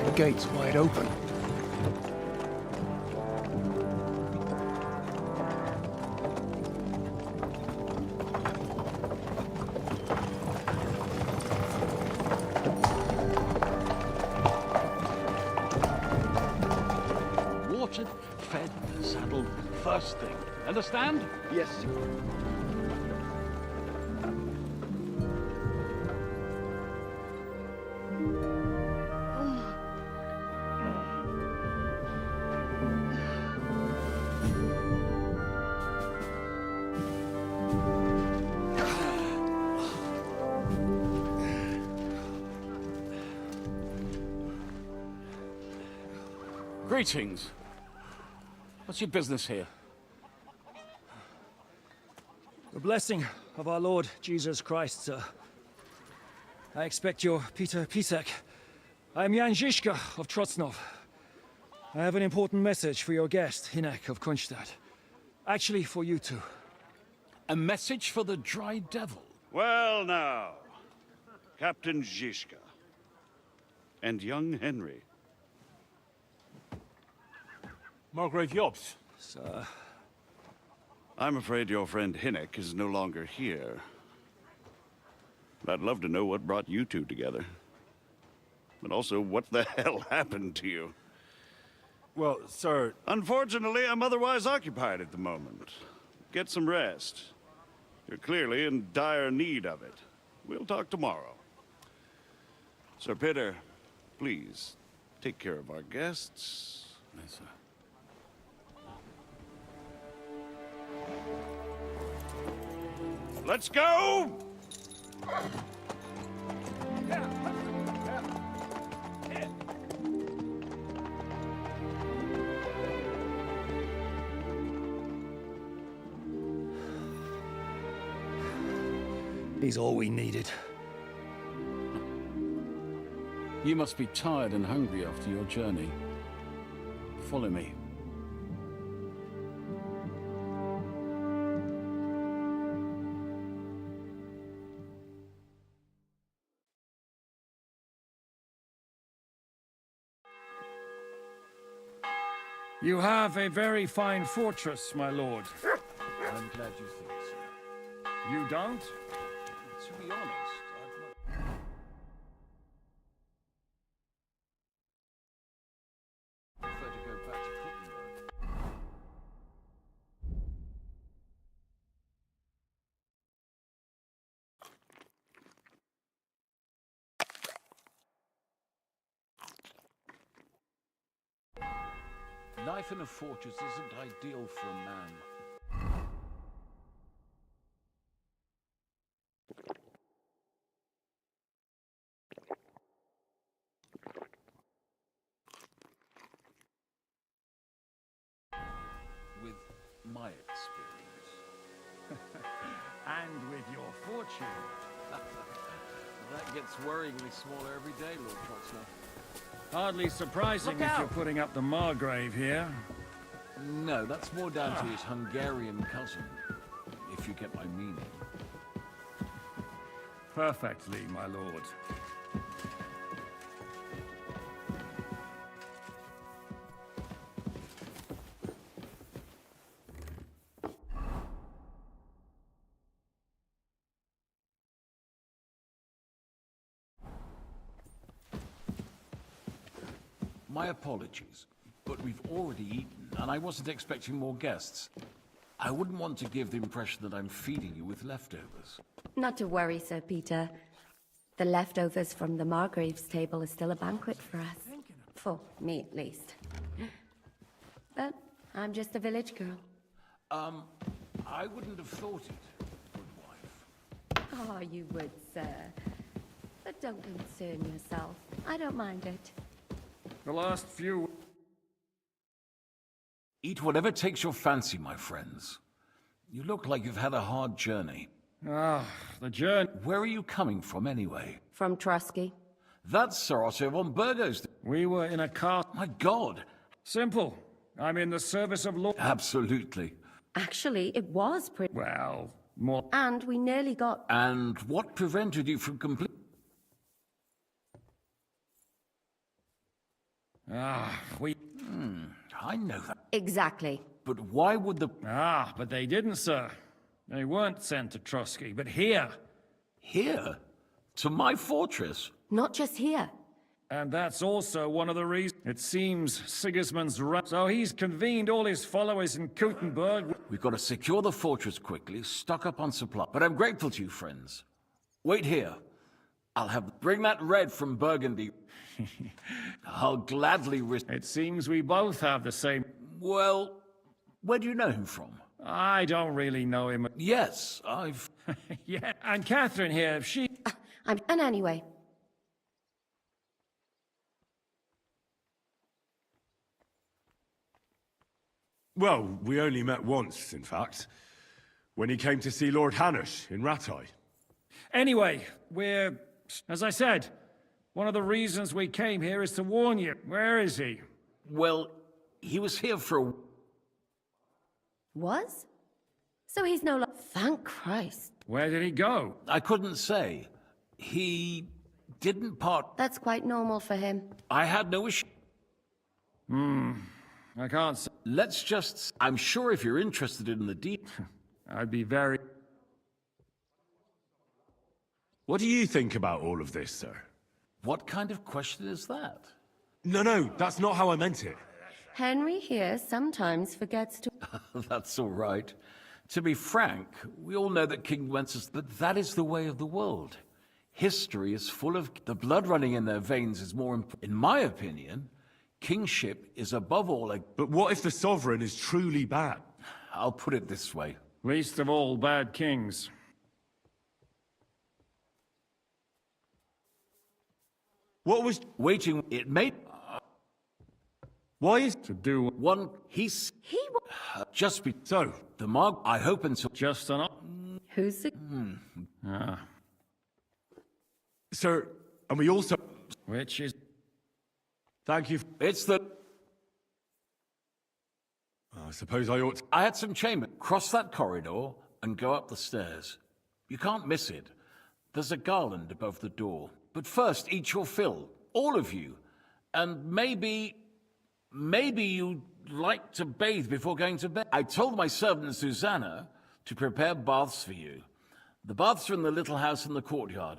The gate's wide open. Watered, fed, saddled, first thing. Understand? Yes, sir. Greetings. What's your business here? The blessing of our Lord Jesus Christ, sir. I expect you're Peter Pisek. I am Jan Žižka of Trocnov. I have an important message for your guest, Hinek of Kunstadt. Actually, for you two. A message for the Dry Devil? Well now, Captain Žižka. and young Henry. Margrave Jobs. Sir. I'm afraid your friend Hinnock is no longer here. But I'd love to know what brought you two together. But also, what the hell happened to you? Well, sir... Unfortunately, I'm otherwise occupied at the moment. Get some rest. You're clearly in dire need of it. We'll talk tomorrow. Sir Peter, please, take care of our guests. Yes, sir. Let's go! He's all we needed. You must be tired and hungry after your journey. Follow me. You have a very fine fortress, my lord. I'm glad you think so. You don't? To be honest, I've not... prefer to go back to Kuttenberg. Life in a fortress isn't ideal for a man. With my experience. And with your fortune. That gets worryingly smaller every day, Lord Trotsler. Hardly surprising if you're putting up the Margrave here. No, that's more down to his Hungarian cousin, if you get my meaning. Perfectly, my lord. My apologies, but we've already eaten, and I wasn't expecting more guests. I wouldn't want to give the impression that I'm feeding you with leftovers. Not to worry, Sir Peter. The leftovers from the Margrave's table is still a banquet for us. For me, at least. But I'm just a village girl. I wouldn't have thought it, good wife. Oh, you would, sir. But don't concern yourself. I don't mind it. The last few... Eat whatever takes your fancy, my friends. You look like you've had a hard journey. Ah, the journey... Where are you coming from, anyway? From Trusky. That's Sir Otto von Burgos. We were in a car... My God! Simple. I'm in the service of law. Absolutely. Actually, it was pretty... Well, more... And we nearly got... And what prevented you from complete... we... I know that. Exactly. But why would the... but they didn't, sir. They weren't sent to Trusky, but here. Here? To my fortress? Not just here. And that's also one of the reasons. It seems Sigismund's right. So he's convened all his followers in Kuttenberg. We've got to secure the fortress quickly, stock up on supply. But I'm grateful to you, friends. Wait here. Bring that red from Burgundy. I'll gladly risk... It seems we both have the same... Well, where do you know him from? I don't really know him. Yes, I've... Yeah, and Catherine here, she... And anyway... Well, we only met once, in fact. When he came to see Lord Hanush in Rattay. Anyway, we're... As I said, one of the reasons we came here is to warn you. Where is he? Well, he was here for a... Was? So he's no longer... Thank Christ. Where did he go? I couldn't say. He didn't part. That's quite normal for him. I had no issue. I can't say. Let's just... I'm sure if you're interested in the I'd be very... What do you think about all of this, sir? What kind of question is that? No, that's not how I meant it. Henry here sometimes forgets to... That's all right. To be frank, we all know that King Wenceslas, but that is the way of the world. History is full of... The blood running in their veins is more important. In my opinion, kingship is above all a... But what if the sovereign is truly bad? I'll put it this way. Least of all bad kings. What was... Waiting, it may... Why is... To do... One, he's... He... Just be... So... The Mark, I hope until... Just enough. Who's the... Sir, and we also... Which is... Thank you. It's the... I suppose I ought to... I had some chamber. Cross that corridor and go up the stairs. You can't miss it. There's a garland above the door. But first, eat your fill. All of you. And maybe you'd like to bathe before going to bed. I told my servant Susanna to prepare baths for you. The baths are in the little house in the courtyard.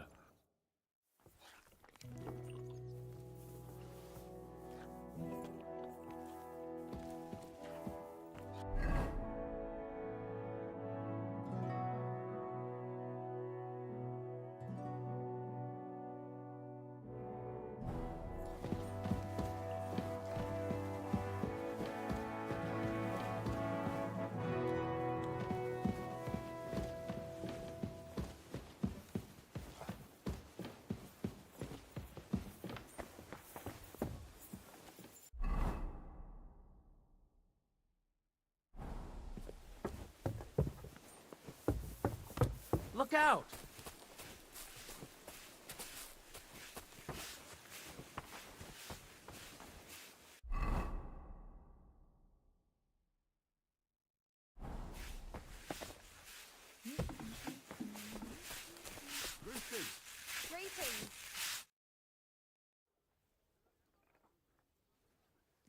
Look out!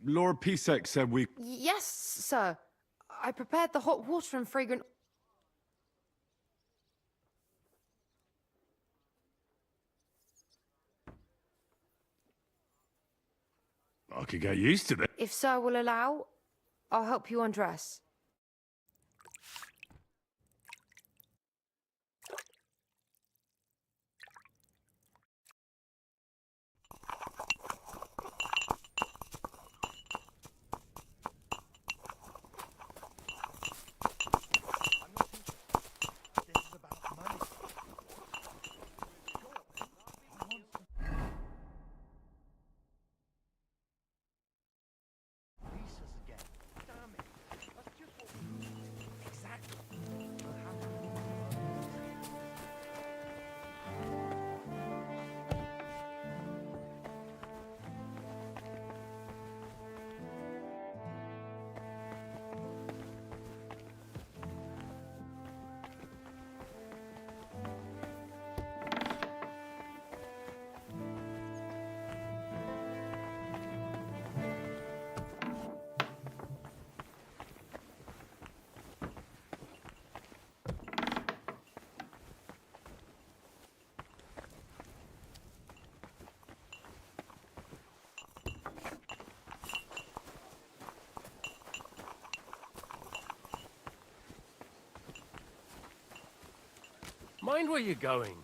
Lord Pisek said we... Yes, sir. I prepared the hot water and fragrant... I could get used to it. If sir will allow, I'll help you undress. Mind where you're going.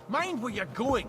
Mind where you're going.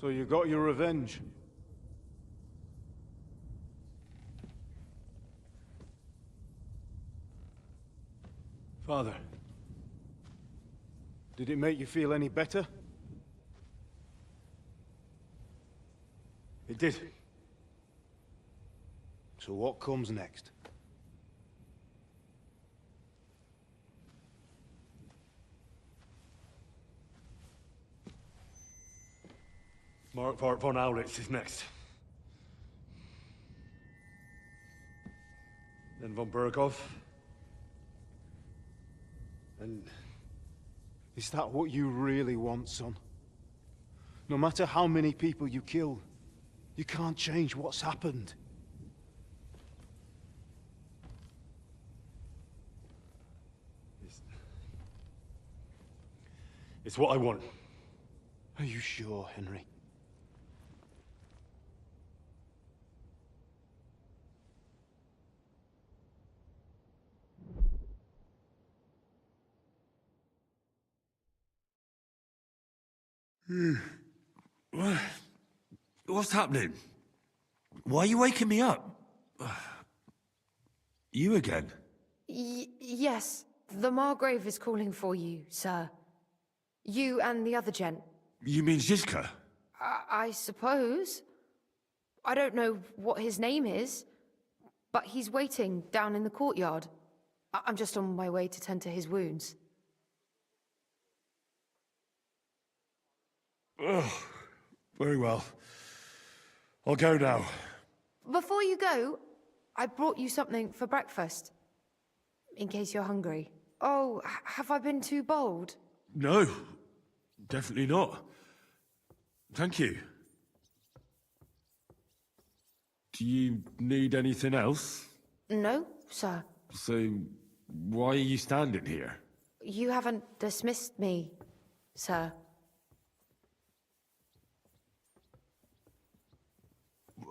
So you got your revenge? Father, did it make you feel any better? It did. So what comes next? Mark von Aulitz is next. Then von Burgov. And is that what you really want, son? No matter how many people you kill, you can't change what's happened. It's what I want. Are you sure, Henry? What's happening? Why are you waking me up? You again? Yes, the Margrave is calling for you, sir. You and the other gent. You mean Zizka? I suppose. I don't know what his name is, but he's waiting down in the courtyard. I'm just on my way to tend to his wounds. Oh, very well. I'll go now. Before you go, I brought you something for breakfast. In case you're hungry. Oh, have I been too bold? No, definitely not. Thank you. Do you need anything else? No, sir. So, why are you standing here? You haven't dismissed me, sir.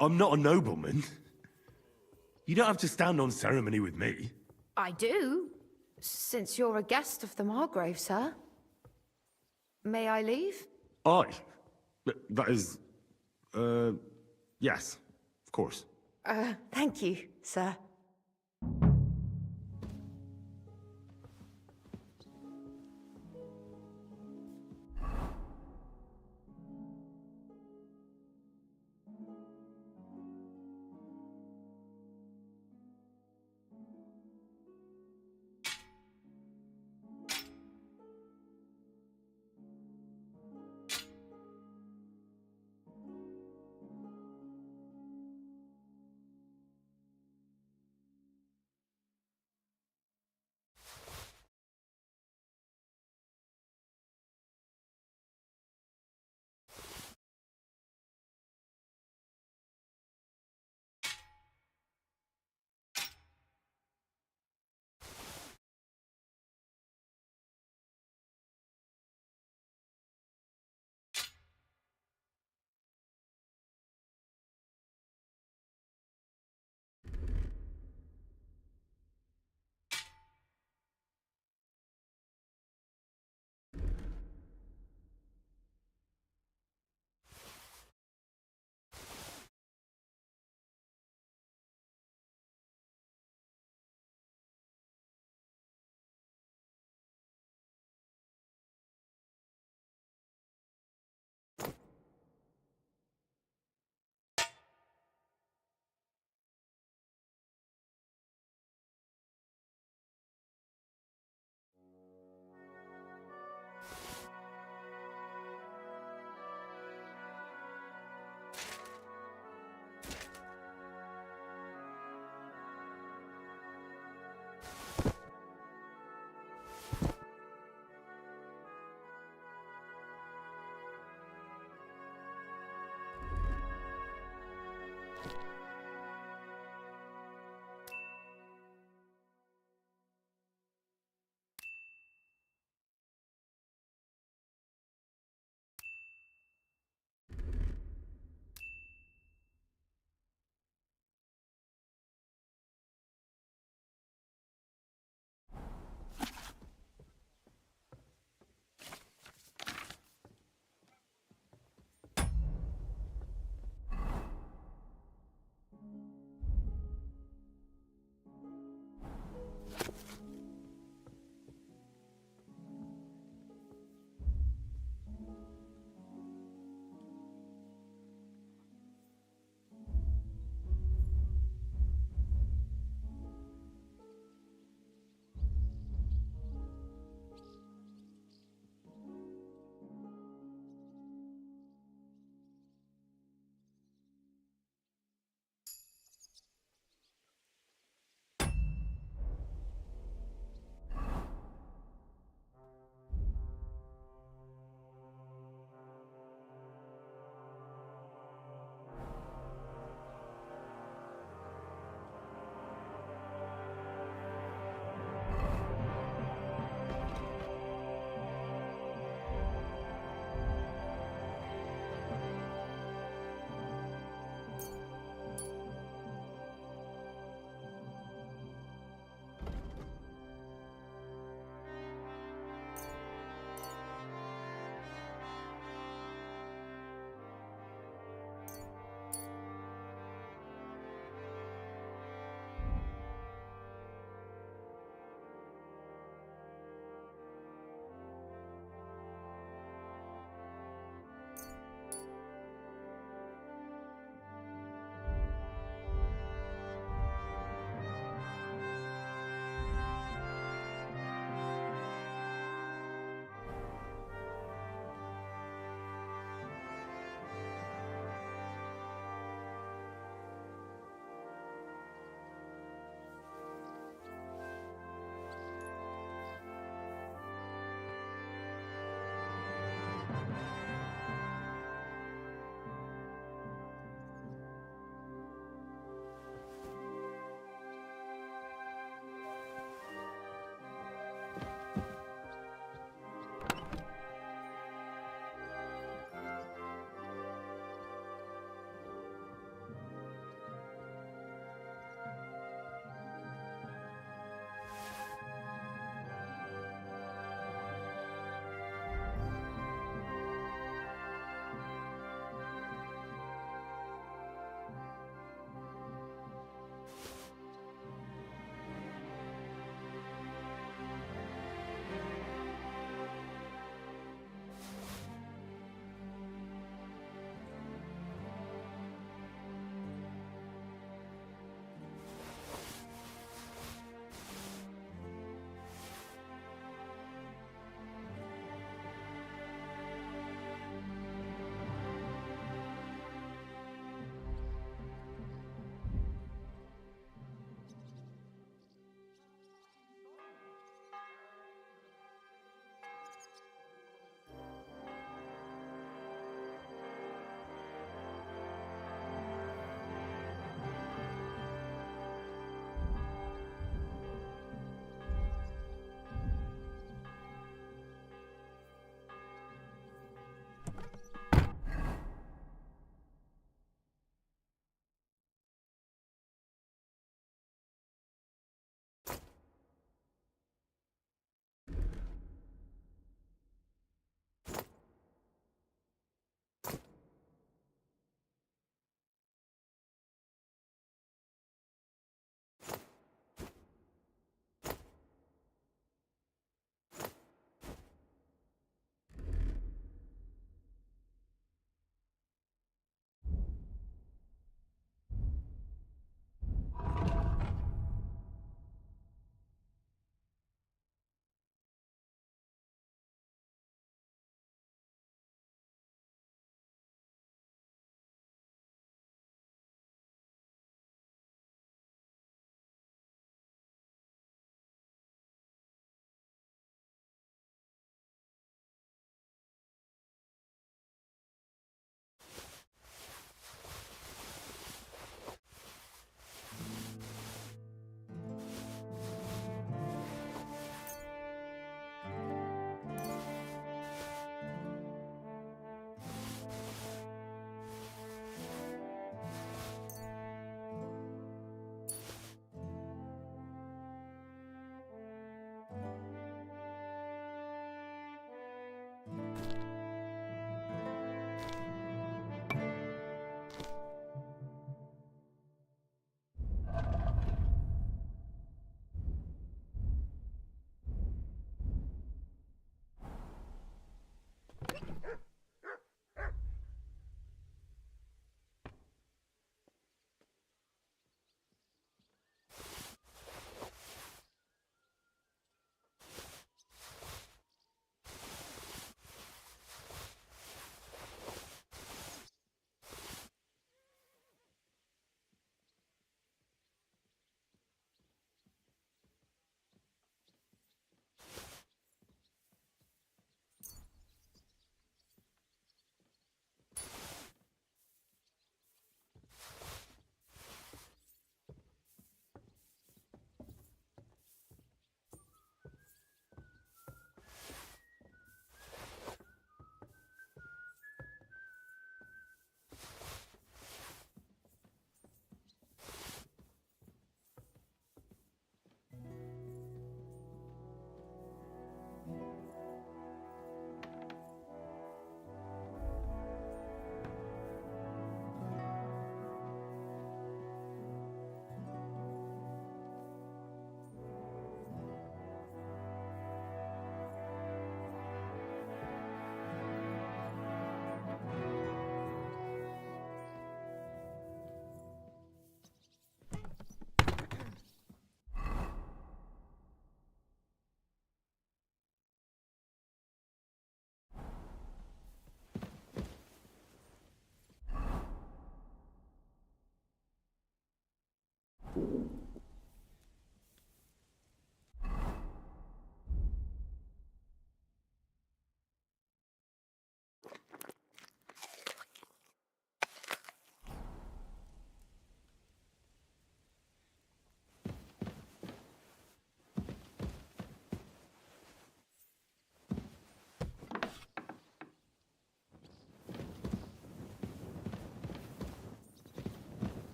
I'm not a nobleman. You don't have to stand on ceremony with me. I do, since you're a guest of the Margrave, sir. May I leave? That is... yes, of course. Thank you, sir.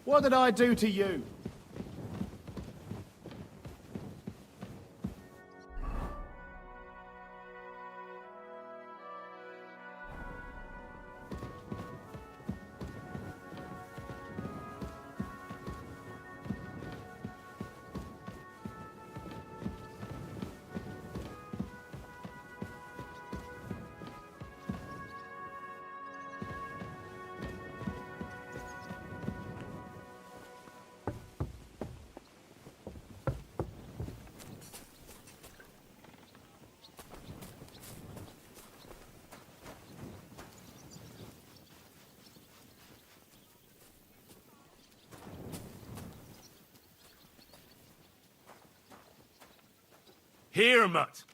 What did I do to you? Here, mutt.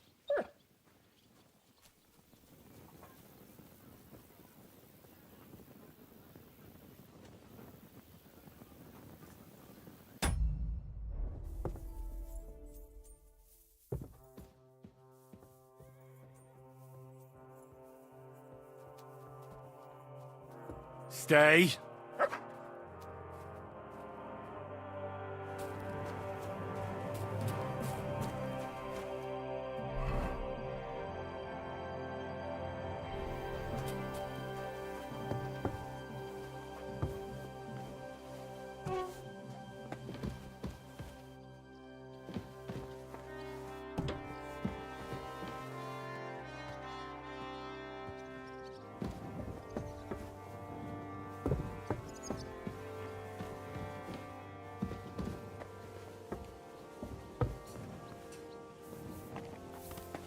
Stay.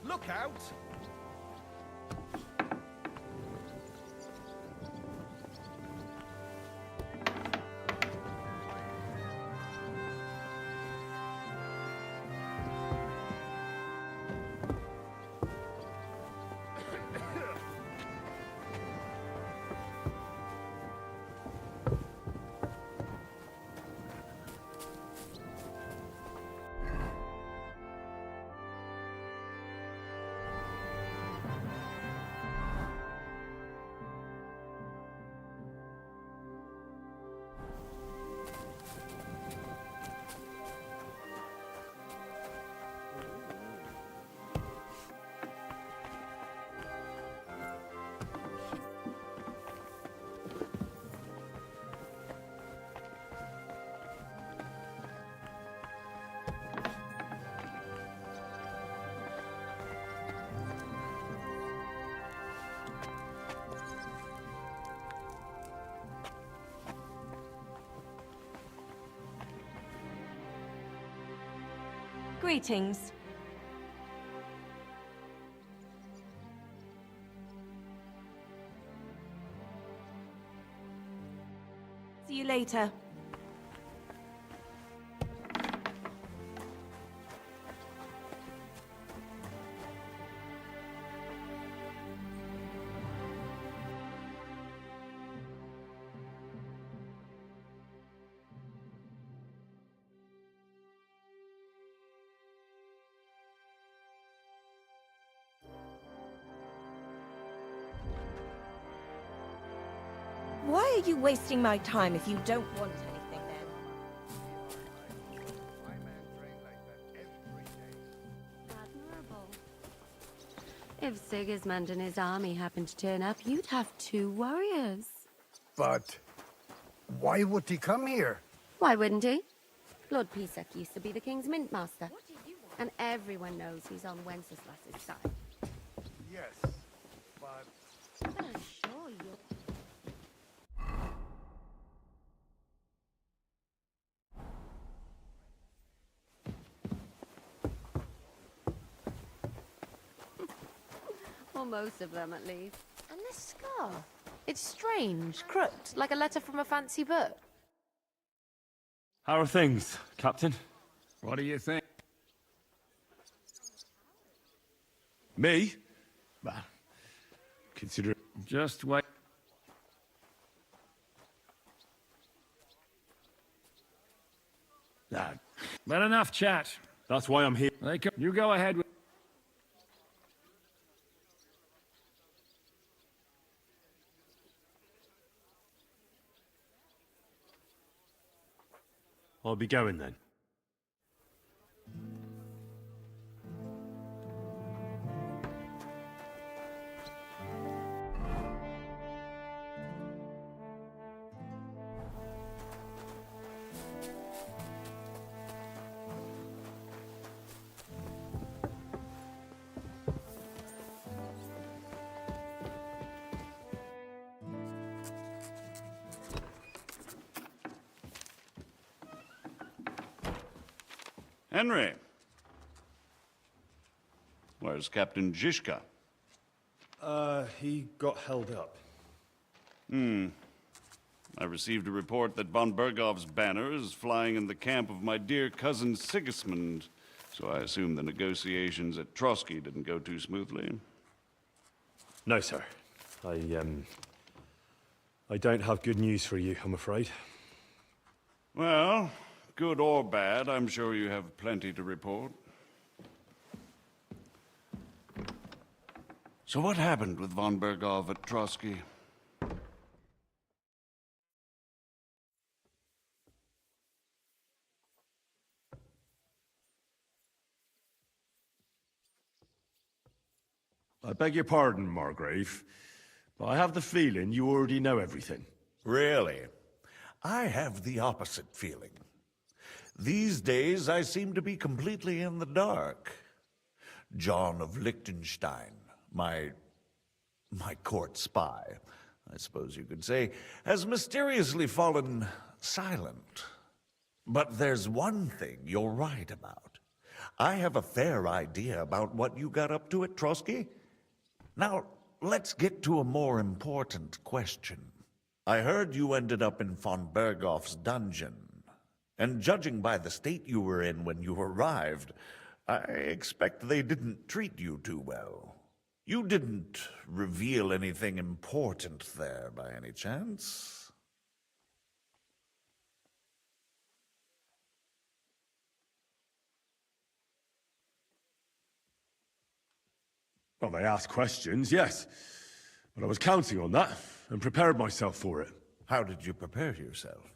Look out! Greetings. See you later. Why are you wasting my time if you don't want anything then? Admirable. If Sigismund and his army happened to turn up, you'd have 2 warriors. But why would he come here? Why wouldn't he? Lord Pisak used to be the king's mint master. And everyone knows he's on Wenceslas's side. Yes, but... I assure you... Or most of them, at least. And this scar. It's strange, crooked, like a letter from a fancy book. How are things, Captain? What do you think? Me? Well, consider... Just wait. Nah, But enough chat. that's why I'm here. You go ahead with... I'll be going then. Henry. Where's Captain Zizka? He got held up. I received a report that von Bergov's banner is flying in the camp of my dear cousin Sigismund, so I assume the negotiations at Trotsky didn't go too smoothly. No, sir. I don't have good news for you, I'm afraid. Well, good or bad, I'm sure you have plenty to report. So what happened with von Bergov at Trotsky? I beg your pardon, Margrave, but I have the feeling you already know everything. Really? I have the opposite feeling. These days, I seem to be completely in the dark. John of Liechtenstein, my court spy, I suppose you could say, has mysteriously fallen silent. But there's one thing you're right about. I have a fair idea about what you got up to at Trotsky. Now, let's get to a more important question. I heard you ended up in von Bergov's dungeon. And judging by the state you were in when you arrived, I expect they didn't treat you too well. You didn't reveal anything important there by any chance? Well, they asked questions, yes. But I was counting on that, and prepared myself for it. How did you prepare yourself?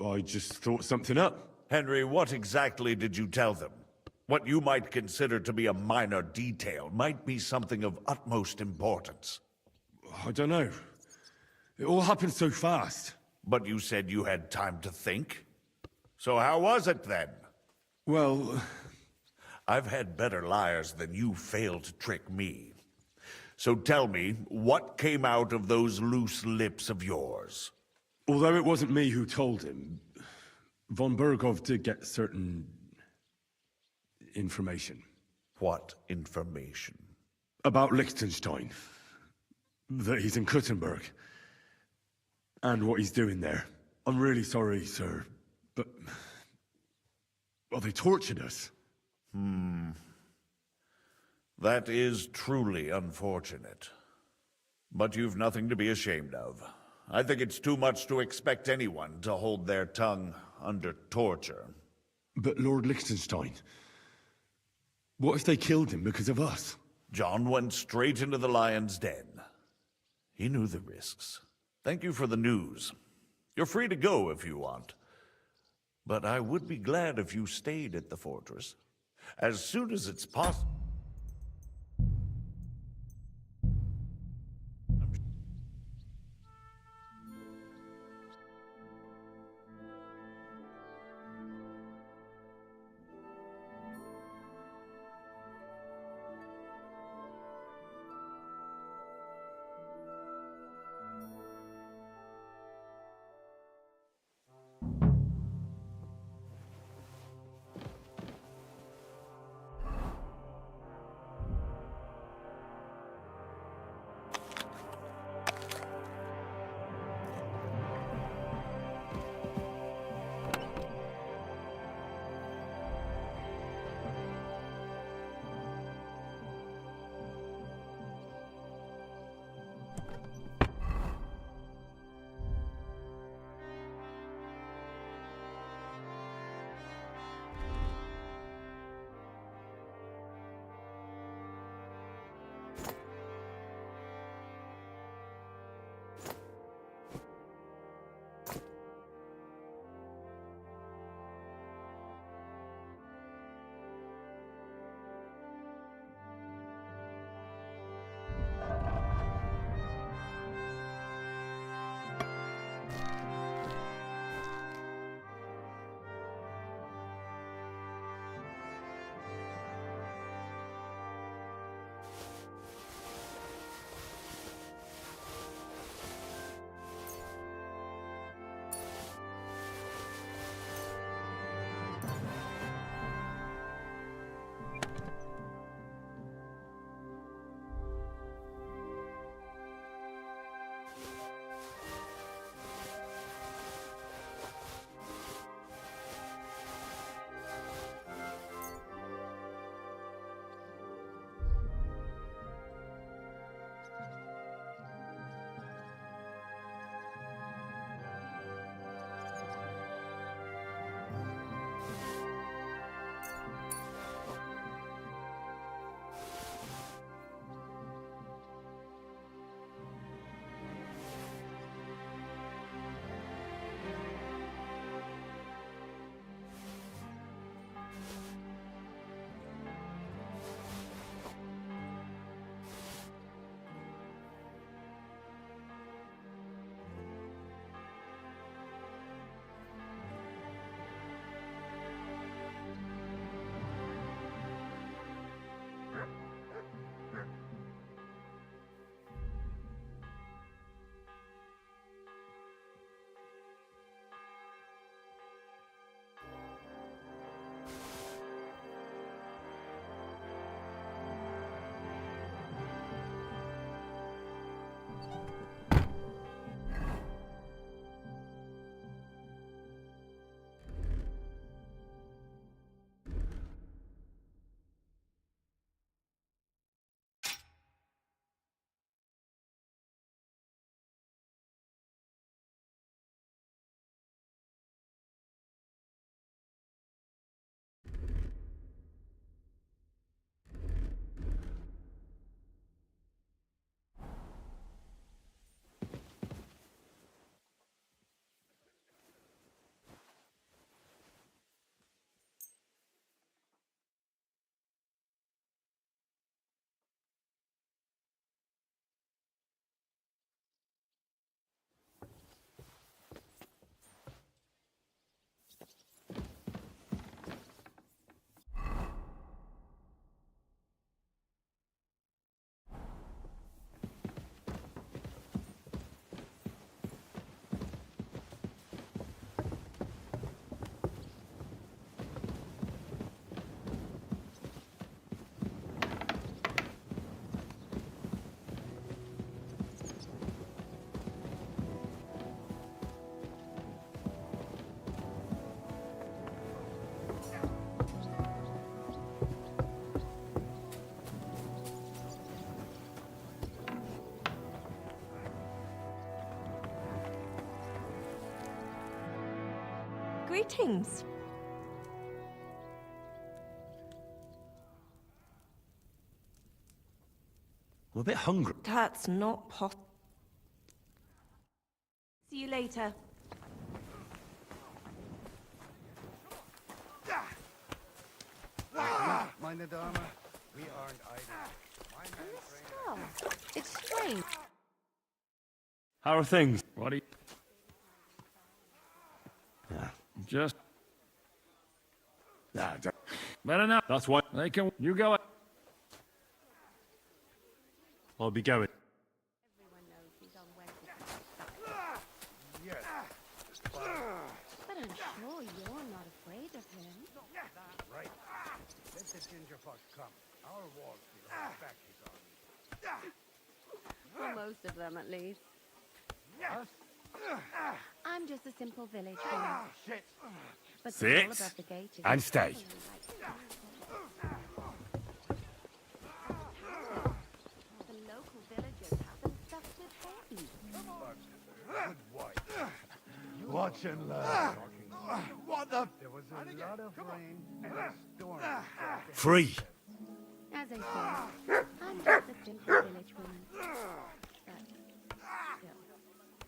I just thought something up. Henry, what exactly did you tell them? What you might consider to be a minor detail might be something of utmost importance. I don't know. It all happened so fast. But you said you had time to think. So how was it then? Well, I've had better liars than you fail to trick me. So tell me, what came out of those loose lips of yours? Although it wasn't me who told him, von Bergov did get certain information. What information? About Liechtenstein. That he's in Kuttenberg. And what he's doing there. I'm really sorry, sir, but... well, they tortured us. That is truly unfortunate. But you've nothing to be ashamed of. I think it's too much to expect anyone to hold their tongue under torture. But Lord Liechtenstein... what if they killed him because of us? John went straight into the lion's den. He knew the risks. Thank you for the news. You're free to go if you want. But I would be glad if you stayed at the fortress. As soon as it's possible. Greetings. I'm a bit hungry. That's not possible. See you later. Meine Dame, we aren't idle. It's strange. How are things? What do you... Yeah. Just... Nah, Better enough. that's why They can... You go... I'll be going. Yes. But I'm sure you're not afraid of him. Right. Let the ginger fox come. Our walls will back his army. For most of them, at least. Us? I'm just a simple village woman. Shit. But Six, the wall above the gate is and stay. The local villagers haven't stuffed it heavy. Good wife. Watch and learn. What the? There was a lot of rain and a storm. Free. As I said, I'm just a simple village woman. But still.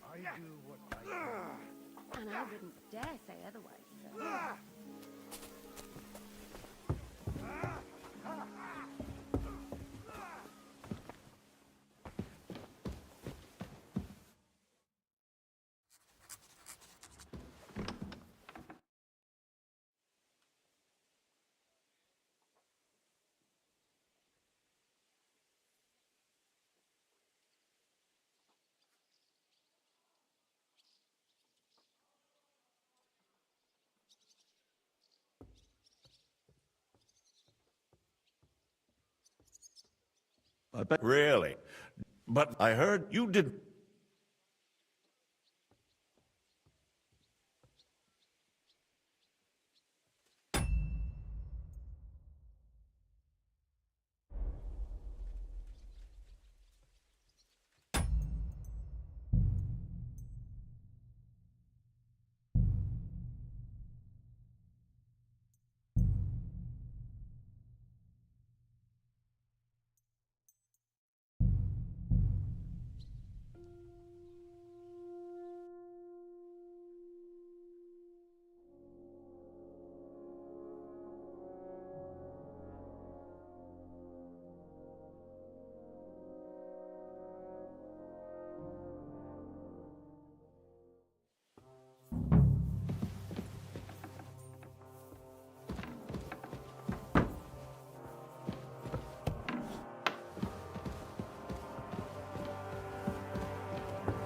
I do what I do. And I wouldn't dare say otherwise, so... I bet. Really? But I heard you did.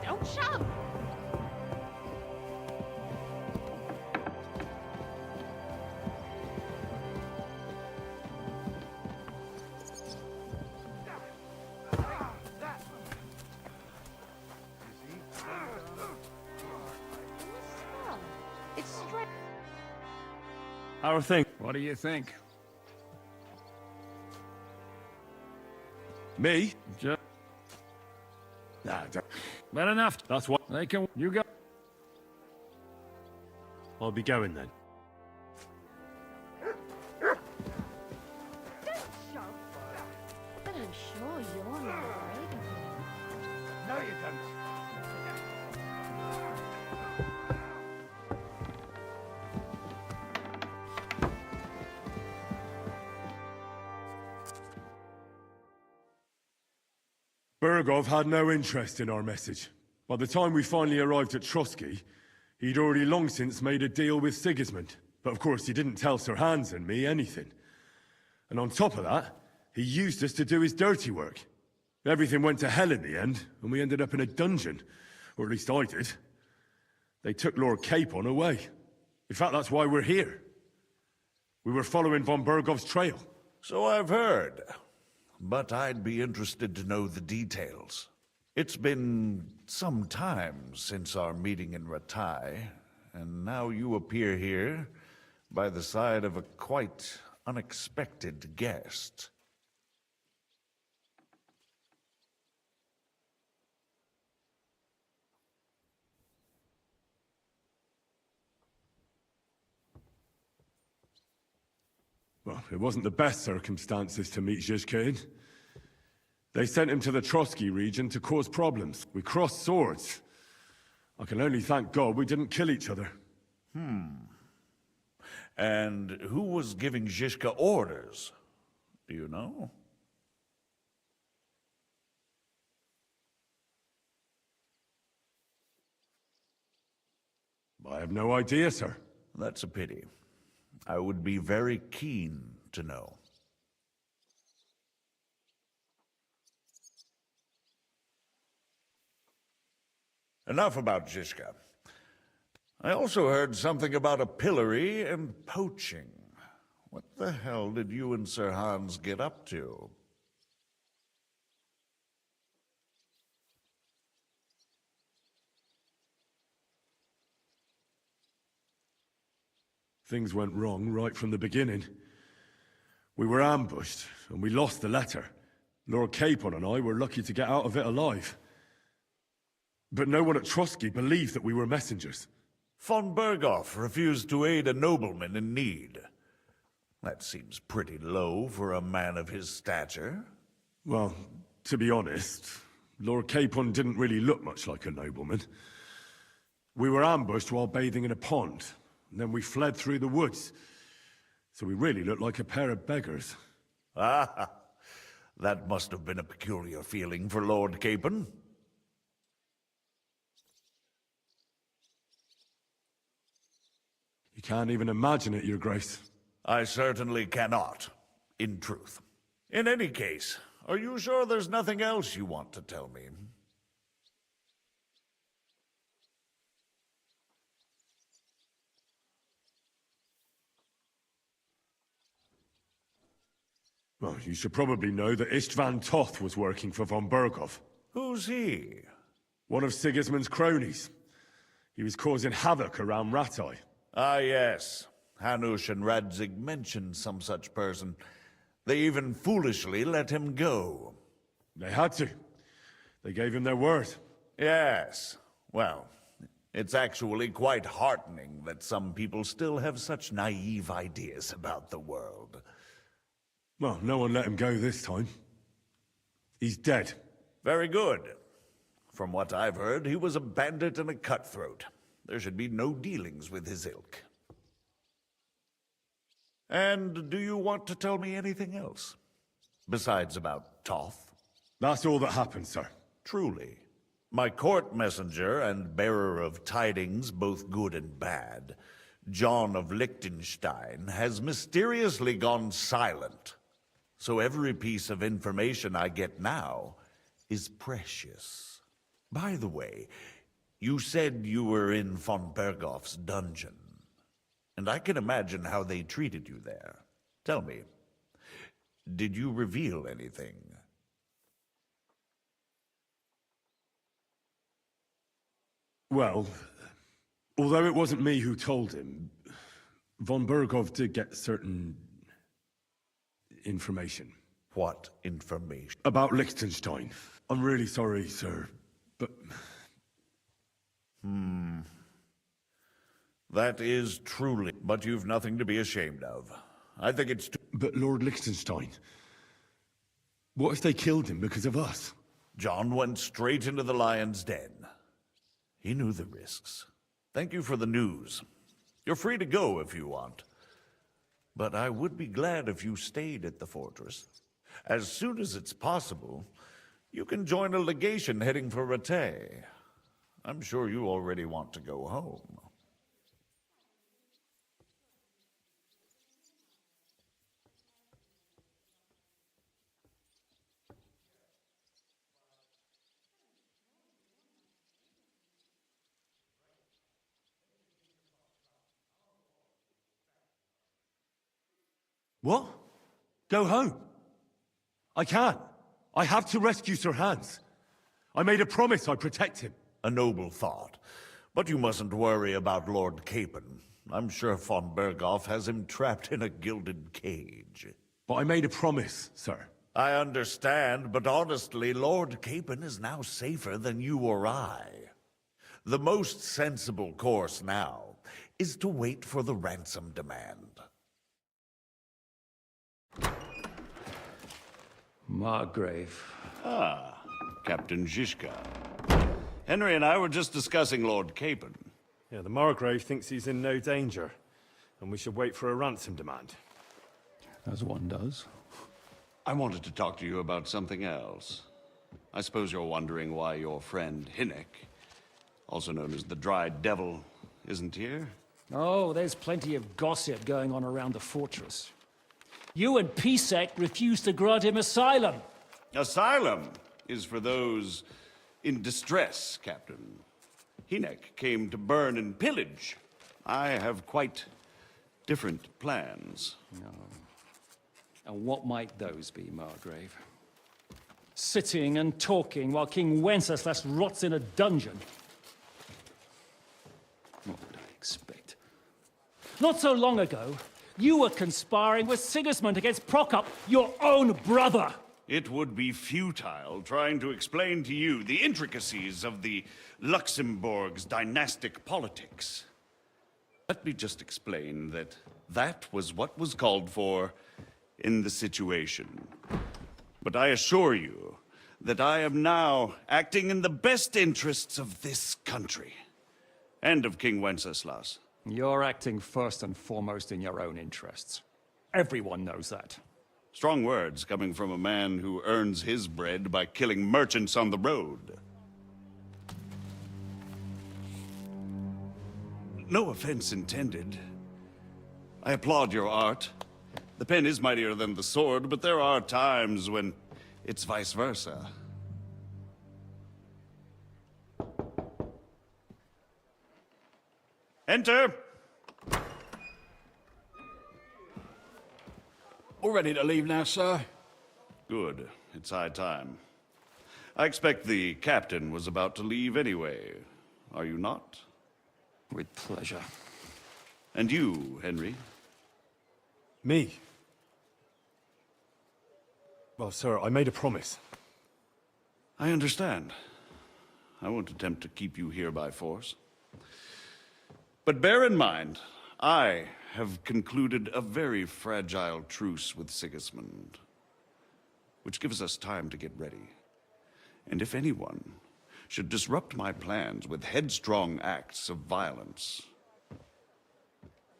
Don't shove! It's straight. How are things? What do you think? Me? Just... Nah, Better enough. that's what They can... You go... I'll be going then. But I'm sure you're not afraid of him. No, you don't. Bergov had no interest in our message. By the time we finally arrived at Trotsky, he'd already long since made a deal with Sigismund. But of course he didn't tell Sir Hans and me anything. And on top of that, he used us to do his dirty work. Everything went to hell in the end, and we ended up in a dungeon. Or at least I did. They took Lord Capon away. In fact, that's why we're here. We were following von Bergov's trail. So I've heard. But I'd be interested to know the details. It's been some time since our meeting in Ratai, and now you appear here by the side of a quite unexpected guest. Well, it wasn't the best circumstances to meet Zizka in. They sent him to the Trotsky region to cause problems. We crossed swords. I can only thank God we didn't kill each other. And who was giving Zizka orders? Do you know? I have no idea, sir. That's a pity. I would be very keen to know. Enough about Zizka. I also heard something about a pillory and poaching. What the hell did you and Sir Hans get up to? Things went wrong right from the beginning. We were ambushed, and we lost the letter. Lord Capon and I were lucky to get out of it alive. But no one at Trotsky believed that we were messengers. Von Berghoff refused to aid a nobleman in need. That seems pretty low for a man of his stature. Well, to be honest, Lord Capon didn't really look much like a nobleman. We were ambushed while bathing in a pond, and then we fled through the woods. So we really looked like a pair of beggars. Ah, that must have been a peculiar feeling for Lord Capon. You can't even imagine it, Your Grace. I certainly cannot, in truth. In any case, are you sure there's nothing else you want to tell me? Well, you should probably know that Istvan Toth was working for von Berghoff. Who's he? One of Sigismund's cronies. He was causing havoc around Ratai. Ah, yes. Hanush and Radzig mentioned some such person. They even foolishly let him go. They had to. They gave him their word. Yes. Well, it's actually quite heartening that some people still have such naive ideas about the world. Well, no one let him go this time. He's dead. Very good. From what I've heard, he was a bandit and a cutthroat. There should be no dealings with his ilk. And do you want to tell me anything else? Besides about Toth? That's all that happened, sir. Truly. My court messenger and bearer of tidings, both good and bad, John of Liechtenstein, has mysteriously gone silent. So every piece of information I get now is precious. By the way, you said you were in von Berghoff's dungeon, and I can imagine how they treated you there. Tell me, did you reveal anything? Well, although it wasn't me who told him, von Berghoff did get certain information. What information? About Liechtenstein. I'm really sorry, sir, but... That is truly, but you've nothing to be ashamed of. I think it's But Lord Liechtenstein, what if they killed him because of us? John went straight into the lion's den. He knew the risks. Thank you for the news. You're free to go if you want. But I would be glad if you stayed at the fortress. As soon as it's possible, you can join a legation heading for Rattay. I'm sure you already want to go home. What? Go home? I can't. I have to rescue Sir Hans. I made a promise I'd protect him. A noble thought. But you mustn't worry about Lord Capon. I'm sure von Berghoff has him trapped in a gilded cage. But I made a promise, sir. I understand, but honestly, Lord Capon is now safer than you or I. The most sensible course now is to wait for the ransom demand. Margrave. Ah, Captain Zizka. Henry and I were just discussing Lord Capon. Yeah, the Margrave thinks he's in no danger, and we should wait for a ransom demand. As one does. I wanted to talk to you about something else. I suppose you're wondering why your friend Hinnek, also known as the Dried Devil, isn't here? Oh, there's plenty of gossip going on around the fortress. You and Pisek refused to grant him asylum. Asylum is for those in distress, Captain. Hinnek came to burn and pillage. I have quite different plans. No. And what might those be, Margrave? Sitting and talking while King Wenceslas rots in a dungeon. What would I expect? Not so long ago, you were conspiring with Sigismund against Prokop, your own brother! It would be futile trying to explain to you the intricacies of the Luxembourg's dynastic politics. Let me just explain that that was what was called for in the situation. But I assure you that I am now acting in the best interests of this country and of King Wenceslas. You're acting first and foremost in your own interests. Everyone knows that. Strong words coming from a man who earns his bread by killing merchants on the road. No offense intended. I applaud your art. The pen is mightier than the sword, but there are times when it's vice versa. Enter! All ready to leave now, sir? Good. It's high time. I expect the captain was about to leave anyway. Are you not? With pleasure. And you, Henry? Me? Well, sir, I made a promise. I understand. I won't attempt to keep you here by force. But bear in mind, I have concluded a very fragile truce with Sigismund, which gives us time to get ready. And if anyone should disrupt my plans with headstrong acts of violence,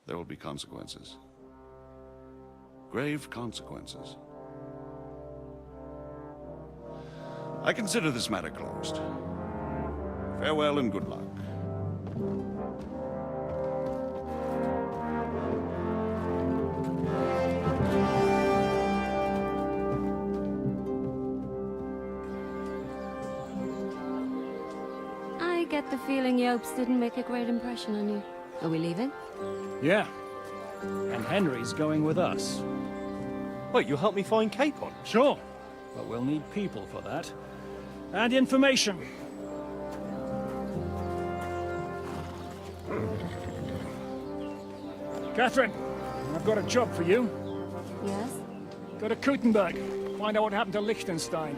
there will be consequences. Grave consequences. I consider this matter closed. Farewell and good luck. I get the feeling Yopes didn't make a great impression on you. Are we leaving? Yeah. And Henry's going with us. Wait, you'll help me find Capon? Sure. But we'll need people for that. And information. Catherine, I've got a job for you. Yes? Go to Kuttenberg. Find out what happened to Liechtenstein.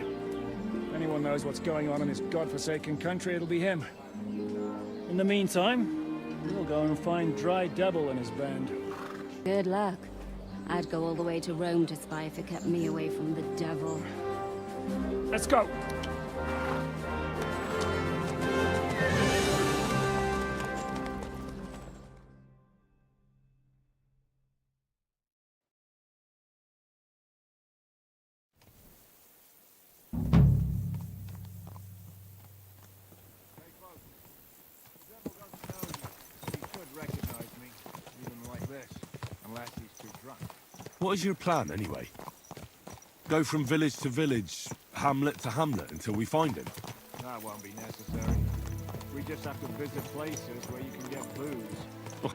If anyone knows what's going on in this godforsaken country, it'll be him. In the meantime, we'll go and find Dry Devil and his band. Good luck. I'd go all the way to Rome to spy if it kept me away from the devil. Let's go! What is your plan, anyway? Go from village to village, hamlet to hamlet, until we find him? That won't be necessary. We just have to visit places where you can get booze.